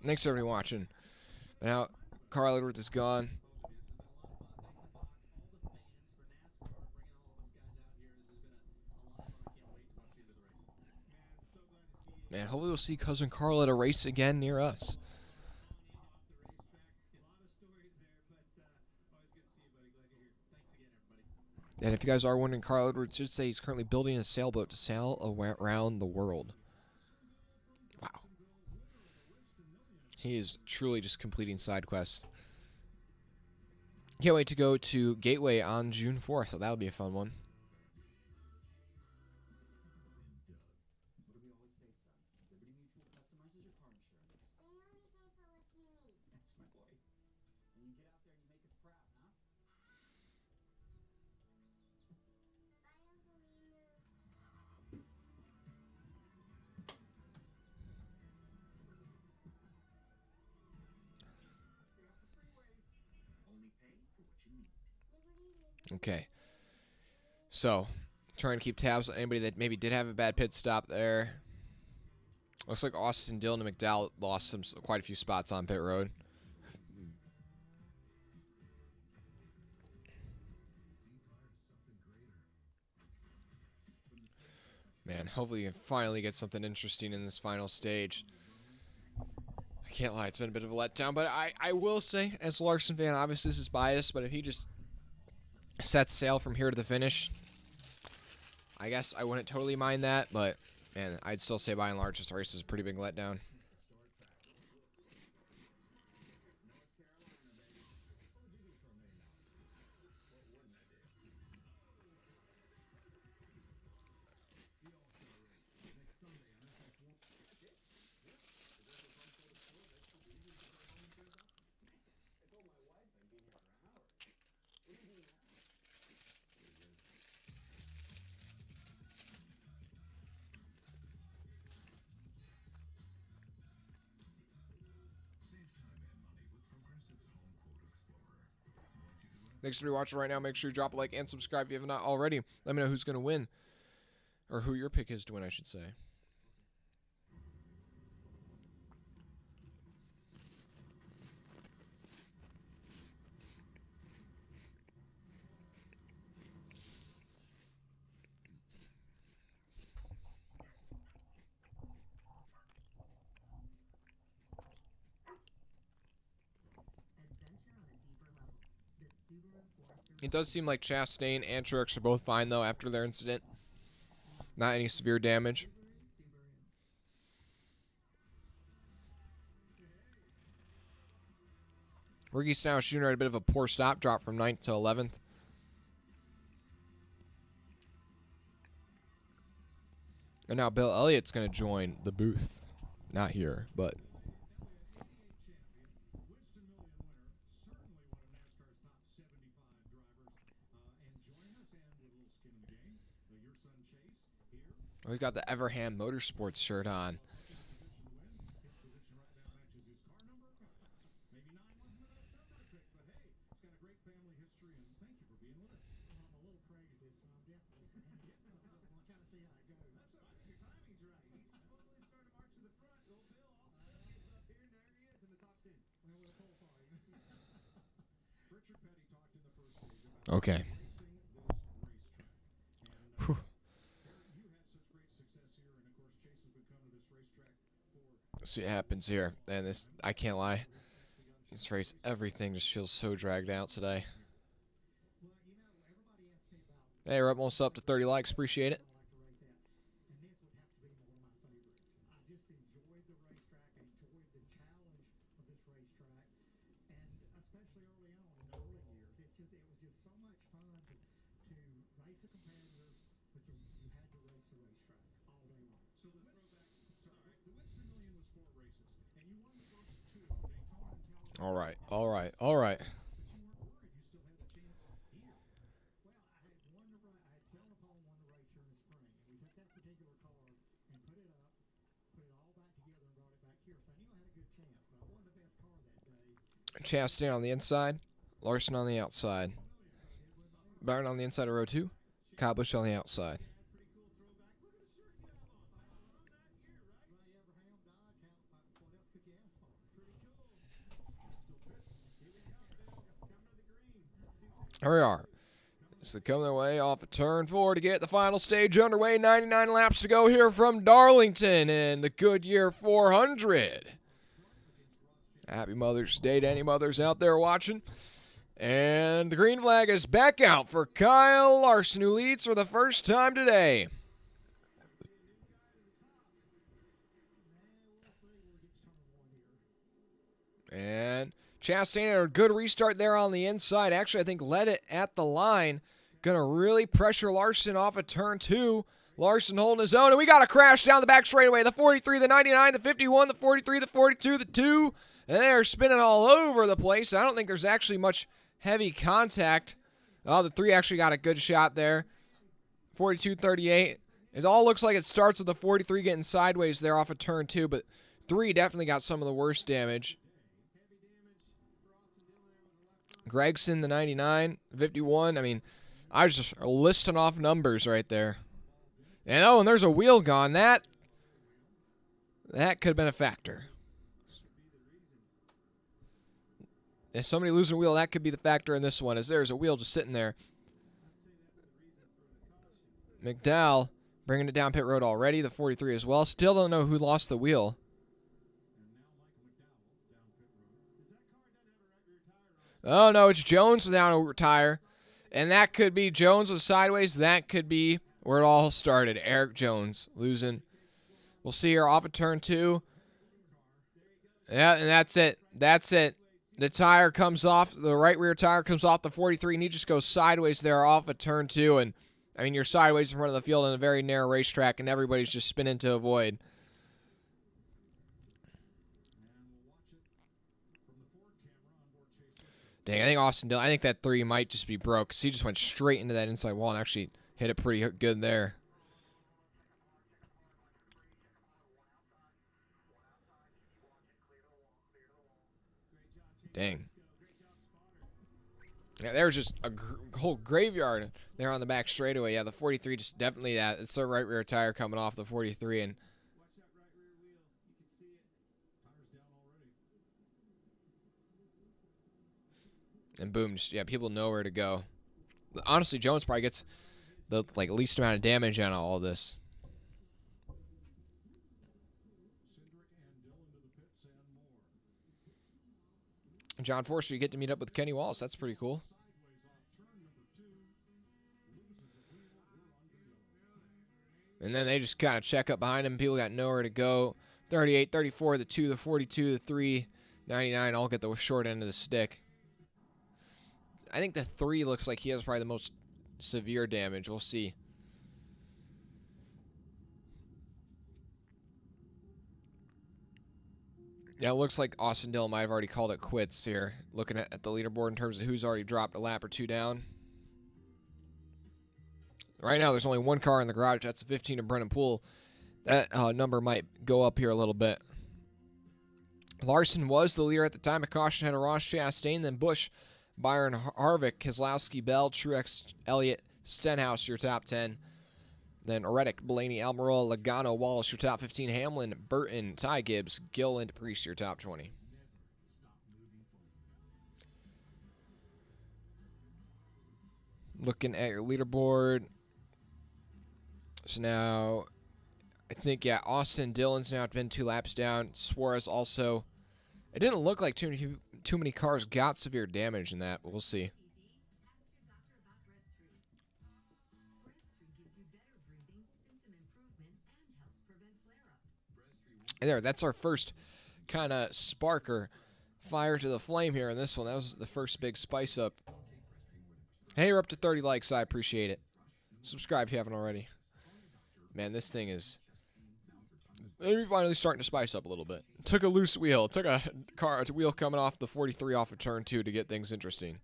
Thanks everybody watching. But now Carl Edwards is gone. Man, hopefully we'll see Cousin Carl at a race again near us. And if you guys are wondering, Carl Edwards should say he's currently building a sailboat to sail around the world. Wow. He is truly just completing side quests. Can't wait to go to Gateway on June 4th, so that'll be a fun one. Okay. So, trying to keep tabs on anybody that maybe did have a bad pit stop there. Looks like Austin Dillon and McDowell lost quite a few spots on pit road. Man, hopefully you can finally get something interesting in this final stage. I can't lie, it's been a bit of a letdown, but I will say, as a Larson fan, obviously this is biased, but if he just sets sail from here to the finish, I guess I wouldn't totally mind that, but man, I'd still say by and large this race is a pretty big letdown. Thanks for watching right now. Make sure you drop a like and subscribe if you have not already. Let me know who's going to win. Or who your pick is to win, I should say. It does seem like Chastain and Truex are both fine, though, after their incident. Not any severe damage. Ricky Stenhouse Jr. had a bit of a poor stop drop from 9th to 11th. And now Bill Elliott's going to join the booth. Not here, but... We've got the Everham Motorsports shirt on. Okay. Whew. See what happens here. And this, I can't lie. This race, everything just feels so dragged out today. Hey, we're almost up to 30 likes. Appreciate it. All right, all right, all right. Chastain on the inside, Larson on the outside. Byron on the inside of row 2, Kyle Busch on the outside. Here we are. So coming their way off of turn 4 to get the final stage underway. 99 laps to go here from Darlington in the Goodyear 400. Happy Mother's Day to any mothers out there watching. And the green flag is back out for Kyle Larson, who leads for the first time today. And Chastain, a good restart there on the inside. Actually, I think led it at the line. Going to really pressure Larson off of turn 2. Larson holding his own. And we got a crash down the back straightaway. The 43, the 99, the 51, the 43, the 42, the 2. And they're spinning all over the place. I don't think there's actually much heavy contact. Oh, the 3 actually got a good shot there. 42, 38. It all looks like it starts with the 43 getting sideways there off of turn 2. But 3 definitely got some of the worst damage. Gregson, the 99, 51. I mean, I was just listing off numbers right there. And oh, and there's a wheel gone. That could have been a factor. If somebody loses a wheel, that could be the factor in this one, as there's a wheel just sitting there. McDowell bringing it down pit road already, the 43 as well. Still don't know who lost the wheel. Oh, no, it's Jones without a tire. And that could be Jones with sideways. That could be where it all started. Eric Jones losing. We'll see here off of turn 2. Yeah, and that's it. That's it. The tire comes off. The right rear tire comes off the 43, and he just goes sideways there off of turn 2. And, I mean, you're sideways in front of the field in a very narrow racetrack, and everybody's just spinning to avoid. Dang, I think Austin Dillon, I think that 3 might just be broke, because he just went straight into that inside wall and actually hit it pretty good there. Dang. Yeah, there was just a whole graveyard there on the back straightaway. Yeah, the 43 just definitely that. It's the right rear tire coming off the 43, and boom, just, yeah, people know where to go. Honestly, Jones probably gets the least amount of damage out of all this. John Forster, you get to meet up with Kenny Wallace. That's pretty cool. And then they just kind of check up behind him. People got nowhere to go. 38, 34, the 2, the 42, the 3, 99 all get the short end of the stick. I think the 3 looks like he has probably the most severe damage. We'll see. Yeah, it looks like Austin Dillon might have already called it quits here, looking at the leaderboard in terms of who's already dropped a lap or 2 down. Right now, there's only 1 car in the garage. That's a 15 of Brennan Poole. That number might go up here a little bit. Larson was the leader at the time. A caution had a Ross Chastain, then Busch, Byron Harvick, Keselowski, Bell, Truex, Elliott, Stenhouse, your top 10. Then Reddick, Blaney, Almirola, Logano, Wallace, your top 15. Hamlin, Burton, Ty Gibbs, Gilliland, Priest, your top 20. Looking at your leaderboard. So now, I think, yeah, Austin Dillon's now been 2 laps down. Suarez also. It didn't look like too many cars got severe damage in that, but we'll see. And there, that's our first kind of spark or fire to the flame here in this one. That was the first big spice up. Hey, we're up to 30 likes. I appreciate it. Subscribe if you haven't already. Man, this thing is maybe finally starting to spice up a little bit. Took a loose wheel. Took a wheel coming off the 43 off of turn 2 to get things interesting.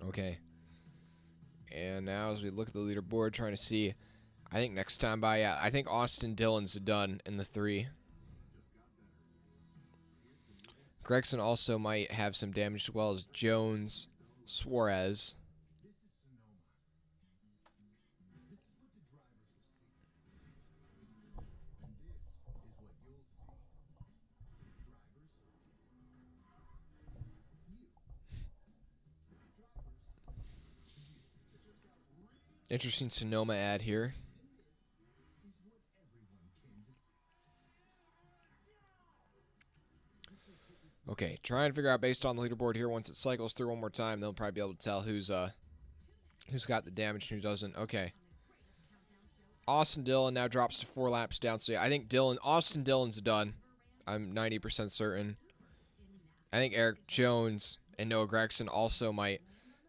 Okay. And now as we look at the leaderboard, trying to see, I think next time by, yeah, I think Austin Dillon's done in the 3. Gregson also might have some damage as well as Jones, Suarez. Interesting Sonoma ad here. Okay, trying to figure out based on the leaderboard here. Once it cycles through one more time, they'll probably be able to tell who's got the damage and who doesn't. Okay. Austin Dillon now drops to 4 laps down. So yeah, I think Austin Dillon's done. I'm 90% certain. I think Eric Jones and Noah Gregson also might.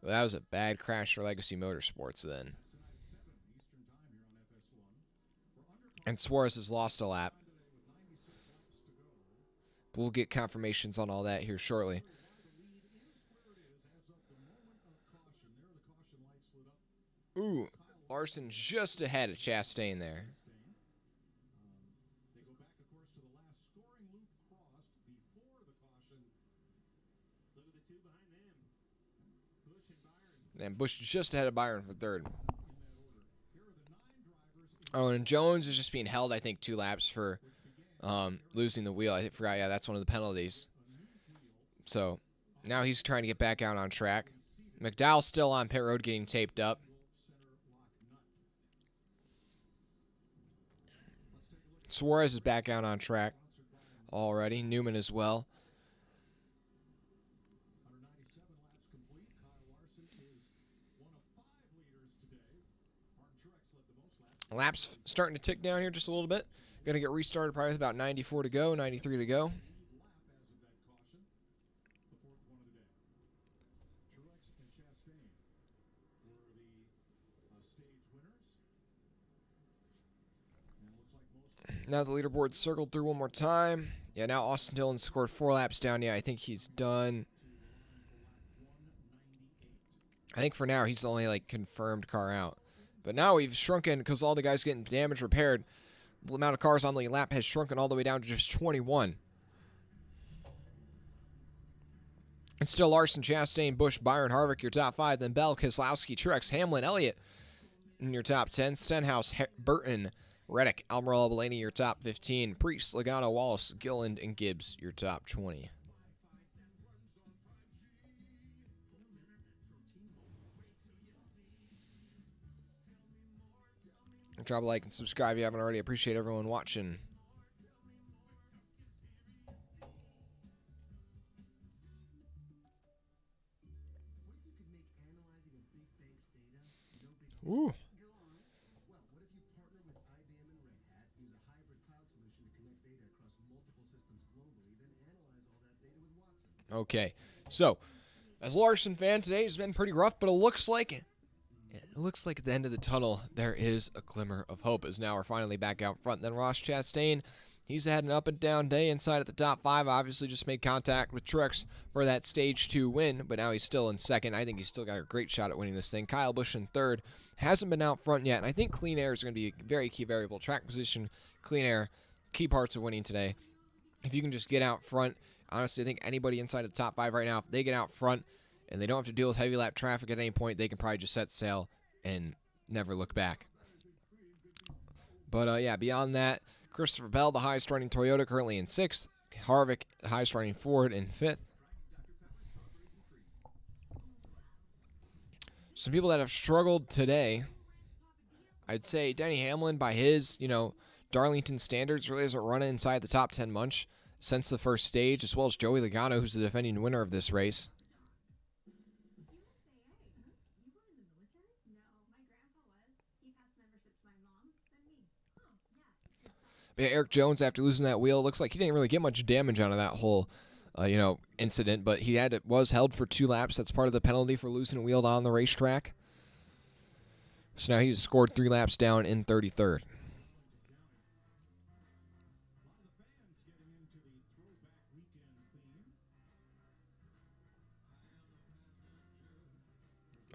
Well, that was a bad crash for Legacy Motorsports then. And Suarez has lost a lap. But we'll get confirmations on all that here shortly. Ooh, Larson just ahead of Chastain there. And Busch just ahead of Byron for 3rd. Oh, and Jones is just being held, I think, 2 laps for losing the wheel. I forgot, yeah, that's one of the penalties. So, now he's trying to get back out on track. McDowell's still on pit road getting taped up. Suarez is back out on track already. Newman as well. Laps starting to tick down here just a little bit. Going to get restarted probably with about 94 to go, 93 to go. Now the leaderboard circled through one more time. Yeah, now Austin Dillon scored 4 laps down. Yeah, I think he's done. I think for now he's the only confirmed car out. But now we've shrunken because all the guys getting damage repaired. The amount of cars on the lap has shrunken all the way down to just 21. And still Larson, Chastain, Busch, Byron, Harvick, your top 5. Then Bell, Keselowski, Truex, Hamlin, Elliott in your top 10. Stenhouse, Burton, Reddick, Almirola, Blaney, your top 15. Priest, Logano, Wallace, Gilliland, and Gibbs, your top 20. Drop a like and subscribe if you haven't already. Appreciate everyone watching. Ooh. Okay, so as a Larson fan today, it's been pretty rough, but it looks like at the end of the tunnel there is a glimmer of hope. As now we're finally back out front. Then Ross Chastain, he's had an up and down day inside at the top 5. Obviously, just made contact with Truex for that stage 2 win, but now he's still in second. I think he's still got a great shot at winning this thing. Kyle Busch in third, hasn't been out front yet, and I think clean air is going to be a very key variable. Track position, clean air, key parts of winning today. If you can just get out front. Honestly, I think anybody inside of the top 5 right now, if they get out front and they don't have to deal with heavy lap traffic at any point, they can probably just set sail and never look back. But, yeah, beyond that, Christopher Bell, the highest running Toyota, currently in 6th. Harvick, the highest running Ford, in 5th. Some people that have struggled today, I'd say Denny Hamlin, by his, Darlington standards, really hasn't run inside the top 10 much since the first stage, as well as Joey Logano, who's the defending winner of this race. But yeah, Eric Jones, after losing that wheel, looks like he didn't really get much damage out of that whole, incident, but he was held for 2 laps. That's part of the penalty for losing a wheel on the racetrack. So now he's scored 3 laps down in 33rd.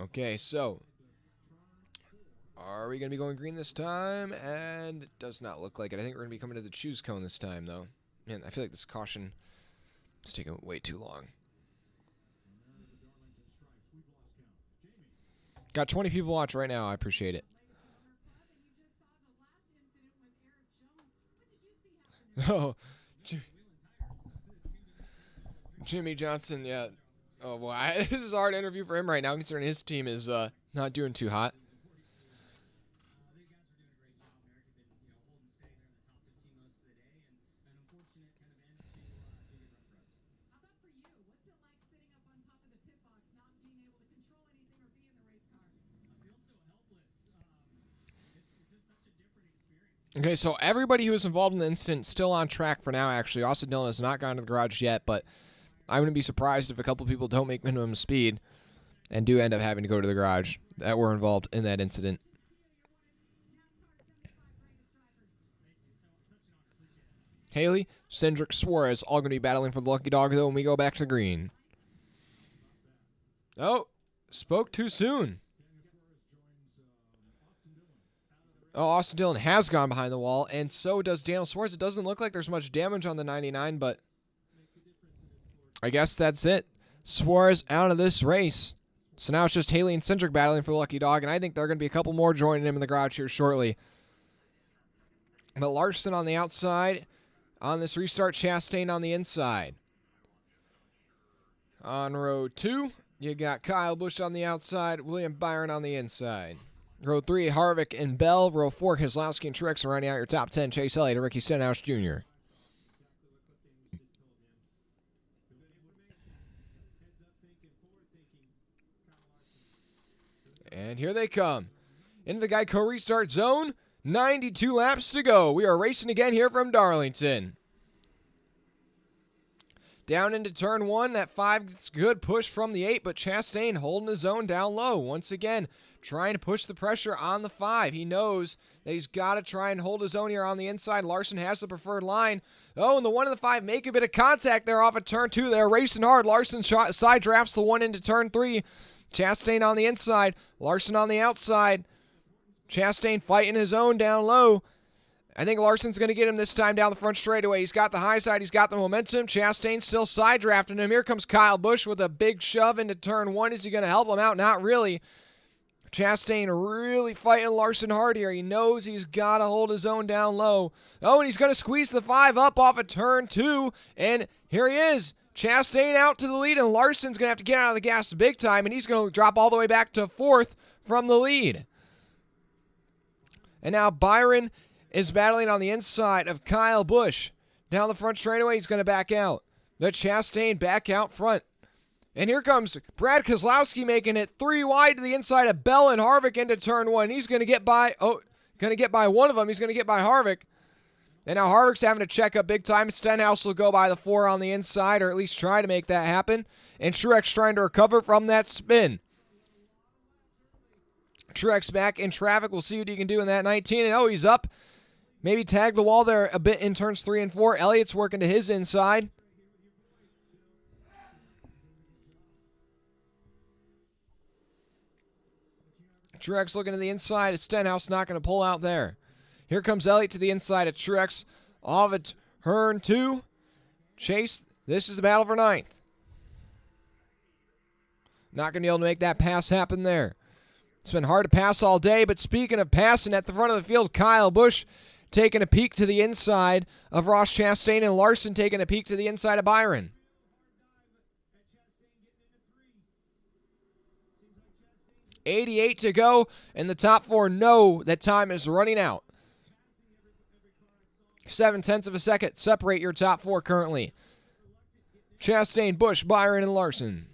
Okay, so are we going to be going green this time? And it does not look like it. I think we're going to be coming to the choose cone this time, though. Man, I feel like this caution is taking way too long. Got 20 people watch right now. I appreciate it. Oh, Jimmy Johnson, yeah. Oh, boy. This is a hard interview for him right now, considering his team is not doing too hot. Okay, so everybody who was involved in the incident is still on track for now, actually. Austin Dillon has not gone to the garage yet, but I wouldn't be surprised if a couple people don't make minimum speed and do end up having to go to the garage that were involved in that incident. Haley, Cindric, Suarez, all going to be battling for the lucky dog, though, when we go back to green. Oh, spoke too soon. Oh, Austin Dillon has gone behind the wall, and so does Daniel Suarez. It doesn't look like there's much damage on the 99, but I guess that's it. Suarez out of this race. So now it's just Haley and Cindric battling for the lucky dog, and I think there are going to be a couple more joining him in the garage here shortly. But Larson on the outside on this restart, Chastain on the inside. On row 2, you got Kyle Busch on the outside, William Byron on the inside. Row 3, Harvick and Bell. Row 4, Keselowski and Truex, and rounding out your top 10, Chase Elliott and Ricky Stenhouse Jr. And here they come. Into the Geico restart zone. 92 laps to go. We are racing again here from Darlington. Down into turn 1. That 5 gets good push from the 8, but Chastain holding his own down low. Once again, trying to push the pressure on the 5. He knows that he's got to try and hold his own here on the inside. Larson has the preferred line. Oh, and the 1 and the 5 make a bit of contact there off of turn 2. They're racing hard. Larson side drafts the 1 into turn 3. Chastain on the inside. Larson on the outside. Chastain fighting his own down low. I think Larson's going to get him this time down the front straightaway. He's got the high side. He's got the momentum. Chastain still side drafting him. Here comes Kyle Busch with a big shove into turn 1. Is he going to help him out? Not really. Chastain really fighting Larson hard here. He knows he's got to hold his own down low. Oh, and he's going to squeeze the 5 up off of turn 2. And here he is. Chastain out to the lead, and Larson's going to have to get out of the gas big time, and he's going to drop all the way back to 4th from the lead. And now Byron is battling on the inside of Kyle Busch. Down the front straightaway, he's going to back out. The Chastain back out front. And here comes Brad Keselowski making it 3 wide to the inside of Bell and Harvick into turn 1. He's going to get by, one of them. He's going to get by Harvick. And now Harvick's having to check up big time. Stenhouse will go by the 4 on the inside, or at least try to make that happen. And Truex trying to recover from that spin. Truex back in traffic. We'll see what he can do in that 19. And he's up. Maybe tag the wall there a bit in turns 3 and 4. Elliott's working to his inside. Truex looking to the inside. Stenhouse not going to pull out there. Here comes Elliott to the inside of Truex. Off at turn 2. Chase, this is the battle for 9th. Not going to be able to make that pass happen there. It's been hard to pass all day, but speaking of passing at the front of the field, Kyle Busch taking a peek to the inside of Ross Chastain, and Larson taking a peek to the inside of Byron. .88 to go, and the top 4 know that time is running out. 0.7 of a second separate your top 4 currently. Chastain, Busch, Byron, and Larson.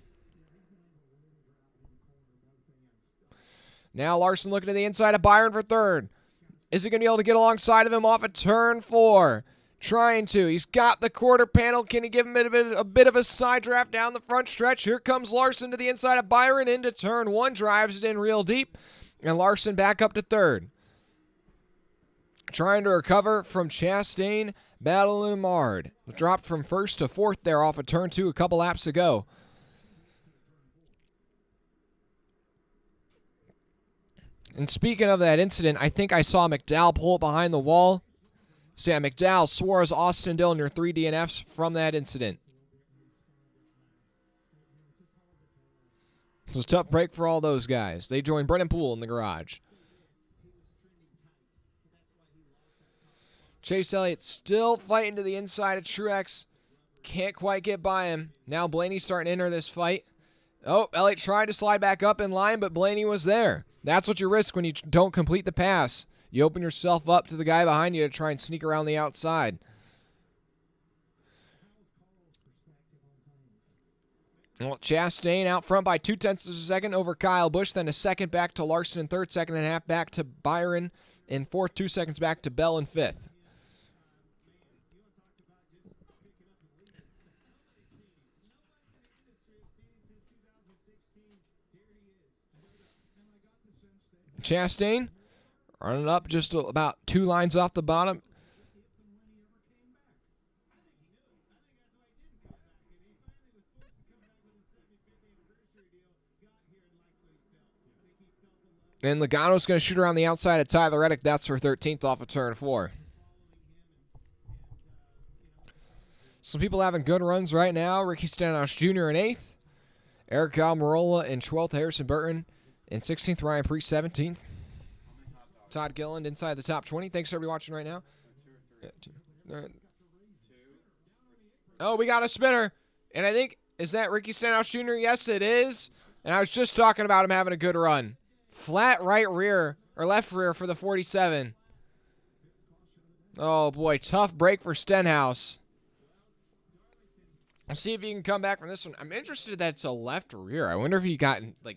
Now Larson looking to the inside of Byron for 3rd. Is he going to be able to get alongside of him off of turn 4? Trying to. He's got the quarter panel. Can he give him a bit of a side draft down the front stretch? Here comes Larson to the inside of Byron into turn 1. Drives it in real deep. And Larson back up to 3rd. Trying to recover from Chastain. Battling him hard. Dropped from 1st to 4th there off of turn 2 a couple laps ago. And speaking of that incident, I think I saw McDowell pull it behind the wall. So yeah, McDowell, Suarez, Austin Dillon, your 3 DNFs from that incident. It was a tough break for all those guys. They joined Brennan Poole in the garage. Chase Elliott still fighting to the inside of Truex. Can't quite get by him. Now Blaney's starting to enter this fight. Oh, Elliott tried to slide back up in line, but Blaney was there. That's what you risk when you don't complete the pass. You open yourself up to the guy behind you to try and sneak around the outside. Well, Chastain out front by 0.2 of a second over Kyle Busch, then a second back to Larson in 3rd, 2.5 back to Byron in 4th, 2 seconds back to Bell in 5th. Chastain running up just about 2 lines off the bottom. And Logano's going to shoot around the outside of Tyler Reddick. That's for 13th off of turn 4. Some people having good runs right now. Ricky Stenhouse Jr. in 8th. Eric Almirola in 12th. Harrison Burton in 16th. Ryan Preece 17th. Todd Gilliland inside the top 20. Thanks for everybody watching right now. Oh, we got a spinner. And I think, is that Ricky Stenhouse Jr.? Yes, it is. And I was just talking about him having a good run. Flat right rear, or left rear for the 47. Oh, boy. Tough break for Stenhouse. I'll see if he can come back from this one. I'm interested that it's a left rear. I wonder if he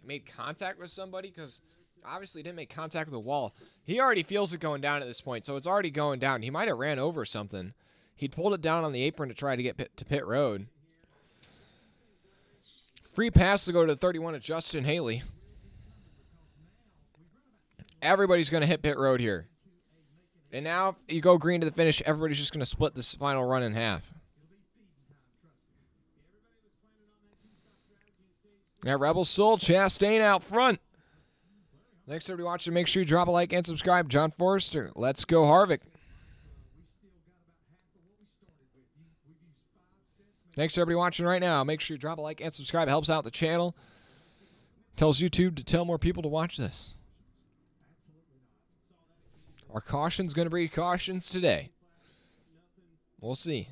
made contact with somebody, because obviously he didn't make contact with the wall. He already feels it going down at this point, so it's already going down. He might have ran over something. He'd pulled it down on the apron to try to get to pit road. Free pass to go to the 31 of Justin Haley. Everybody's going to hit pit road here. And now you go green to the finish. Everybody's just going to split this final run in half. Now Rebel Soul, Chastain out front. Thanks everybody watching. Make sure you drop a like and subscribe. John Forrester, let's go Harvick. Thanks everybody watching right now. Make sure you drop a like and subscribe. It helps out the channel. Tells YouTube to tell more people to watch this. Are cautions going to breed cautions today? We'll see.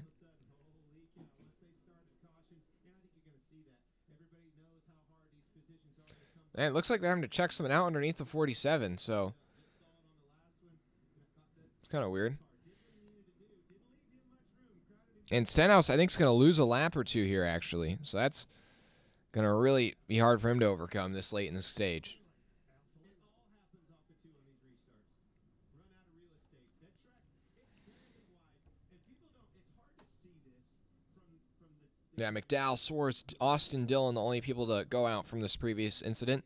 Man, it looks like they're having to check something out underneath the 47, so It's kind of weird. And Stenhouse, I think, is going to lose a lap or two here, actually. So that's going to really be hard for him to overcome this late in the stage. Yeah, McDowell, Swartz, Austin Dillon, the only people to go out from this previous incident.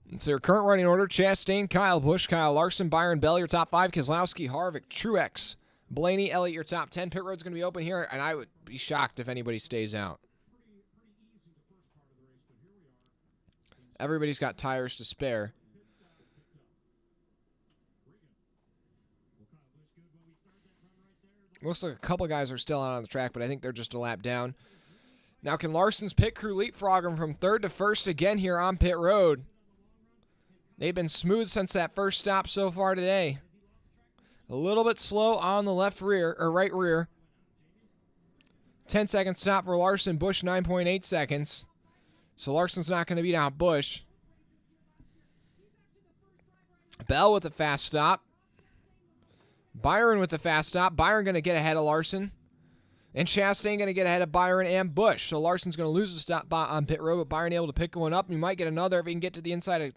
And so your current running order: Chastain, Kyle Busch, Kyle Larson, Byron Bell, your top 5, Keselowski, Harvick, Truex, Blaney, Elliott, your top 10. Pit road's going to be open here, and I would be shocked if anybody stays out. Everybody's got tires to spare. Looks like a couple guys are still out on the track, but I think they're just a lap down. Now can Larson's pit crew leapfrog him from 3rd to 1st again here on pit road? They've been smooth since that first stop so far today. A little bit slow on the left rear, or right rear. 10-second stop for Larson. Busch 9.8 seconds. So Larson's not going to beat out Busch. Bell with a fast stop. Byron with the fast stop. Byron going to get ahead of Larson. And Chastain going to get ahead of Byron and Busch. So Larson's going to lose the stop on pit road, but Byron able to pick one up. He might get another if he can get to the inside of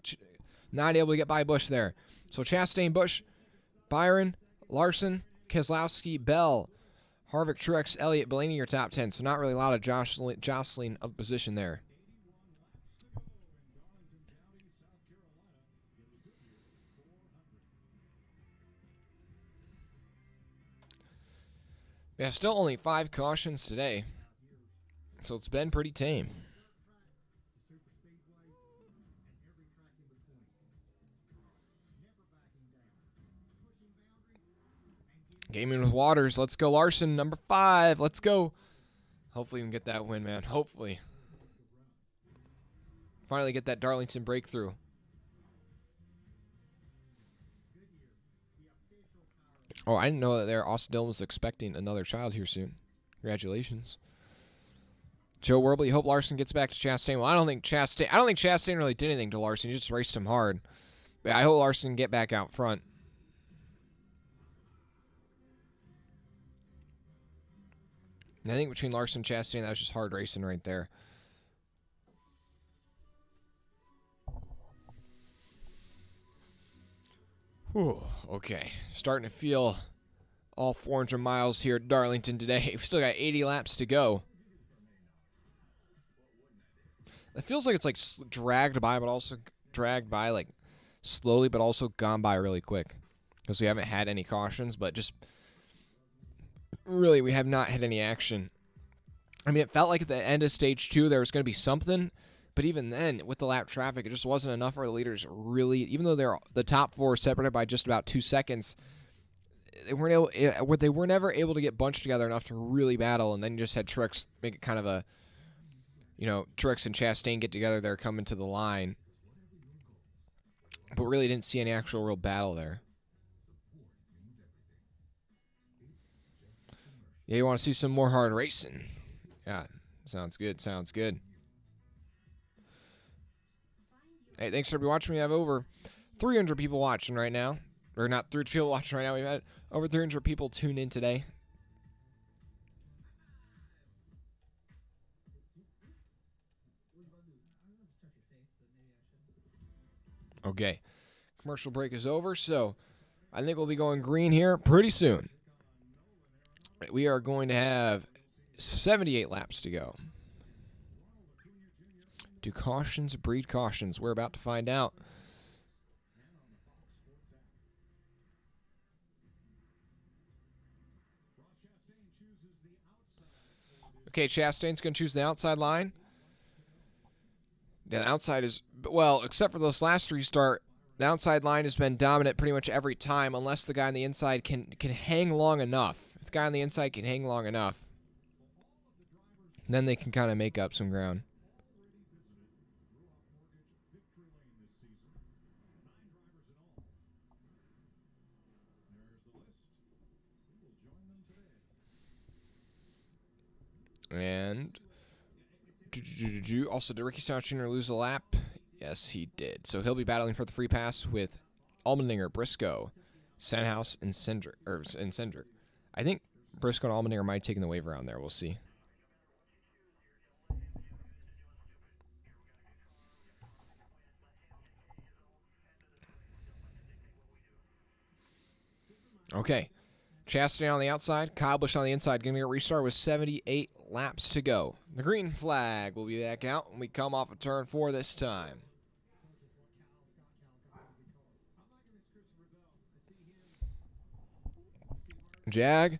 not able to get by Busch there. So Chastain, Busch, Byron, Larson, Keselowski, Bell, Harvick, Truex, Elliott, Blaney, your top 10. So not really a lot of jostling of position there. Yeah, still only 5 cautions today. So it's been pretty tame. Gaming with Waters. Let's go, Larson. Number 5. Let's go. Hopefully we can get that win, man. Hopefully. Finally get that Darlington breakthrough. Oh, I didn't know that there. Austin Dillon was expecting another child here soon. Congratulations. Joe Werble, you hope Larson gets back to Chastain. Well, I don't think Chastain really did anything to Larson. He just raced him hard. But I hope Larson can get back out front. And I think between Larson and Chastain, that was just hard racing right there. Whew, okay. Starting to feel all 400 miles here at Darlington today. We've still got 80 laps to go. It feels like it's like dragged by, but also dragged by like slowly, but also gone by really quick. Because we haven't had any cautions, but just really we have not had any action. I mean, it felt like at the end of stage 2 there was going to be something. But even then, with the lap traffic, it just wasn't enough for the leaders really, even though they're the top 4 separated by just about 2 seconds, they were never able to get bunched together enough to really battle. And then you just had Truex make it kind of a, Truex and Chastain get together there coming to the line. But really didn't see any actual real battle there. Yeah, you want to see some more hard racing. Yeah, sounds good, sounds good. Hey, thanks for watching. We have over 300 people watching right now. Or not 300 people watching right now. We've had over 300 people tune in today. Okay. Commercial break is over, so I think we'll be going green here pretty soon. We are going to have 78 laps to go. Do cautions breed cautions? We're about to find out. Okay, Chastain's going to choose the outside line. Yeah, the outside is, well, except for this last restart, the outside line has been dominant pretty much every time, unless the guy on the inside can hang long enough. If the guy on the inside can hang long enough, then they can kind of make up some ground. And also, did Ricky Stenhouse Jr. lose a lap? Yes, he did. So he'll be battling for the free pass with Allmendinger, Briscoe, Senhouse and Cindric. I think Briscoe and Allmendinger might have taken the waiver around there. We'll see. Okay. Chastain on the outside, Kyle Busch on the inside. Going to get a restart with 78 laps to go. The green flag will be back out when we come off of turn 4 this time. Jag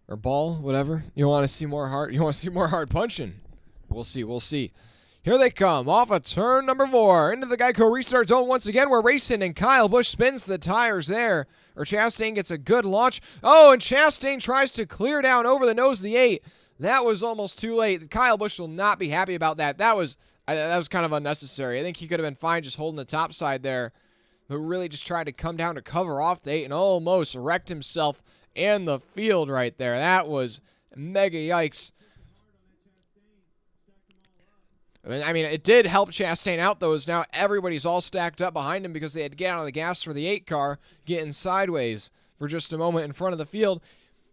or ball, whatever. You want to see more hard? You want to see more hard punching? We'll see. We'll see. Here they come off of turn number 4 into the Geico restart zone once again. We're racing and Kyle Busch spins the tires there. Or Chastain gets a good launch. Oh, and Chastain tries to clear down over the nose of the 8. That was almost too late. Kyle Busch will not be happy about that. That was kind of unnecessary. I think he could have been fine just holding the top side there, but really just tried to come down to cover off the 8 and almost wrecked himself and the field right there. That was mega yikes. I mean, it did help Chastain out, though, as now everybody's all stacked up behind him because they had to get out of the gas for the 8 car, getting sideways for just a moment in front of the field.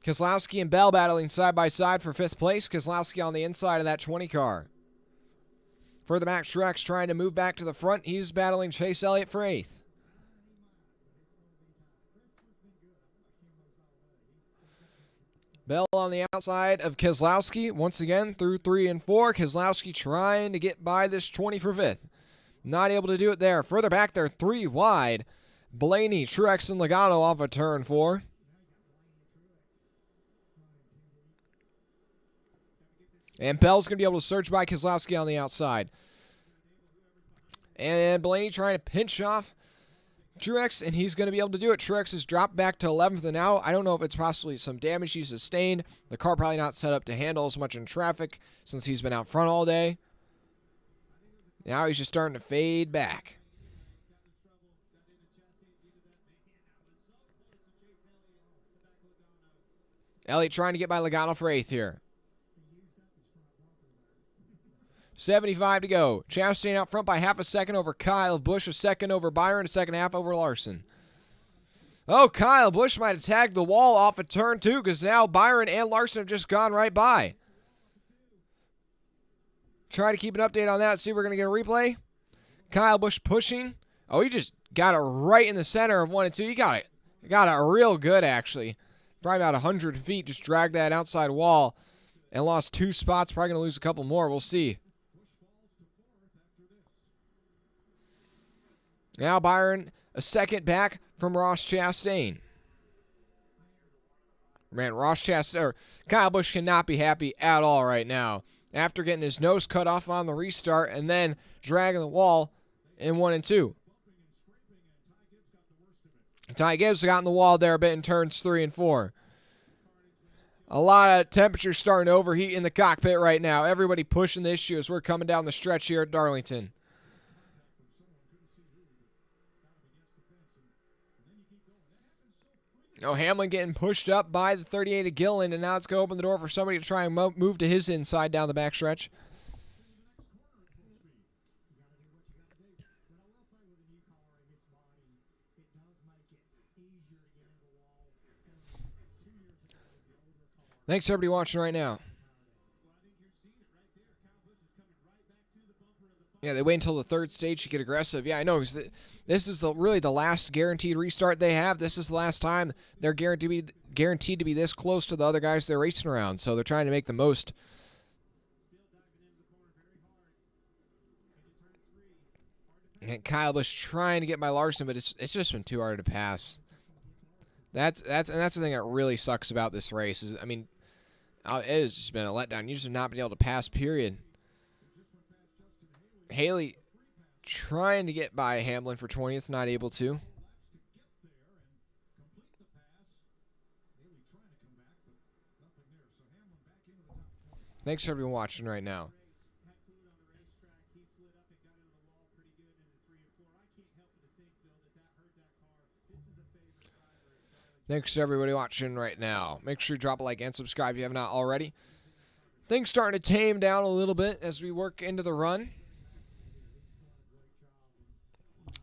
Keselowski and Bell battling side by side for 5th place. Keselowski on the inside of that 20 car. Further back, Truex trying to move back to the front. He's battling Chase Elliott for 8th. Bell on the outside of Keselowski once again through 3 and 4. Keselowski trying to get by this 20 for 5th. Not able to do it there. Further back, they're 3 wide. Blaney, Truex, and Logano off of turn 4. And Bell's going to be able to surge by Keselowski on the outside. And Blaney trying to pinch off Truex, and he's going to be able to do it. Truex has dropped back to 11th, and now I don't know if it's possibly some damage he sustained. The car probably not set up to handle as much in traffic since he's been out front all day. Now he's just starting to fade back. Elliott trying to get by Logano for 8th here. 75 to go. Chastain out front by half a second over Kyle Busch, a second over Byron, a second half over Larson. Oh, Kyle Busch might have tagged the wall off of turn 2 because now Byron and Larson have just gone right by. Try to keep an update on that. See if we're going to get a replay. Kyle Busch pushing. Oh, he just got it right in the center of 1 and 2. He got it. Got it real good, actually. Probably about 100 feet. Just dragged that outside wall and lost 2 spots. Probably going to lose a couple more. We'll see. Now Byron, a second back from Ross Chastain. Man, Kyle Busch cannot be happy at all right now. After getting his nose cut off on the restart and then dragging the wall in 1 and 2. Ty Gibbs got in the wall there a bit in turns 3 and 4. A lot of temperature starting to overheat in the cockpit right now. Everybody pushing the issue as we're coming down the stretch here at Darlington. Oh, Hamlin getting pushed up by the 38 of Gilliland, and now it's going to open the door for somebody to try and move to his inside down the backstretch. Thanks, everybody watching right now. Yeah, they wait until the 3rd stage to get aggressive. Yeah, I know. This is really the last guaranteed restart they have. This is the last time they're guaranteed to be this close to the other guys they're racing around. So they're trying to make the most. And Kyle Busch trying to get by Larson, but it's just been too hard to pass. That's the thing that really sucks about this race. Is I mean, it has just been a letdown. You just have not been able to pass. Period. Haley trying to get by Hamlin for 20th, not able to. Thanks for everyone watching right now. Thanks to everybody watching right now. Make sure you drop a like and subscribe if you have not already. Things starting to tame down a little bit as we work into the run.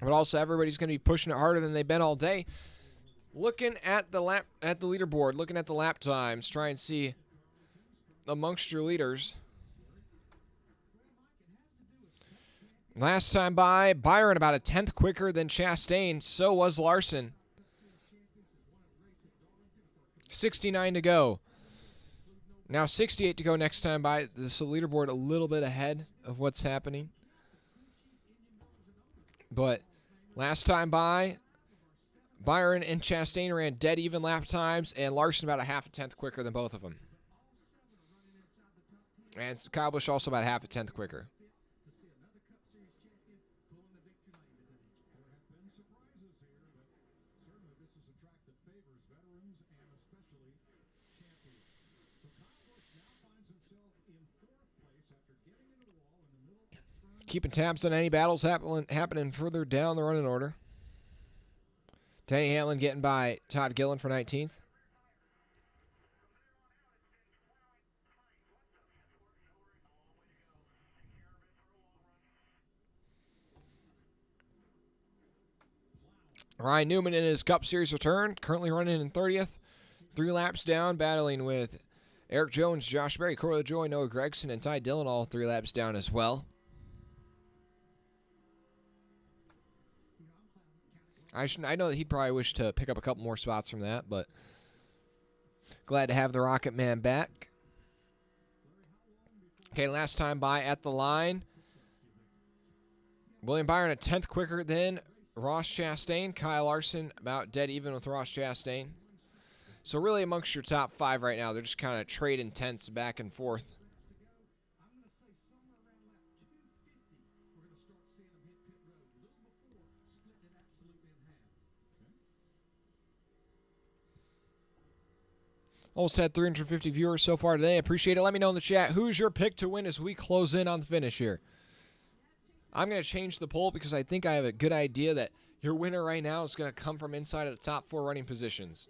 But also everybody's going to be pushing it harder than they've been all day. Looking at the leaderboard, looking at the lap times, try and see amongst your leaders. Last time by, Byron about a tenth quicker than Chastain. So was Larson. 69 to go. Now 68 to go next time by. This leaderboard a little bit ahead of what's happening. But last time by, Byron and Chastain ran dead even lap times, and Larson about a half a tenth quicker than both of them. And Kyle Busch also about half a tenth quicker. Keeping tabs on any battles happening further down the running order. Denny Hamlin getting by Todd Gillen for 19th. Ryan Newman in his Cup Series return, currently running in 30th. 3 laps down, battling with Eric Jones, Josh Berry, Corey LaJoy, Noah Gregson, and Ty Dillon, all 3 laps down as well. I know that he'd probably wish to pick up a couple more spots from that, but glad to have the Rocket Man back. Okay, last time by at the line. William Byron a 10th quicker than Ross Chastain. Kyle Larson about dead even with Ross Chastain. So really amongst your top 5 right now, they're just kind of trading tenths back and forth. Almost had 350 viewers so far today. Appreciate it. Let me know in the chat, who's your pick to win as we close in on the finish here? I'm going to change the poll because I think I have a good idea that your winner right now is going to come from inside of the top 4 running positions.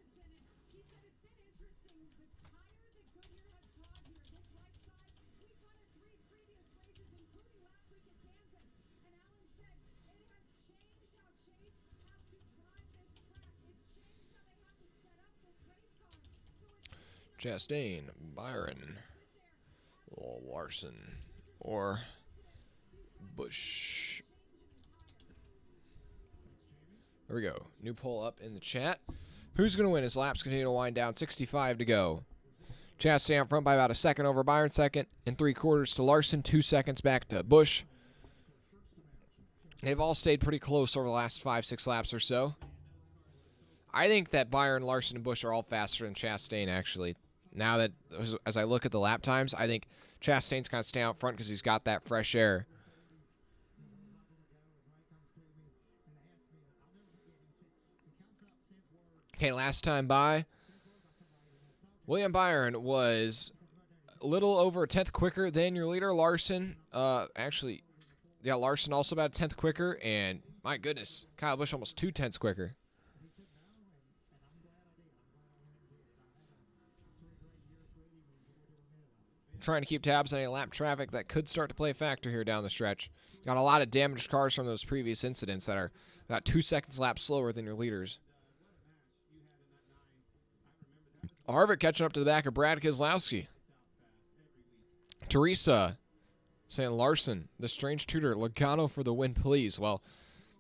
Chastain, Byron, Larson, or Busch. There we go. New poll up in the chat. Who's going to win as laps continue to wind down? 65 to go. Chastain up front by about a second over Byron, second and 3/4 to Larson, 2 seconds back to Busch. They've all stayed pretty close over the last 5-6 laps or so. I think that Byron, Larson, and Busch are all faster than Chastain, actually. Now that, as I look at the lap times, I think Chastain's kind of staying out front because he's got that fresh air. Okay, last time by, William Byron was a little over a tenth quicker than your leader, Larson. Actually, yeah, Larson also about a tenth quicker, and my goodness, Kyle Busch almost 2 tenths quicker. Trying to keep tabs on any lap traffic that could start to play a factor here down the stretch. Got a lot of damaged cars from those previous incidents that are about 2 seconds lap slower than your leaders. Harvick catching up to the back of Brad Keselowski. Teresa saying Larson, the strange tutor, Logano for the win, please. Well,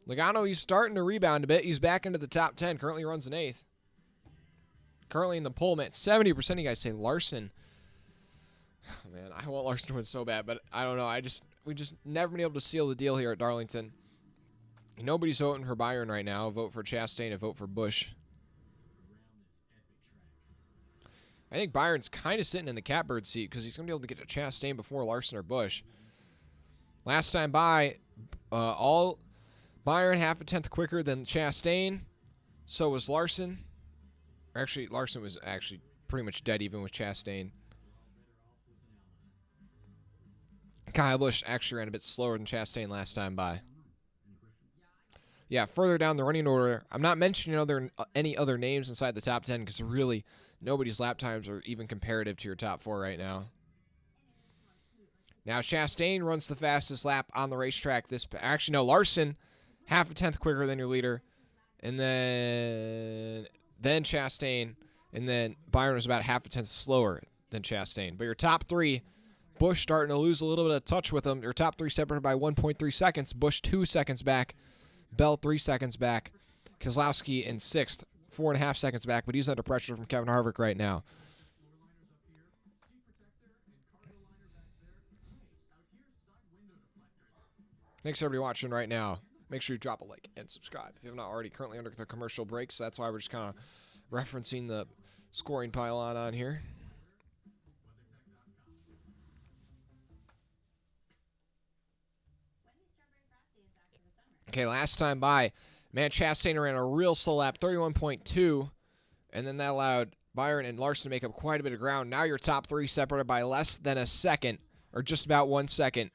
Logano, he's starting to rebound a bit. He's back into the top 10. Currently runs in 8th. Currently in the poll, man, 70% of you guys say Larson. Oh, man, I want Larson to win so bad, but I don't know. We just never been able to seal the deal here at Darlington. Nobody's voting for Byron right now. Vote for Chastain, a vote for Busch. I think Byron's kind of sitting in the catbird seat because he's going to be able to get to Chastain before Larson or Busch. Last time by, all Byron half a tenth quicker than Chastain. So was Larson. Actually, Larson was actually pretty much dead even with Chastain. Kyle Busch actually ran a bit slower than Chastain last time by. Yeah, further down the running order, I'm not mentioning any other names inside the top 10 because really nobody's lap times are even comparative to your top 4 right now. Now Chastain runs the fastest lap on the racetrack. Actually, no, Larson, half a tenth quicker than your leader. And then then Chastain, and then Byron was about half a tenth slower than Chastain. But your top three, Busch starting to lose a little bit of touch with them. Your top three separated by 1.3 seconds. Busch 2 seconds back. Bell 3 seconds back. Keselowski in 6th, 4.5 seconds back, but he's under pressure from Kevin Harvick right now. Thanks everybody watching right now. Make sure you drop a like and subscribe if you have not already. Currently under the commercial break, so that's why we're just kind of referencing the scoring pylon on here. Okay, last time by, man, Chastain ran a real slow lap, 31.2, and then that allowed Byron and Larson to make up quite a bit of ground. Now your top three separated by less than a second, or just about 1 second.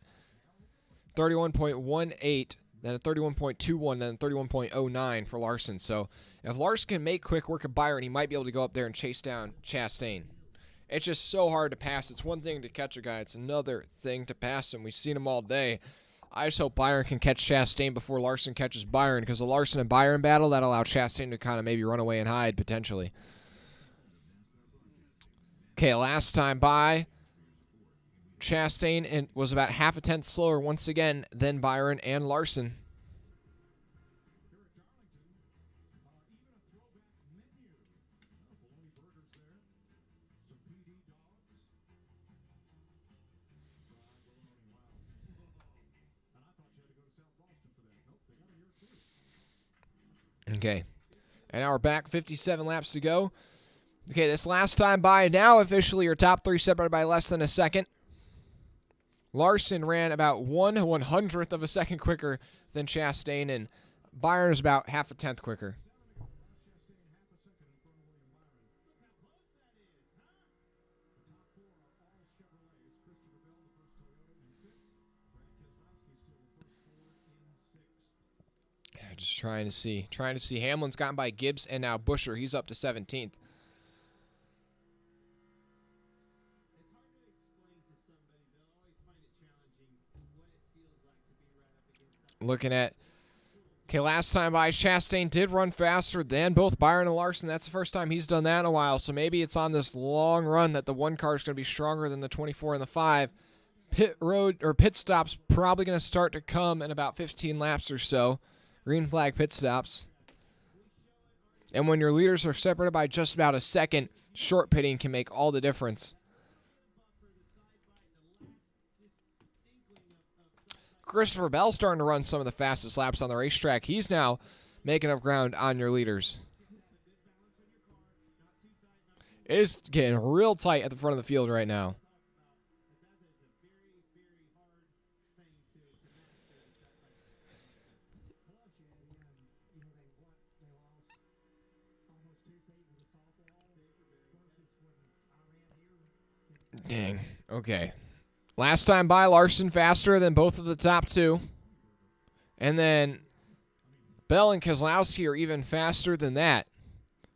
31.18, then a 31.21, then a 31.09 for Larson. So if Larson can make quick work of Byron, he might be able to go up there and chase down Chastain. It's just so hard to pass. It's one thing to catch a guy. It's another thing to pass him. We've seen him all day. I just hope Byron can catch Chastain before Larson catches Byron, because the Larson and Byron battle, that allows Chastain to kind of maybe run away and hide, potentially. Okay, last time by, Chastain was about half a tenth slower once again than Byron and Larson. Okay, and now we're back, 57 laps to go. Okay, this last time by, now officially your top three separated by less than a second. Larson ran about 1/100th of a second quicker than Chastain, and Byron is about half a tenth quicker. Just trying to see. Hamlin's gotten by Gibbs, and now Buescher, he's up to 17th. Looking at, okay, last time by, Chastain did run faster than both Byron and Larson. That's the first time he's done that in a while, so maybe it's on this long run that the one car is going to be stronger than the 24 and the 5. Pit stops probably going to start to come in about 15 laps or so. Green flag pit stops. And when your leaders are separated by just about a second, short pitting can make all the difference. Christopher Bell starting to run some of the fastest laps on the racetrack. He's now making up ground on your leaders. It is getting real tight at the front of the field right now. Dang. Okay. Last time by, Larson faster than both of the top two. And then Bell and Keselowski are even faster than that.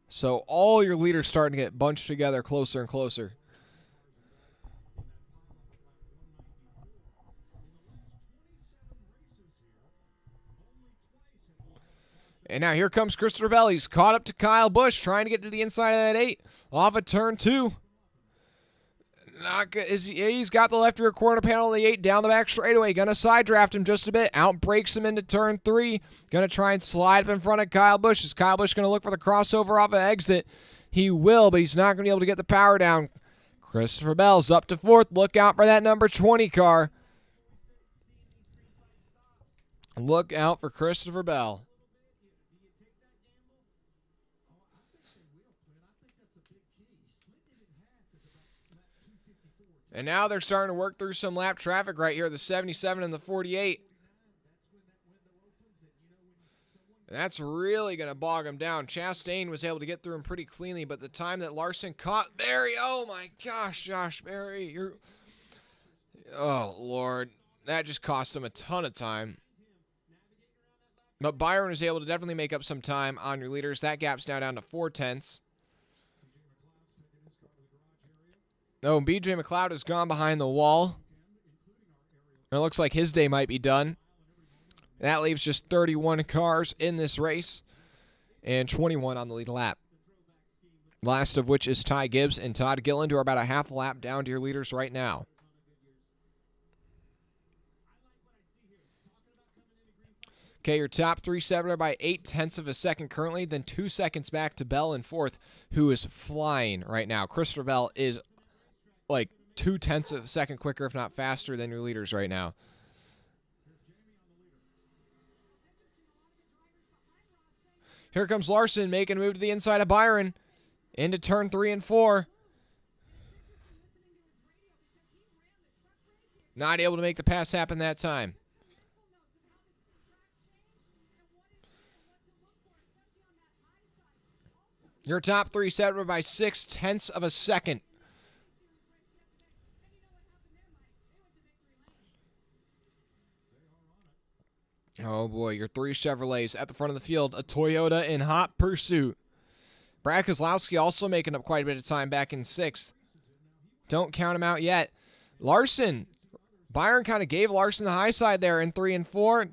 So all your leaders starting to get bunched together closer and closer. And now here comes Christopher Bell. He's caught up to Kyle Busch, trying to get to the inside of that 8. Off of turn 2. Not good. He's got the left rear quarter panel of the 8 down the back straightaway. Gonna side draft him just a bit. Out breaks him into turn 3. Gonna try and slide up in front of Kyle Busch. Is Kyle Busch gonna look for the crossover off of exit? He will, but he's not gonna be able to get the power down. Christopher Bell's up to 4th. Look out for that number 20 car. Look out for Christopher Bell. And now they're starting to work through some lap traffic right here, the 77 and the 48. And that's really going to bog him down. Chastain was able to get through him pretty cleanly, but the time that Larson caught Berry, oh my gosh, Josh Berry, oh Lord, that just cost him a ton of time. But Byron was able to definitely make up some time on your leaders. That gap's now down to 4/10. No, BJ McLeod has gone behind the wall. It looks like his day might be done. That leaves just 31 cars in this race and 21 on the lead lap. Last of which is Ty Gibbs and Todd Gilliland, who are about a half lap down to your leaders right now. Okay, your top three separated by 0.8 of a second currently, then 2 seconds back to Bell in fourth, who is flying right now. Christopher Bell is like 0.2 of a second quicker, if not faster, than your leaders right now. Here comes Larson making a move to the inside of Byron into turn 3 and 4. Not able to make the pass happen that time. Your top three separated by 0.6 of a second. Oh boy, your three Chevrolets at the front of the field. A Toyota in hot pursuit. Brad Kozlowski also making up quite a bit of time back in 6th. Don't count him out yet. Larson. Byron kind of gave Larson the high side there in 3 and 4.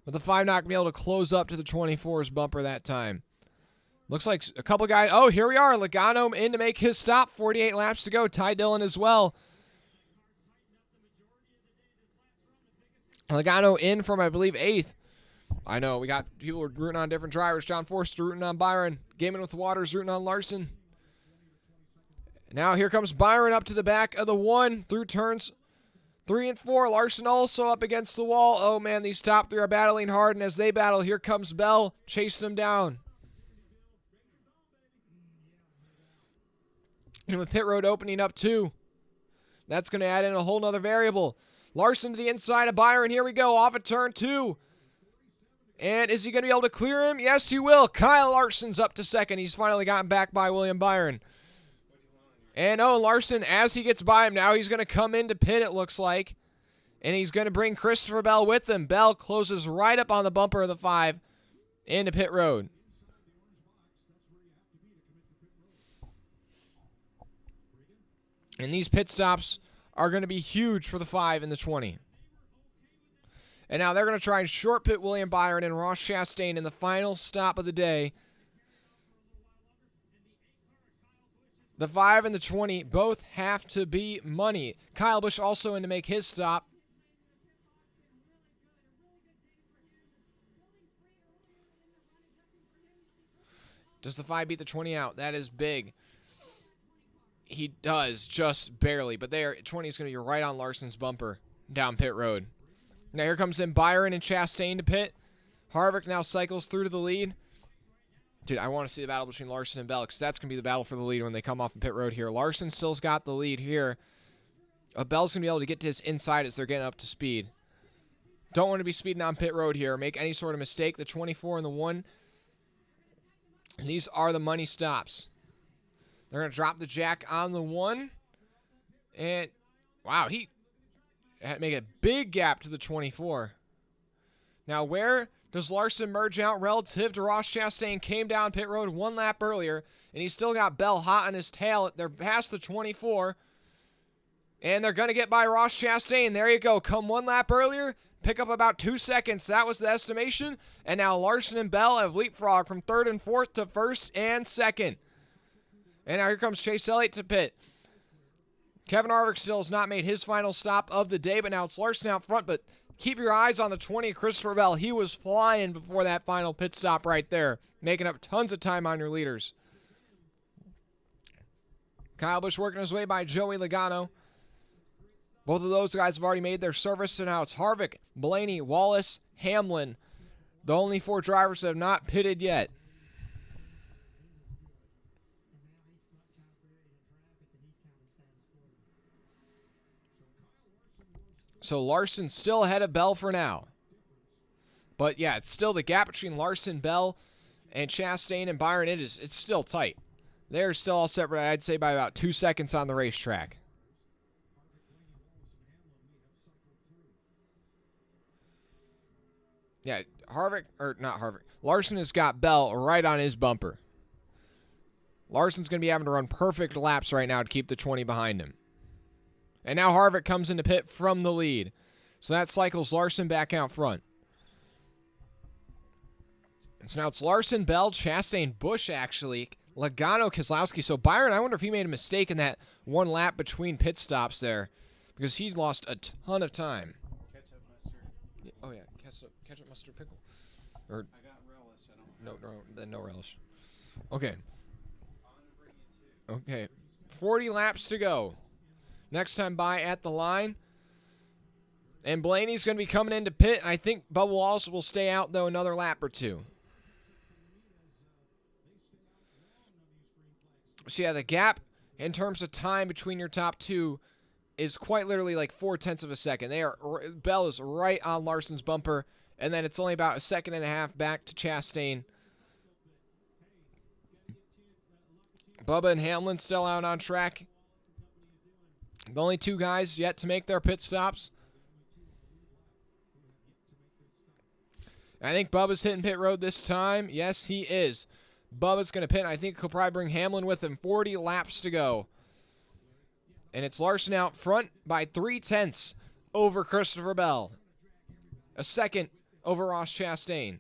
But the 5 not going to be able to close up to the 24's bumper that time. Looks like a couple guys. Oh, here we are. Logano in to make his stop. 48 laps to go. Ty Dillon as well. Logano in from, I believe, 8th. I know, we got people rooting on different drivers. John Forster rooting on Byron. Gaming with the Waters rooting on Larson. Now here comes Byron up to the back of the 1 through turns 3 and 4. Larson also up against the wall. Oh, man, these top 3 are battling hard, and as they battle, here comes Bell chasing them down. And with pit road opening up too, that's going to add in a whole nother variable. Larson to the inside of Byron. Here we go, off at turn 2. And is he going to be able to clear him? Yes, he will. Kyle Larson's up to second. He's finally gotten back by William Byron. And oh, Larson, as he gets by him, now he's going to come into pit, it looks like. And he's going to bring Christopher Bell with him. Bell closes right up on the bumper of the 5 into pit road. And these pit stops are going to be huge for the 5 and the 20. And now they're going to try and short pit William Byron and Ross Chastain in the final stop of the day. The 5 and the 20 both have to be money. Kyle Busch also in to make his stop. Does the 5 beat the 20 out? That is big. He does, just barely. But there, 20 is going to be right on Larson's bumper down pit road. Now here comes in Byron and Chastain to pit. Harvick now cycles through to the lead. Dude, I want to see the battle between Larson and Bell because that's going to be the battle for the lead when they come off in pit road here. Larson still's got the lead here. Bell's going to be able to get to his inside as they're getting up to speed. Don't want to be speeding on pit road here. Make any sort of mistake. The 24 and the 1. These are the money stops. They're going to drop the jack on the 1. And, wow, he had to make a big gap to the 24. Now, where does Larson merge out relative to Ross Chastain? Came down pit road 1 lap earlier, and he's still got Bell hot on his tail. They're past the 24. And they're going to get by Ross Chastain. There you go. Come 1 lap earlier, pick up about 2 seconds. That was the estimation. And now Larson and Bell have leapfrogged from 3rd and 4th to 1st and 2nd. And now here comes Chase Elliott to pit. Kevin Harvick still has not made his final stop of the day, but now it's Larson out front. But keep your eyes on the 20, Christopher Bell. He was flying before that final pit stop right there, making up tons of time on your leaders. Kyle Busch working his way by Joey Logano. Both of those guys have already made their service, so now it's Harvick, Blaney, Wallace, Hamlin. The only 4 drivers that have not pitted yet. So Larson still ahead of Bell for now. But yeah, it's still the gap between Larson, Bell, and Chastain and Byron. It's still tight. They're still all separate, I'd say, by about 2 seconds on the racetrack. Yeah, Larson has got Bell right on his bumper. Larson's going to be having to run perfect laps right now to keep the 20 behind him. And now Harvick comes into pit from the lead. So that cycles Larson back out front. And so now it's Larson, Bell, Chastain, Busch actually. Logano, Keselowski. So Byron, I wonder if he made a mistake in that one lap between pit stops there, because he lost a ton of time. Ketchup, mustard. Oh yeah, ketchup, mustard, pickle. Or I got relish. I don't have no relish. Okay. I'm gonna bring you two. Okay. 40 laps to go. Next time by at the line. And Blaney's going to be coming into pit. I think Bubba Wallace will stay out, though, another lap or two. So, yeah, the gap in terms of time between your top two is quite literally like 0.4 of a second. Bell is right on Larson's bumper, and then it's only about a second and a half back to Chastain. Bubba and Hamlin still out on track. The only two guys yet to make their pit stops. I think Bubba's hitting pit road this time. Yes, he is. Bubba's going to pit. I think he'll probably bring Hamlin with him. 40 laps to go. And it's Larson out front by 0.3 over Christopher Bell. A second over Ross Chastain.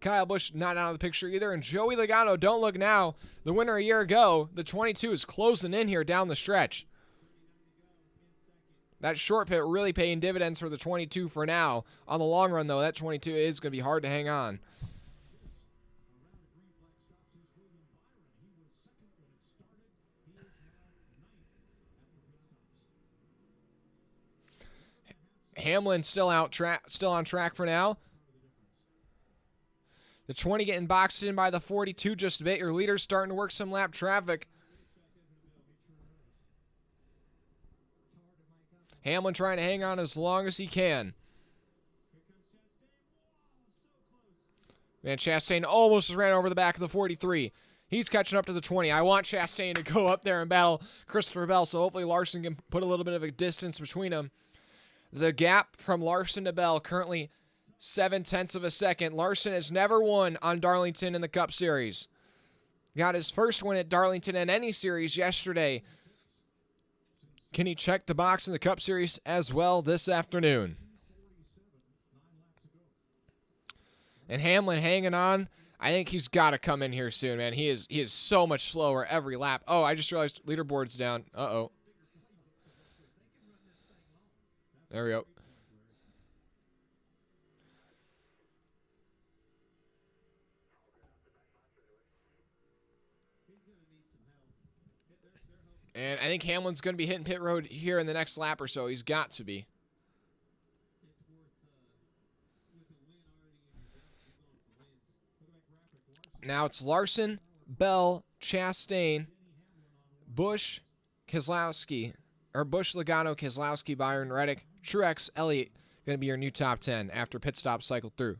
Kyle Busch not out of the picture either. And Joey Logano, don't look now. The winner a year ago, the 22 is closing in here down the stretch. That short pit really paying dividends for the 22 for now. On the long run, though, that 22 is going to be hard to hang on. Hamlin still on track for now. The 20 getting boxed in by the 42 just a bit. Your leader's starting to work some lap traffic. Hamlin trying to hang on as long as he can. Man, Chastain almost ran over the back of the 43. He's catching up to the 20. I want Chastain to go up there and battle Christopher Bell, so hopefully Larson can put a little bit of a distance between them. The gap from Larson to Bell currently 0.7 of a second. Larson has never won on Darlington in the Cup Series. Got his first win at Darlington in any series yesterday. Can he check the box in the Cup Series as well this afternoon? And Hamlin hanging on. I think he's got to come in here soon, man. He is so much slower every lap. Oh, I just realized leaderboard's down. Uh-oh. There we go. And I think Hamlin's going to be hitting pit road here in the next lap or so. He's got to be. Now it's Larson, Bell, Chastain, Busch, Keselowski, or Busch, Logano, Keselowski, Byron, Reddick, Truex, Elliott going to be your new top 10 after pit stop cycled through.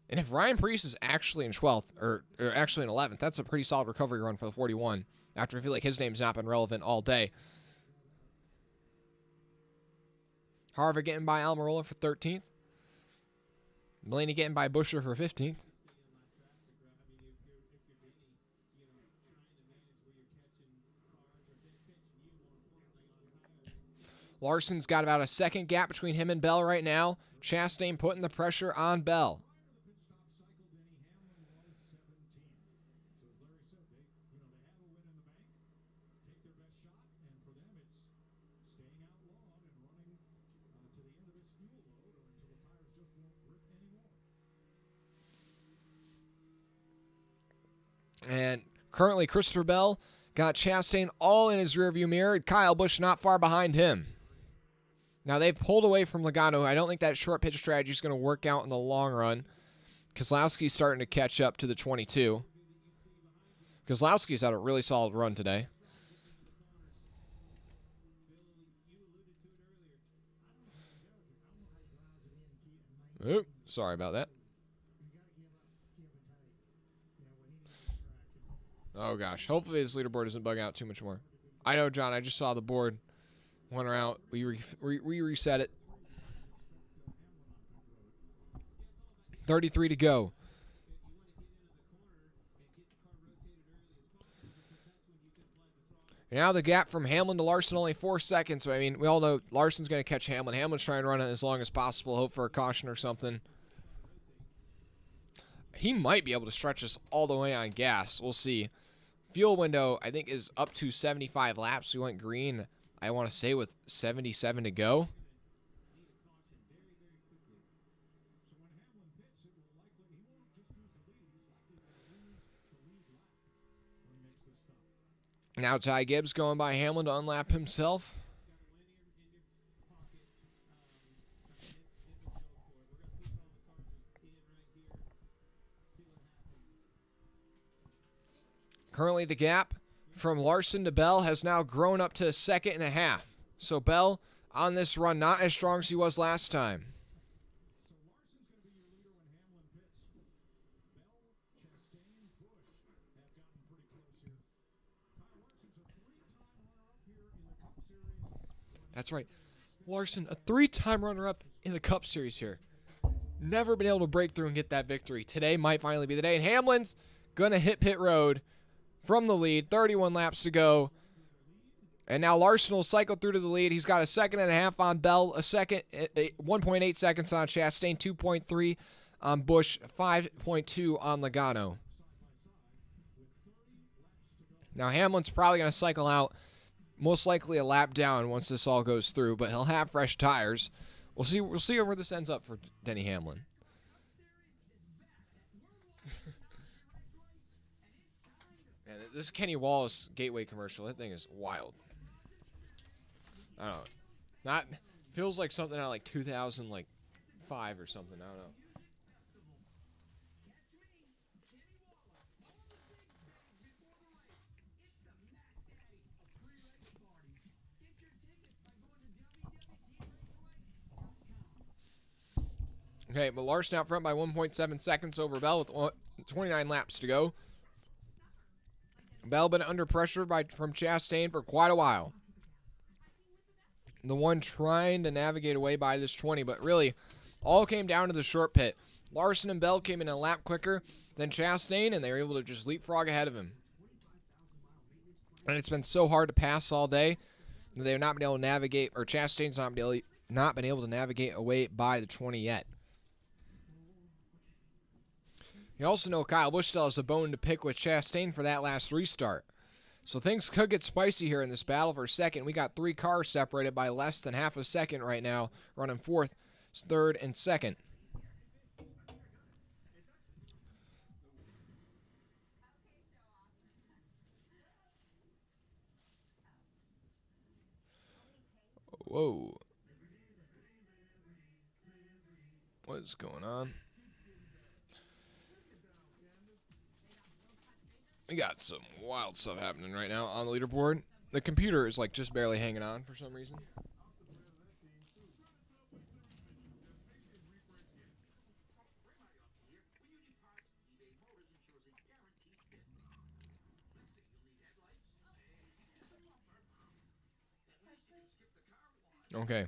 And if Ryan Preece is actually in 12th, or actually in 11th, that's a pretty solid recovery run for the 41. After I feel like his name's not been relevant all day. Harvick getting by Almirola for 13th. Blaney getting by Buescher for 15th. Larson's got about a second gap between him and Bell right now. Chastain putting the pressure on Bell. And currently Christopher Bell got Chastain all in his rearview mirror. Kyle Busch not far behind him. Now they've pulled away from Logano. I don't think that short pitch strategy is going to work out in the long run. Keselowski's starting to catch up to the 22. Keselowski's had a really solid run today. Oop, sorry about that. Oh, gosh. Hopefully this leaderboard doesn't bug out too much more. I know, John. I just saw the board. Went around. We reset it. 33 to go. Now the gap from Hamlin to Larson only 4 seconds. I mean, we all know Larson's going to catch Hamlin. Hamlin's trying to run it as long as possible. Hope for a caution or something. he might be able to stretch this all the way on gas. We'll see. Fuel window, I think, is up to 75 laps. We went green, I want to say, with 77 to go. Now Ty Gibbs going by Hamlin to unlap himself. Currently the gap from Larson to Bell has now grown up to a second and a half. So Bell on this run not as strong as he was last time. That's right. Larson, a 3-time runner-up in the Cup Series here. Never been able to break through and get that victory. Today might finally be the day. And Hamlin's going to hit pit road from the lead. 31 laps to go. And now Larson will cycle through to the lead. He's got a second and a half on Bell, 1.8 seconds on Chastain, 2.3 on Busch, 5.2 on Logano. Now Hamlin's probably going to cycle out, most likely a lap down once this all goes through, but he'll have fresh tires. We'll see where this ends up for Denny Hamlin. Man, this Kenny Wallace Gateway commercial, that thing is wild. I don't know. Not feels like something out of like 2005 or something. I don't know. Okay, but Larson out front by 1.7 seconds over Bell with 29 laps to go. Bell been under pressure from Chastain for quite a while. The one trying to navigate away by this 20, but really all came down to the short pit. Larson and Bell came in a lap quicker than Chastain, and they were able to just leapfrog ahead of him. And it's been so hard to pass all day that they've not been able to navigate, or Chastain's not been able to navigate away by the 20 yet. You also know Kyle Busch still has a bone to pick with Chastain for that last restart. So things could get spicy here in this battle for second. We got 3 cars separated by less than half a second right now, running fourth, third, and second. Whoa. What is going on? We got some wild stuff happening right now on the leaderboard. The computer is like just barely hanging on for some reason. Okay.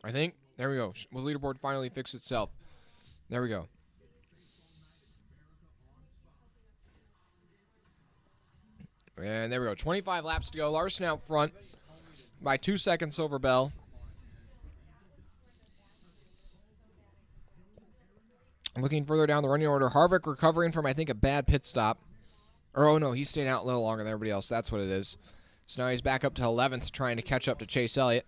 I think, there we go. Will the leaderboard finally fix itself? There we go. And there we go. 25 laps to go. Larson out front by 2 seconds over Bell. Looking further down the running order, Harvick recovering from, I think, a bad pit stop. Or, oh no, he stayed out a little longer than everybody else. That's what it is. So now he's back up to 11th, trying to catch up to Chase Elliott.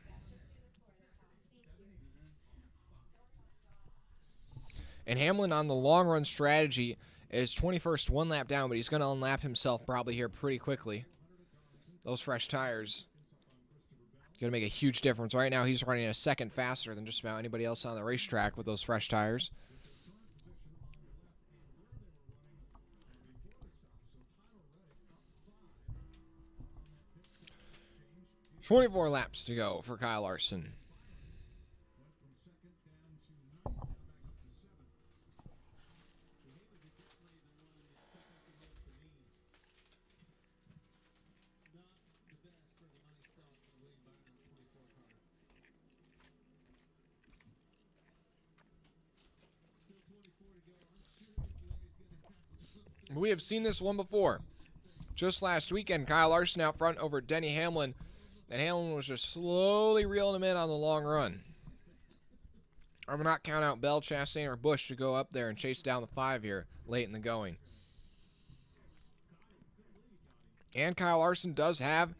And Hamlin on the long-run strategy is 21st, 1 lap down, but he's going to unlap himself probably here pretty quickly. Those fresh tires going to make a huge difference. Right now, he's running a second faster than just about anybody else on the racetrack with those fresh tires. .24 laps to go for Kyle Larson. We have seen this one before. Just last weekend, Kyle Larson out front over Denny Hamlin, and Hamlin was just slowly reeling him in on the long run. I would not count out Bell, Chastain, or Busch to go up there and chase down the 5 here late in the going. And Kyle Larson does have,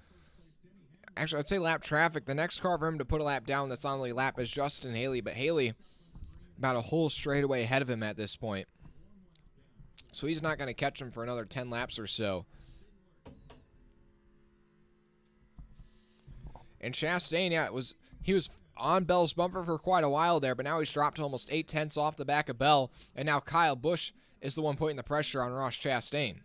actually, I'd say lap traffic. The next car for him to put a lap down that's on the lap is Justin Haley, but Haley about a whole straightaway ahead of him at this point. So he's not going to catch him for another 10 laps or so. And Chastain, yeah, he was on Bell's bumper for quite a while there, but now he's dropped almost 8/10 off the back of Bell, and now Kyle Busch is the one putting the pressure on Ross Chastain.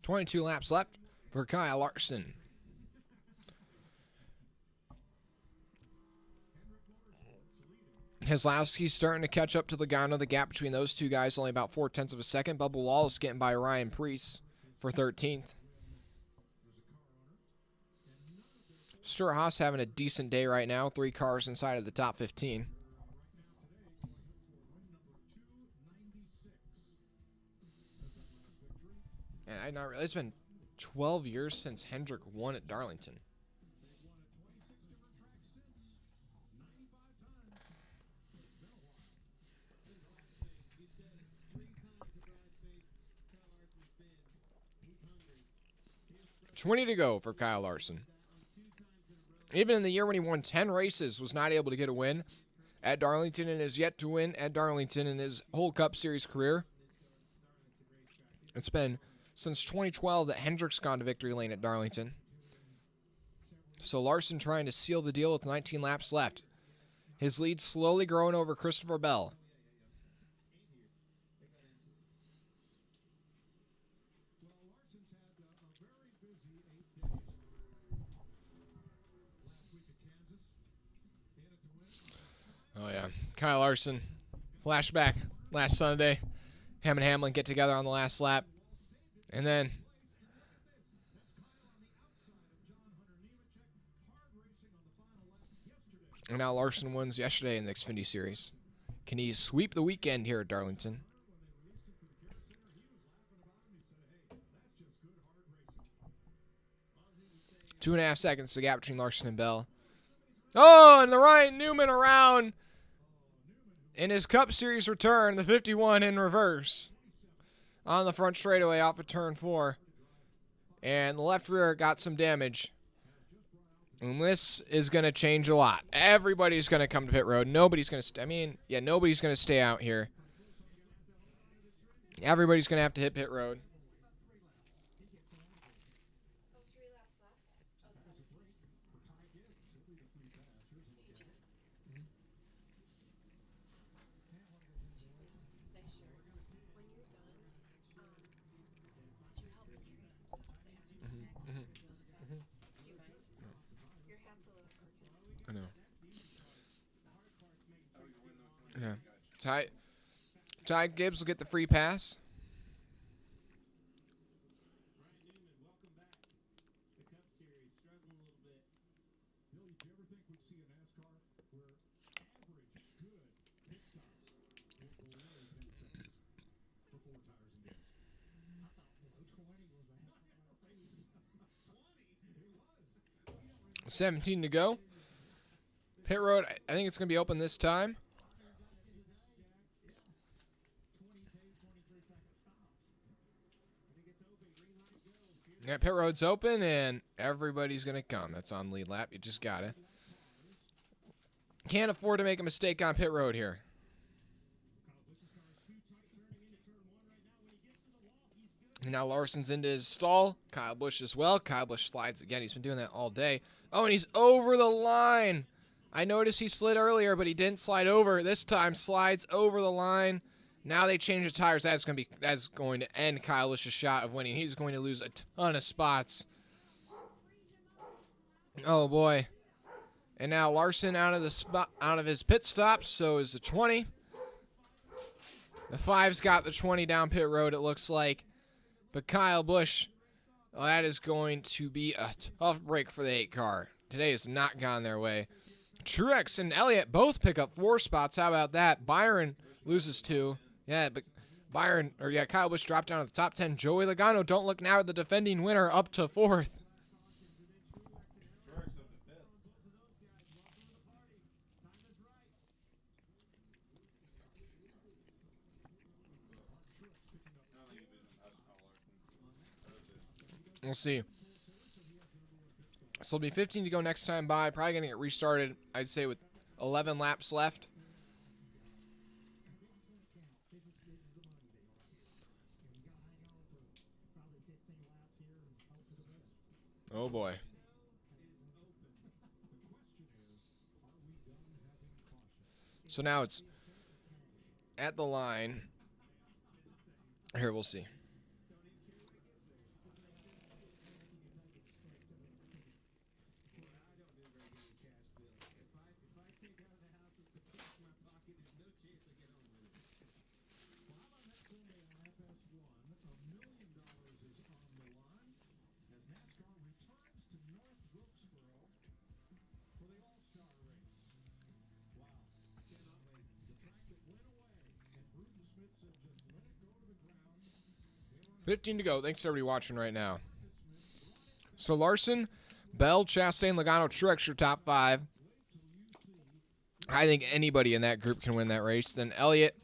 .22 laps left for Kyle Larson. Keselowski's starting to catch up to Logano. The gap between those two guys only about 0.4 of a second. Bubba Wallace getting by Ryan Preece for 13th. Stuart Haas having a decent day right now. 3 cars inside of the top 15. And I not really, it's been 12 years since Hendrick won at Darlington. $20 to go for Kyle Larson. Even in the year when he won 10 races, was not able to get a win at Darlington and is yet to win at Darlington in his whole Cup Series career. It's been since 2012 that Hendrick's gone to victory lane at Darlington. So Larson trying to seal the deal with 19 laps left. His lead slowly growing over Christopher Bell. Oh, yeah. Kyle Larson. Flashback last Sunday. Him and Hamlin get together on the last lap. And then now Larson wins yesterday in the Xfinity Series. Can he sweep the weekend here at Darlington? Two and a half seconds the gap between Larson and Bell. Oh, and the Ryan Newman around in his Cup Series return, the 51 in reverse on the front straightaway off of turn 4. And the left rear got some damage. And this is going to change a lot. Everybody's going to come to pit road. Nobody's going to nobody's going to stay out here. Everybody's going to have to hit pit road. I know. Yeah. Ty Gibbs will get the free pass. $17 to go. Pit road, I think it's going to be open this time. Yeah, pit road's open, and everybody's going to come. That's on lead lap. You just got it. Can't afford to make a mistake on pit road here. And now Larson's into his stall. Kyle Busch as well. Kyle Busch slides again. He's been doing that all day. Oh, and he's over the line. I noticed he slid earlier, but he didn't slide over. This time, slides over the line. Now they change the tires. That's going to end Kyle Busch's shot of winning. He's going to lose a ton of spots. Oh boy! And now Larson out of his pit stop. So is the 20. The 5's got the 20 down pit road. It looks like, but Kyle Busch, well, that is going to be a tough break for the 8 car. Today has not gone their way. Truex and Elliott both pick up 4 spots. How about that? Byron loses 2. Yeah, but Kyle Busch dropped down to the top 10. Joey Logano, don't look now, the defending winner, up to 4th. Truex up to 5th. I don't think he beat him. That's not working. We'll see. So it'll be 15 to go next time by. Probably going to get restarted, I'd say, with 11 laps left. Oh, boy. So now it's at the line. Here, we'll see. $15 to go. Thanks to everybody watching right now. So Larson, Bell, Chastain, Logano, Truex, your top 5. I think anybody in that group can win that race. Then Elliott,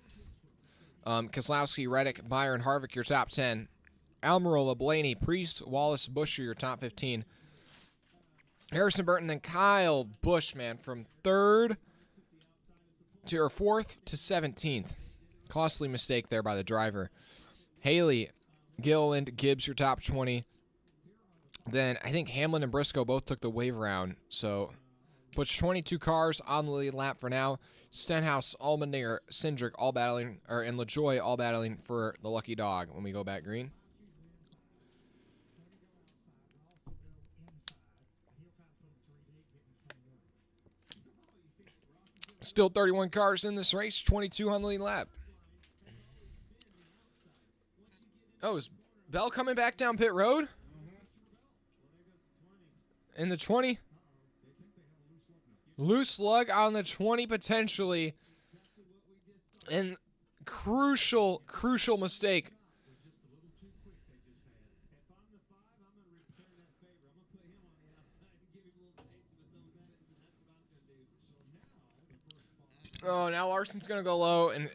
Keselowski, Reddick, Byron, Harvick, your top 10. Almirola, Blaney, Priest, Wallace, Buescher, your top 15. Harrison Burton, then Kyle Busch, man, from 4th to 17th. Costly mistake there by the driver. Haley, Gilliland, Gibbs, your top 20. Then I think Hamlin and Briscoe both took the wave round. So puts 22 cars on the lead lap for now. Stenhouse, Allmendinger, Cindric all battling, and LaJoie all battling for the lucky dog when we go back green. Still 31 cars in this race, 22 on the lead lap. Oh, is Bell coming back down pit road? In the 20? Loose lug on the 20 potentially. And crucial mistake. Oh, now Larson's going to go low, and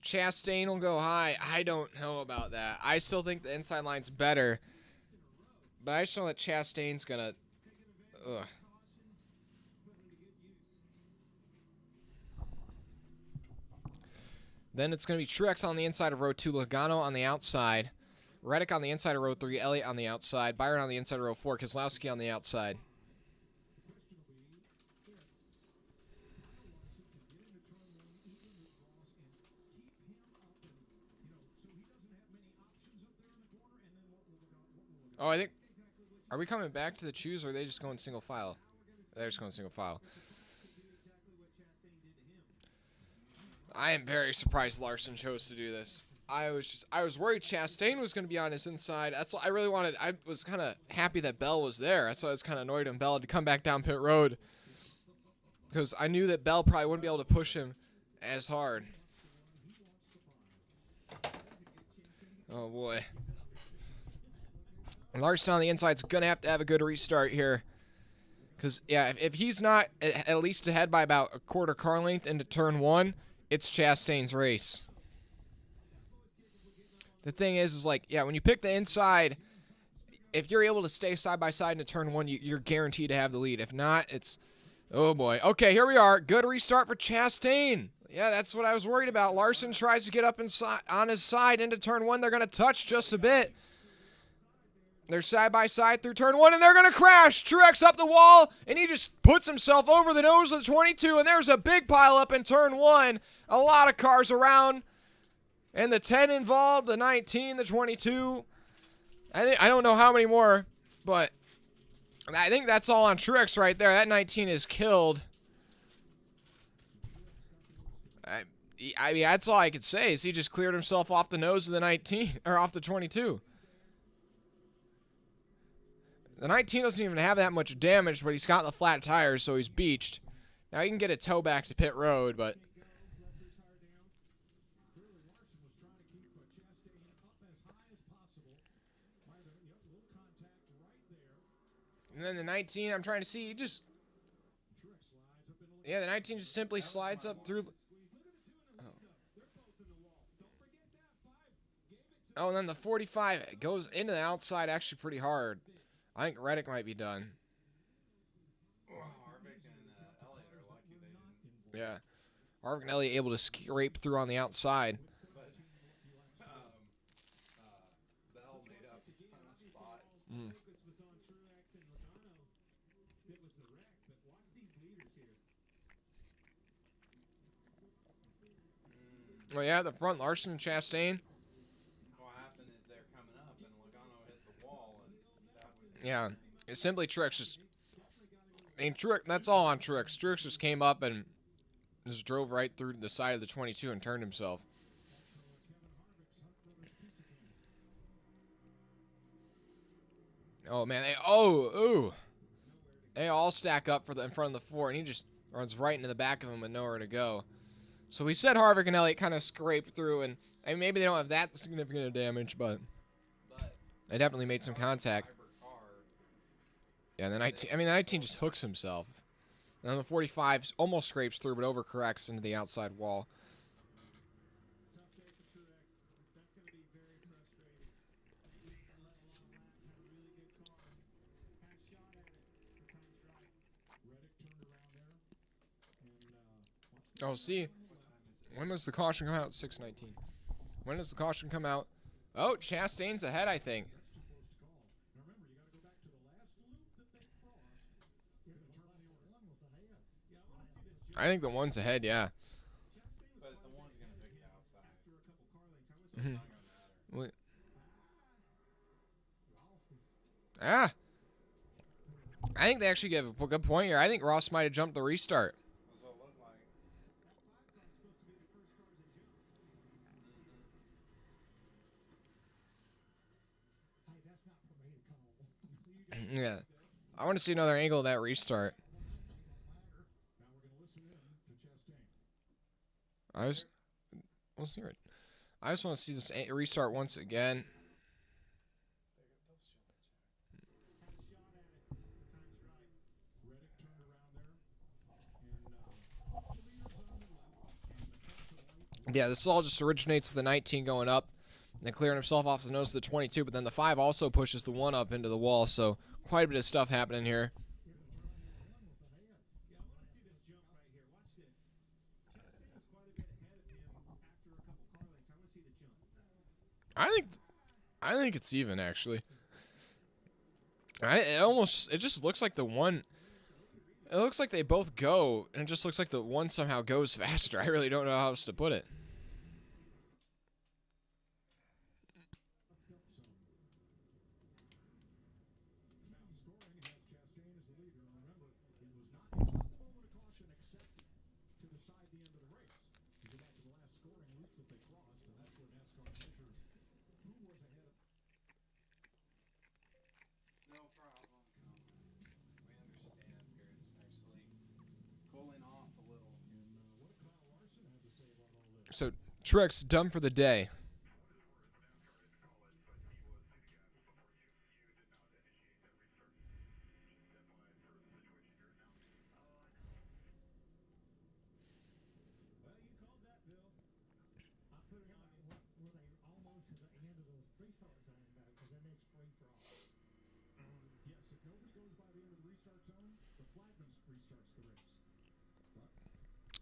Chastain will go high. I don't know about that. I still think the inside line's better. But I just know that Chastain's going to... Ugh. Then it's going to be Truex on the inside of row 2, Logano on the outside, Reddick on the inside of row 3, Elliott on the outside, Byron on the inside of row 4, Keselowski on the outside. Oh, I think... Are we coming back to the choose, or are they just going single file? They're just going single file. I am very surprised Larson chose to do this. I was worried Chastain was going to be on his inside. That's what I really wanted. I was kind of happy that Bell was there. That's why I was kind of annoyed when Bell had to come back down pit road. Because I knew that Bell probably wouldn't be able to push him as hard. Oh, boy. Larson on the inside is going to have a good restart here. Because, yeah, if he's not at least ahead by about a quarter car length into turn 1, it's Chastain's race. The thing is like, yeah, when you pick the inside, if you're able to stay side by side into turn 1, you're guaranteed to have the lead. If not, it's, oh boy. Okay, here we are. Good restart for Chastain. Yeah, that's what I was worried about. Larson tries to get up inside on his side into turn 1. They're going to touch just a bit. They're side by side through turn 1, and they're going to crash. Truex up the wall, and he just puts himself over the nose of the 22, and there's a big pile up in turn 1. A lot of cars around, and the 10 involved, the 19, the 22. I don't know how many more, but I think that's all on Truex right there. That 19 is killed. I mean, that's all I could say is he just cleared himself off the nose of the 19, or off the 22. The 19 doesn't even have that much damage, but he's got the flat tires, so he's beached. Now you can get a tow back to pit road, but and then the 19, I'm trying to see, yeah, the 19 just simply slides up through. Oh, and then the 45 goes into the outside actually pretty hard. I think Reddick might be done. Harvick and Elliott are lucky they didn't. Yeah. Harvick and Elliott able to scrape through on the outside. But Bell made up a ton of spots. Mm. Oh, yeah, the front, Larson and Chastain. What happened is they're coming up and Logano hit the wall and that was. Yeah. It's simply Truex just. I mean, Truex, that's all on Truex. Truex just came up and just drove right through the side of the 22 and turned himself. Oh, man. They all stack up in front of the 4, and he just runs right into the back of him with nowhere to go. So we said Harvick and Elliott kind of scraped through, and I mean, maybe they don't have that significant of damage, but they definitely made some contact. Yeah, the 19. I mean, the 19 just hooks himself. And then the 45 almost scrapes through, but overcorrects into the outside wall. Oh, see, when does the caution come out? 6:19. When does the caution come out? Oh, Chastain's ahead, I think. I think the one's ahead, yeah. But the one's going to pick it outside. Mm-hmm. It's not going to matter. Ah. I think they actually give a good point here. I think Ross might have jumped the restart. That's what it looked like. Yeah. I want to see another angle of that restart. Let's hear it. I just want to see this restart once again. Yeah, this all just originates with the 19 going up and then clearing himself off the nose of the 22, but then the 5 also pushes the 1 up into the wall, so quite a bit of stuff happening here. I think it's even, actually. It just looks like the one. It looks like they both go, and it just looks like the one somehow goes faster. I really don't know how else to put it. No problem. We understand here. It's actually cooling off a little. So Truex done for the day.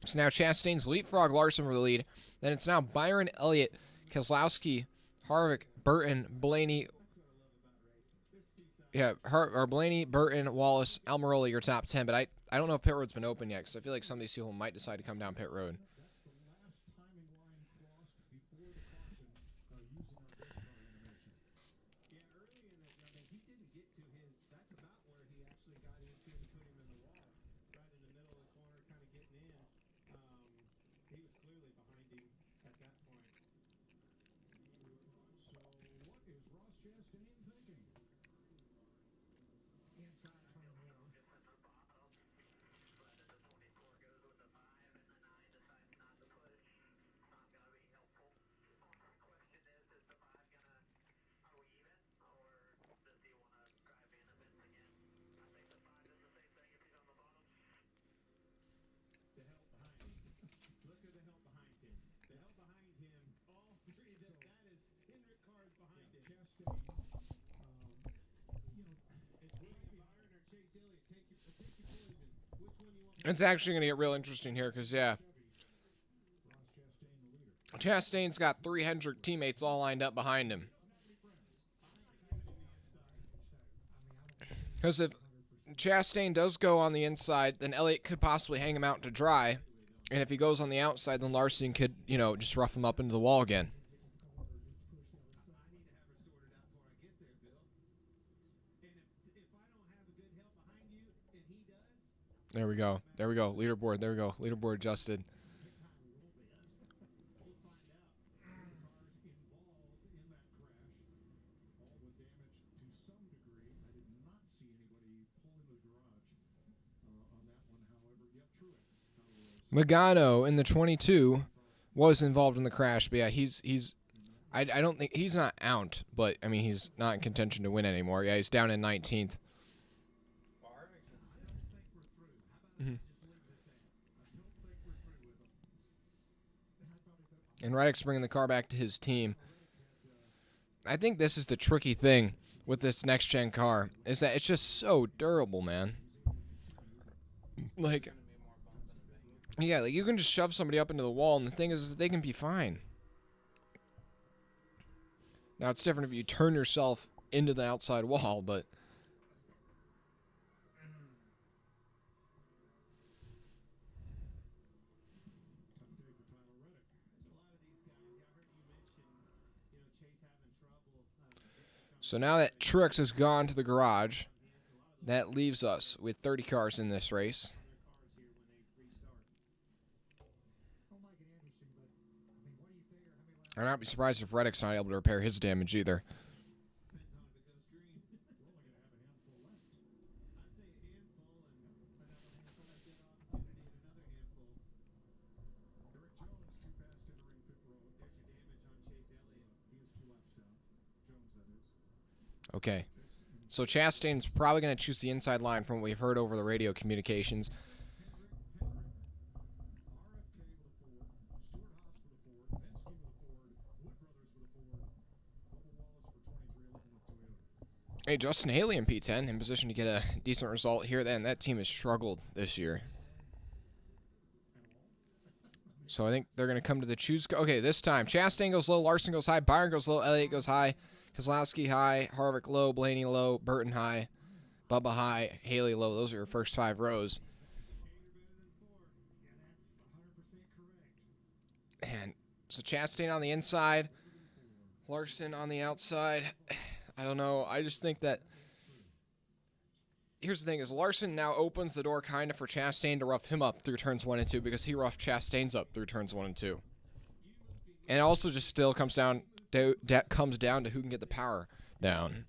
So now Chastain's leapfrog Larson for the lead. Then it's now Byron, Elliott, Keselowski, Harvick, Burton, Blaney. Yeah, Blaney, Burton, Wallace, Almirola, your top 10. But I don't know if pit road's been open yet, because I feel like some of these people might decide to come down pit road. It's actually going to get real interesting here because, yeah, Chastain's got 3 Hendrick teammates all lined up behind him. Because if Chastain does go on the inside, then Elliott could possibly hang him out to dry. And if he goes on the outside, then Larson could, just rough him up into the wall again. There we go. There we go. Leaderboard. There we go. Leaderboard adjusted. Magano in the 22 was involved in the crash, but yeah, I don't think he's not out, but I mean he's not in contention to win anymore. Yeah, he's down in 19th. Mm-hmm. And Reddick's bringing the car back to his team. I think this is the tricky thing with this next-gen car, is that it's just so durable, man. Like, yeah, like you can just shove somebody up into the wall, and the thing is that they can be fine. Now, it's different if you turn yourself into the outside wall, but... So now that Truex has gone to the garage, that leaves us with 30 cars in this race. I'd not be surprised if Reddick's not able to repair his damage either. Okay. So Chastain's probably going to choose the inside line from what we've heard over the radio communications. Hey, Justin Haley in P10 in position to get a decent result here. Then that team has struggled this year. So I think they're going to come to the choose. Okay, this time Chastain goes low, Larson goes high, Byron goes low, Elliott goes high, Keselowski high, Harvick low, Blaney low, Burton high, Bubba high, Haley low. Those are your first 5 rows. And so Chastain on the inside, Larson on the outside. I don't know. I just think that here's the thing is Larson now opens the door kind of for Chastain to rough him up through turns 1 and 2 because he roughed Chastain's up through turns 1 and 2. And it also just still comes down to who can get the power down.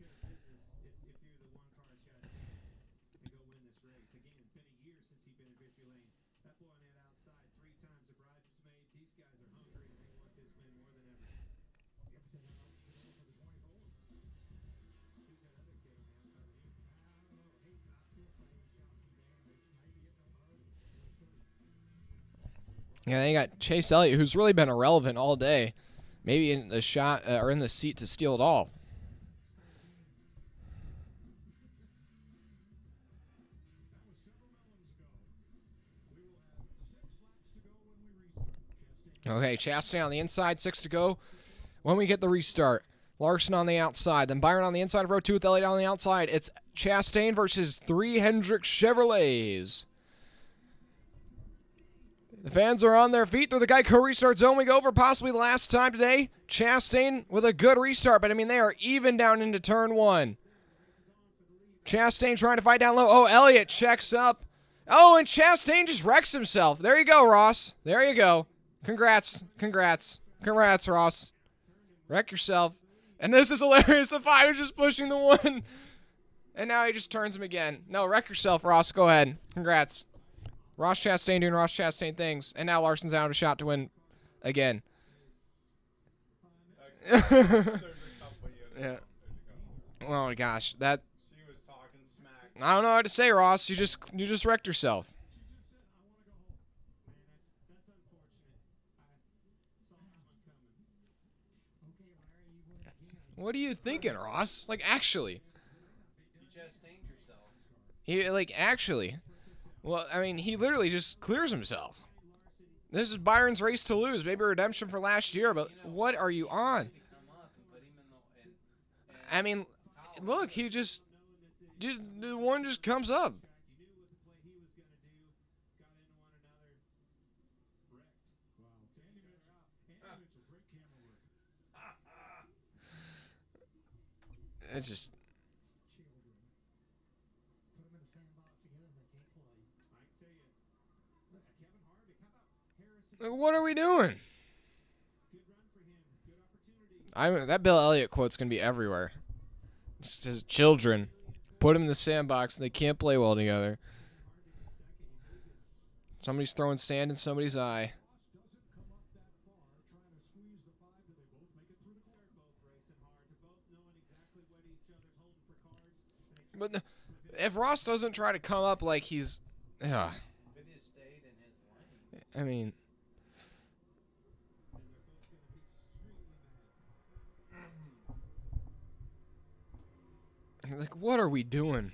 Yeah, they got Chase Elliott, who's really been irrelevant all day. Maybe in the shot or in the seat to steal it all. Okay, Chastain on the inside, 6 to go. When we get the restart, Larson on the outside, then Byron on the inside of row 2 with Elliott on the outside. It's Chastain versus 3 Hendrick Chevrolets. The fans are on their feet through the Geico restart zone. We go for possibly the last time today. Chastain with a good restart, but I mean, they are even down into turn 1. Chastain trying to fight down low. Oh, Elliott checks up. Oh, and Chastain just wrecks himself. There you go, Ross. There you go. Congrats. Congrats. Congrats, Ross. Wreck yourself. And this is hilarious. If I was just pushing the 1. And now he just turns him again. No, wreck yourself, Ross. Go ahead. Congrats. Ross Chastain doing Ross Chastain things. And now Larson's out of a shot to win again. Yeah. Oh my gosh. That She was talking smack. I don't know how to say, Ross. You just wrecked yourself. What are you thinking, Ross? Like, actually. You just ain't yourself. Actually. Well, I mean, he literally just clears himself. This is Byron's race to lose. Maybe redemption for last year, but what are you on? To come up and put him in the. I mean, look, he just. The one just comes up. It's just. Like, what are we doing? That Bill Elliott quote's gonna be everywhere. It says children, put them in the sandbox and they can't play well together. Somebody's throwing sand in somebody's eye. But if Ross doesn't try to come up like he's, yeah. If it just stayed in his lane. I mean, like, what are we doing?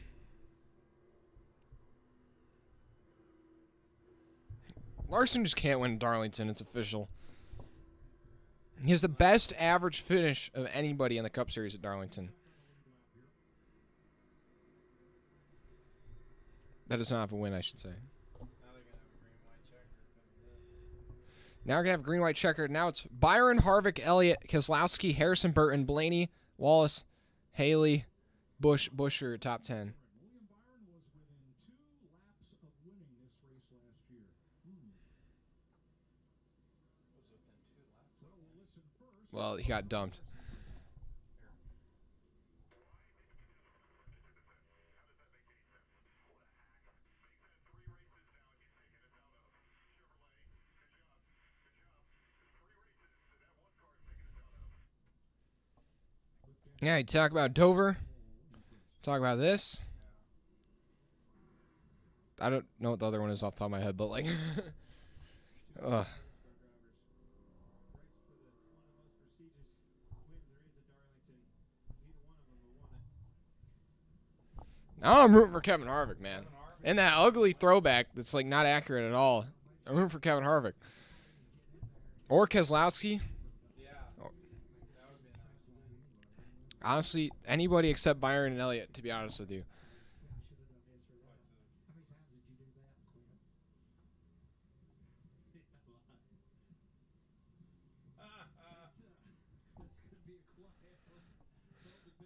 Larson just can't win Darlington. It's official. He has the best average finish of anybody in the Cup Series at Darlington. That does not have a win, I should say. Now they're gonna have a green white checker. Now we're going to have a green-white checker. Now it's Byron, Harvick, Elliott, Keselowski, Harrison Burton, Blaney, Wallace, Haley, Busher, top 10. Well, he got dumped. Yeah, you talk about Dover. Talk about this. I don't know what the other one is off the top of my head, but like, ugh. Now I'm rooting for Kevin Harvick, man. And that ugly throwback that's like not accurate at all. I'm rooting for Kevin Harvick. Or Keselowski. Yeah. That would be a nice win. Honestly, anybody except Byron and Elliott, to be honest with you.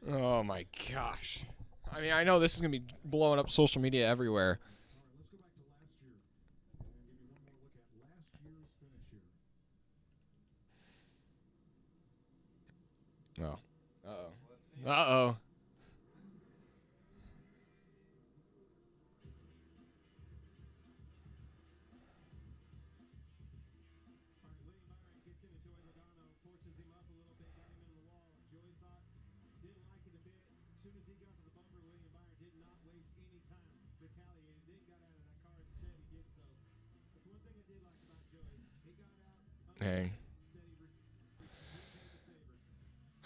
Oh my gosh. I mean, I know this is going to be blowing up social media everywhere. Oh. Uh-oh. Uh-oh. Dang.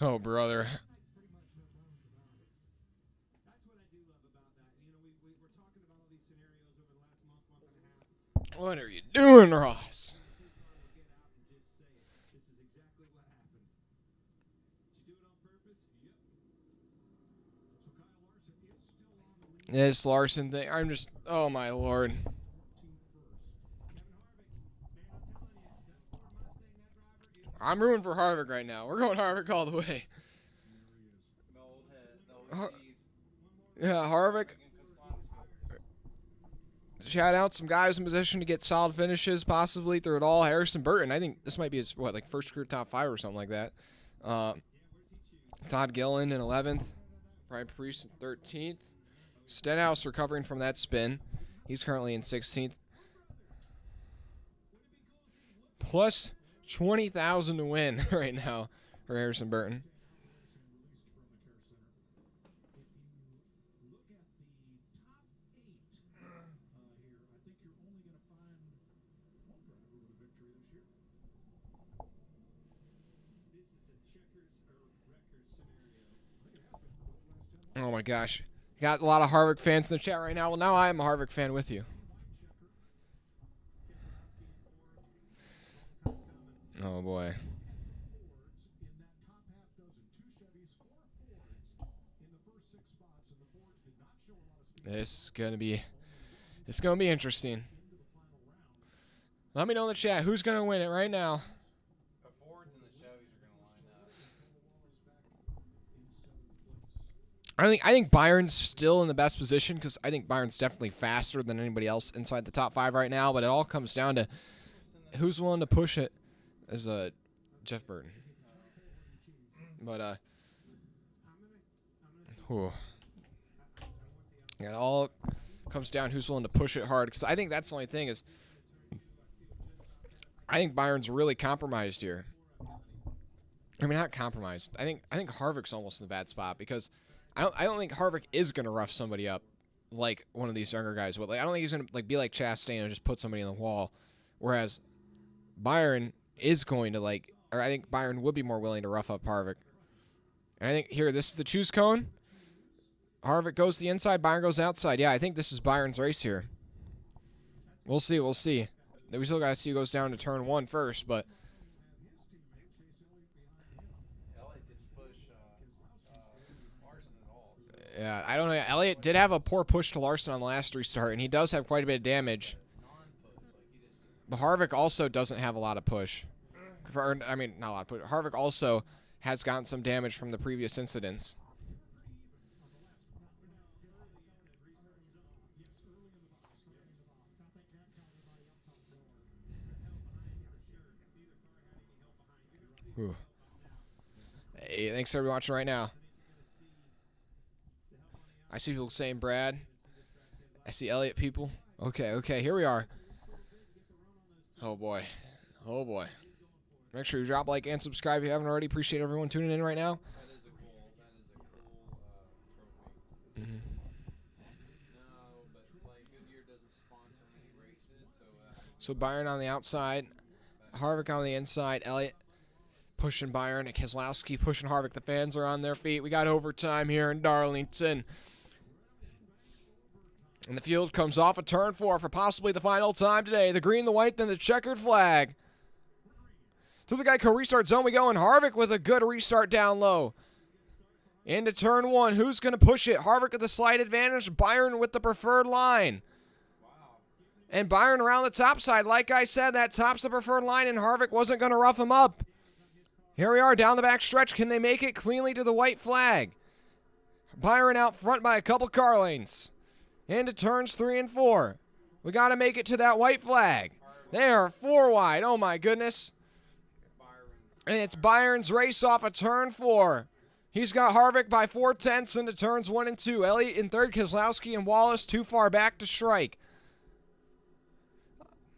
Oh, brother. What are you doing, Ross? This Larson thing, I'm just, oh my lord. I'm rooting for Harvick right now. We're going Harvick all the way. The old head. The old tease. Yeah, Harvick. Shout out some guys in position to get solid finishes, possibly through it all. Harrison Burton, I think this might be his, like first career top 5 or something like that. Todd Gillen in 11th. Brian Priest in 13th. Stenhouse recovering from that spin. He's currently in 16th. Plus 20,000 to win right now for Harrison Burton. Oh my gosh. Got a lot of Harvick fans in the chat right now. Well, now I am a Harvick fan with you. Oh boy. It's gonna be interesting. Let me know in the chat who's gonna win it right now. The Fords and the Chevys are going to line up. I think Byron's still in the best position because I think Byron's definitely faster than anybody else inside the top 5 right now. But it all comes down to who's willing to push it. As Jeff Burton. But it all comes down who's willing to push it hard because I think that's the only thing is I think Byron's really compromised here. I mean, not compromised. I think Harvick's almost in the bad spot because I don't think Harvick is gonna rough somebody up like one of these younger guys would. Like I don't think he's gonna be like Chastain and just put somebody in the wall. Whereas Byron is going to or I think Byron would be more willing to rough up Harvick. And I think here this is the choose cone. Harvick goes to the inside, Byron goes outside. Yeah, I think this is Byron's race here. We'll see. We still got to see who goes down to turn 1 first, but Elliott didn't push Larson at all. So yeah, I don't know. Elliott did have a poor push to Larson on the last restart, and he does have quite a bit of damage. But Harvick also doesn't have a lot of push. I mean, not a lot of push. Harvick also has gotten some damage from the previous incidents. Ooh. Hey, thanks for everyone watching right now. I see people saying Brad. I see Elliott people. Okay, here we are. Oh boy. Make sure you drop a like and subscribe if you haven't already. Appreciate everyone tuning in right now. that is a cool trophy. Mm-hmm. No, but like Goodyear doesn't sponsor many races, So Byron on the outside, Harvick on the inside, Elliott pushing Byron, and Keselowski pushing Harvick. The fans are on their feet. We got overtime here in Darlington. And the field comes off of turn 4 for possibly the final time today. The green, the white, then the checkered flag. To the Geico restart zone we go, and Harvick with a good restart down low. Into turn 1. Who's going to push it? Harvick with the slight advantage. Byron with the preferred line. And Byron around the top side. Like I said, that tops the preferred line, and Harvick wasn't going to rough him up. Here we are down the back stretch. Can they make it cleanly to the white flag? Byron out front by a couple car lengths. Into turns 3 and 4. We got to make it to that white flag. They are 4 wide. Oh, my goodness. And it's Byron's race off of turn 4. He's got Harvick by 4/10 into turns 1 and 2. Elliott in third, Keselowski and Wallace too far back to strike.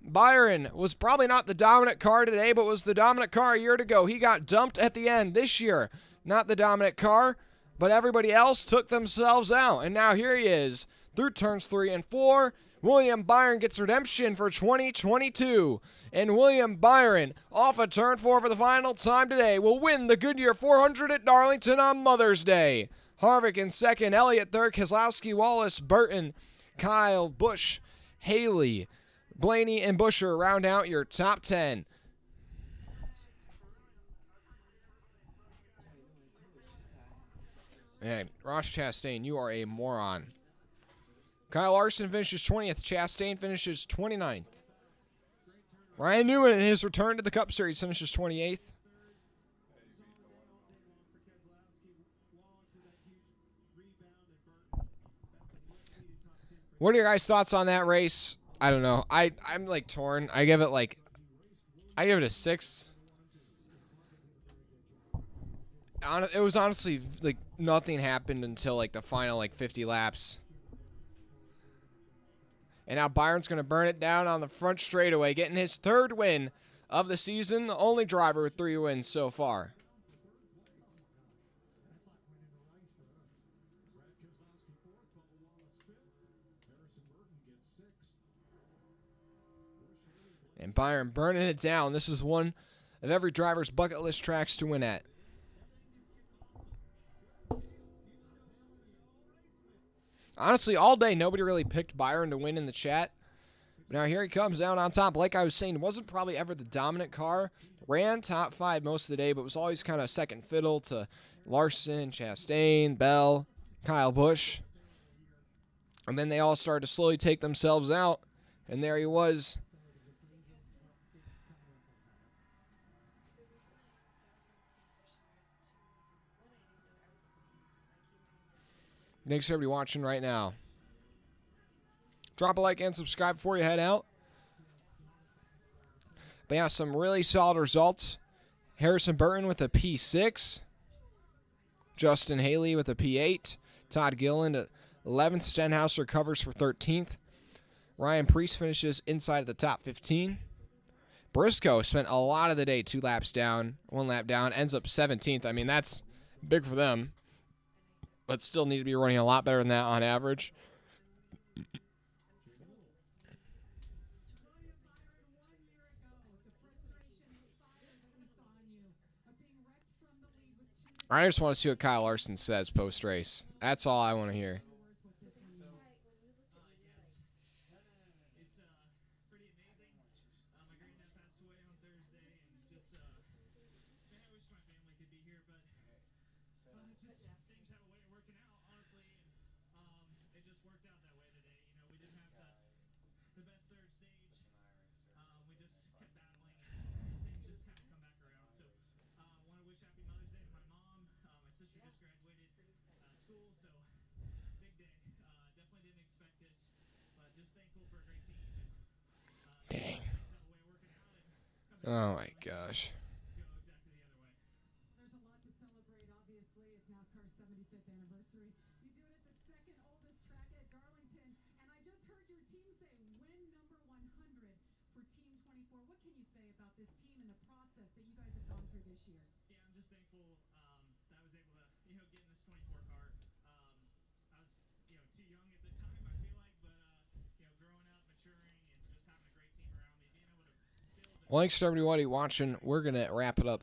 Byron was probably not the dominant car today, but was the dominant car a year ago. He got dumped at the end this year. Not the dominant car, but everybody else took themselves out. And now here he is through turns 3 and 4. William Byron gets redemption for 2022. And William Byron, off of turn 4 for the final time today, will win the Goodyear 400 at Darlington on Mother's Day. Harvick in second, Elliott third, Keselowski, Wallace, Burton, Kyle, Busch, Haley, Blaney, and Busher round out your top 10. Man, Ross Chastain, you are a moron. Kyle Larson finishes 20th. Chastain finishes 29th. Ryan Newman in his return to the Cup Series finishes 28th. What are your guys' thoughts on that race? I don't know. I'm like torn. I give it a 6. It was honestly like nothing happened until like the final 50 laps. And now Byron's going to burn it down on the front straightaway, getting his 3rd win of the season, the only driver with 3 wins so far. And Byron burning it down. This is one of every driver's bucket list tracks to win at. Honestly, all day, nobody really picked Byron to win in the chat. But now here he comes down on top. Like I was saying, wasn't probably ever the dominant car. Ran top 5 most of the day, but was always kind of second fiddle to Larson, Chastain, Bell, Kyle Busch. And then they all started to slowly take themselves out. And there he was. Thanks everybody watching right now. Drop a like and subscribe before you head out. But yeah, some really solid results. Harrison Burton with a P6. Justin Haley with a P8. Todd Gilliland at 11th. Stenhouser covers for 13th. Ryan Preece finishes inside of the top 15. Briscoe spent a lot of the day 2 laps down, 1 lap down, ends up 17th. I mean, that's big for them, but still need to be running a lot better than that on average. I just want to see what Kyle Larson says post-race. That's all I want to hear. Dang. Oh my gosh. There's a lot to celebrate, obviously. It's NASCAR's 75th anniversary. You do it at the second oldest track at Darlington. And I just heard your team say win number 100 for Team 24. What can you say about this team and the process that you guys have gone through this year? Yeah, I'm just thankful that I was able to, get in this 24 car. I was, too young at the time, I feel like, but, growing up, maturing, and just having a great team around me, being able to build. Well, thanks to everybody watching. We're going to wrap it up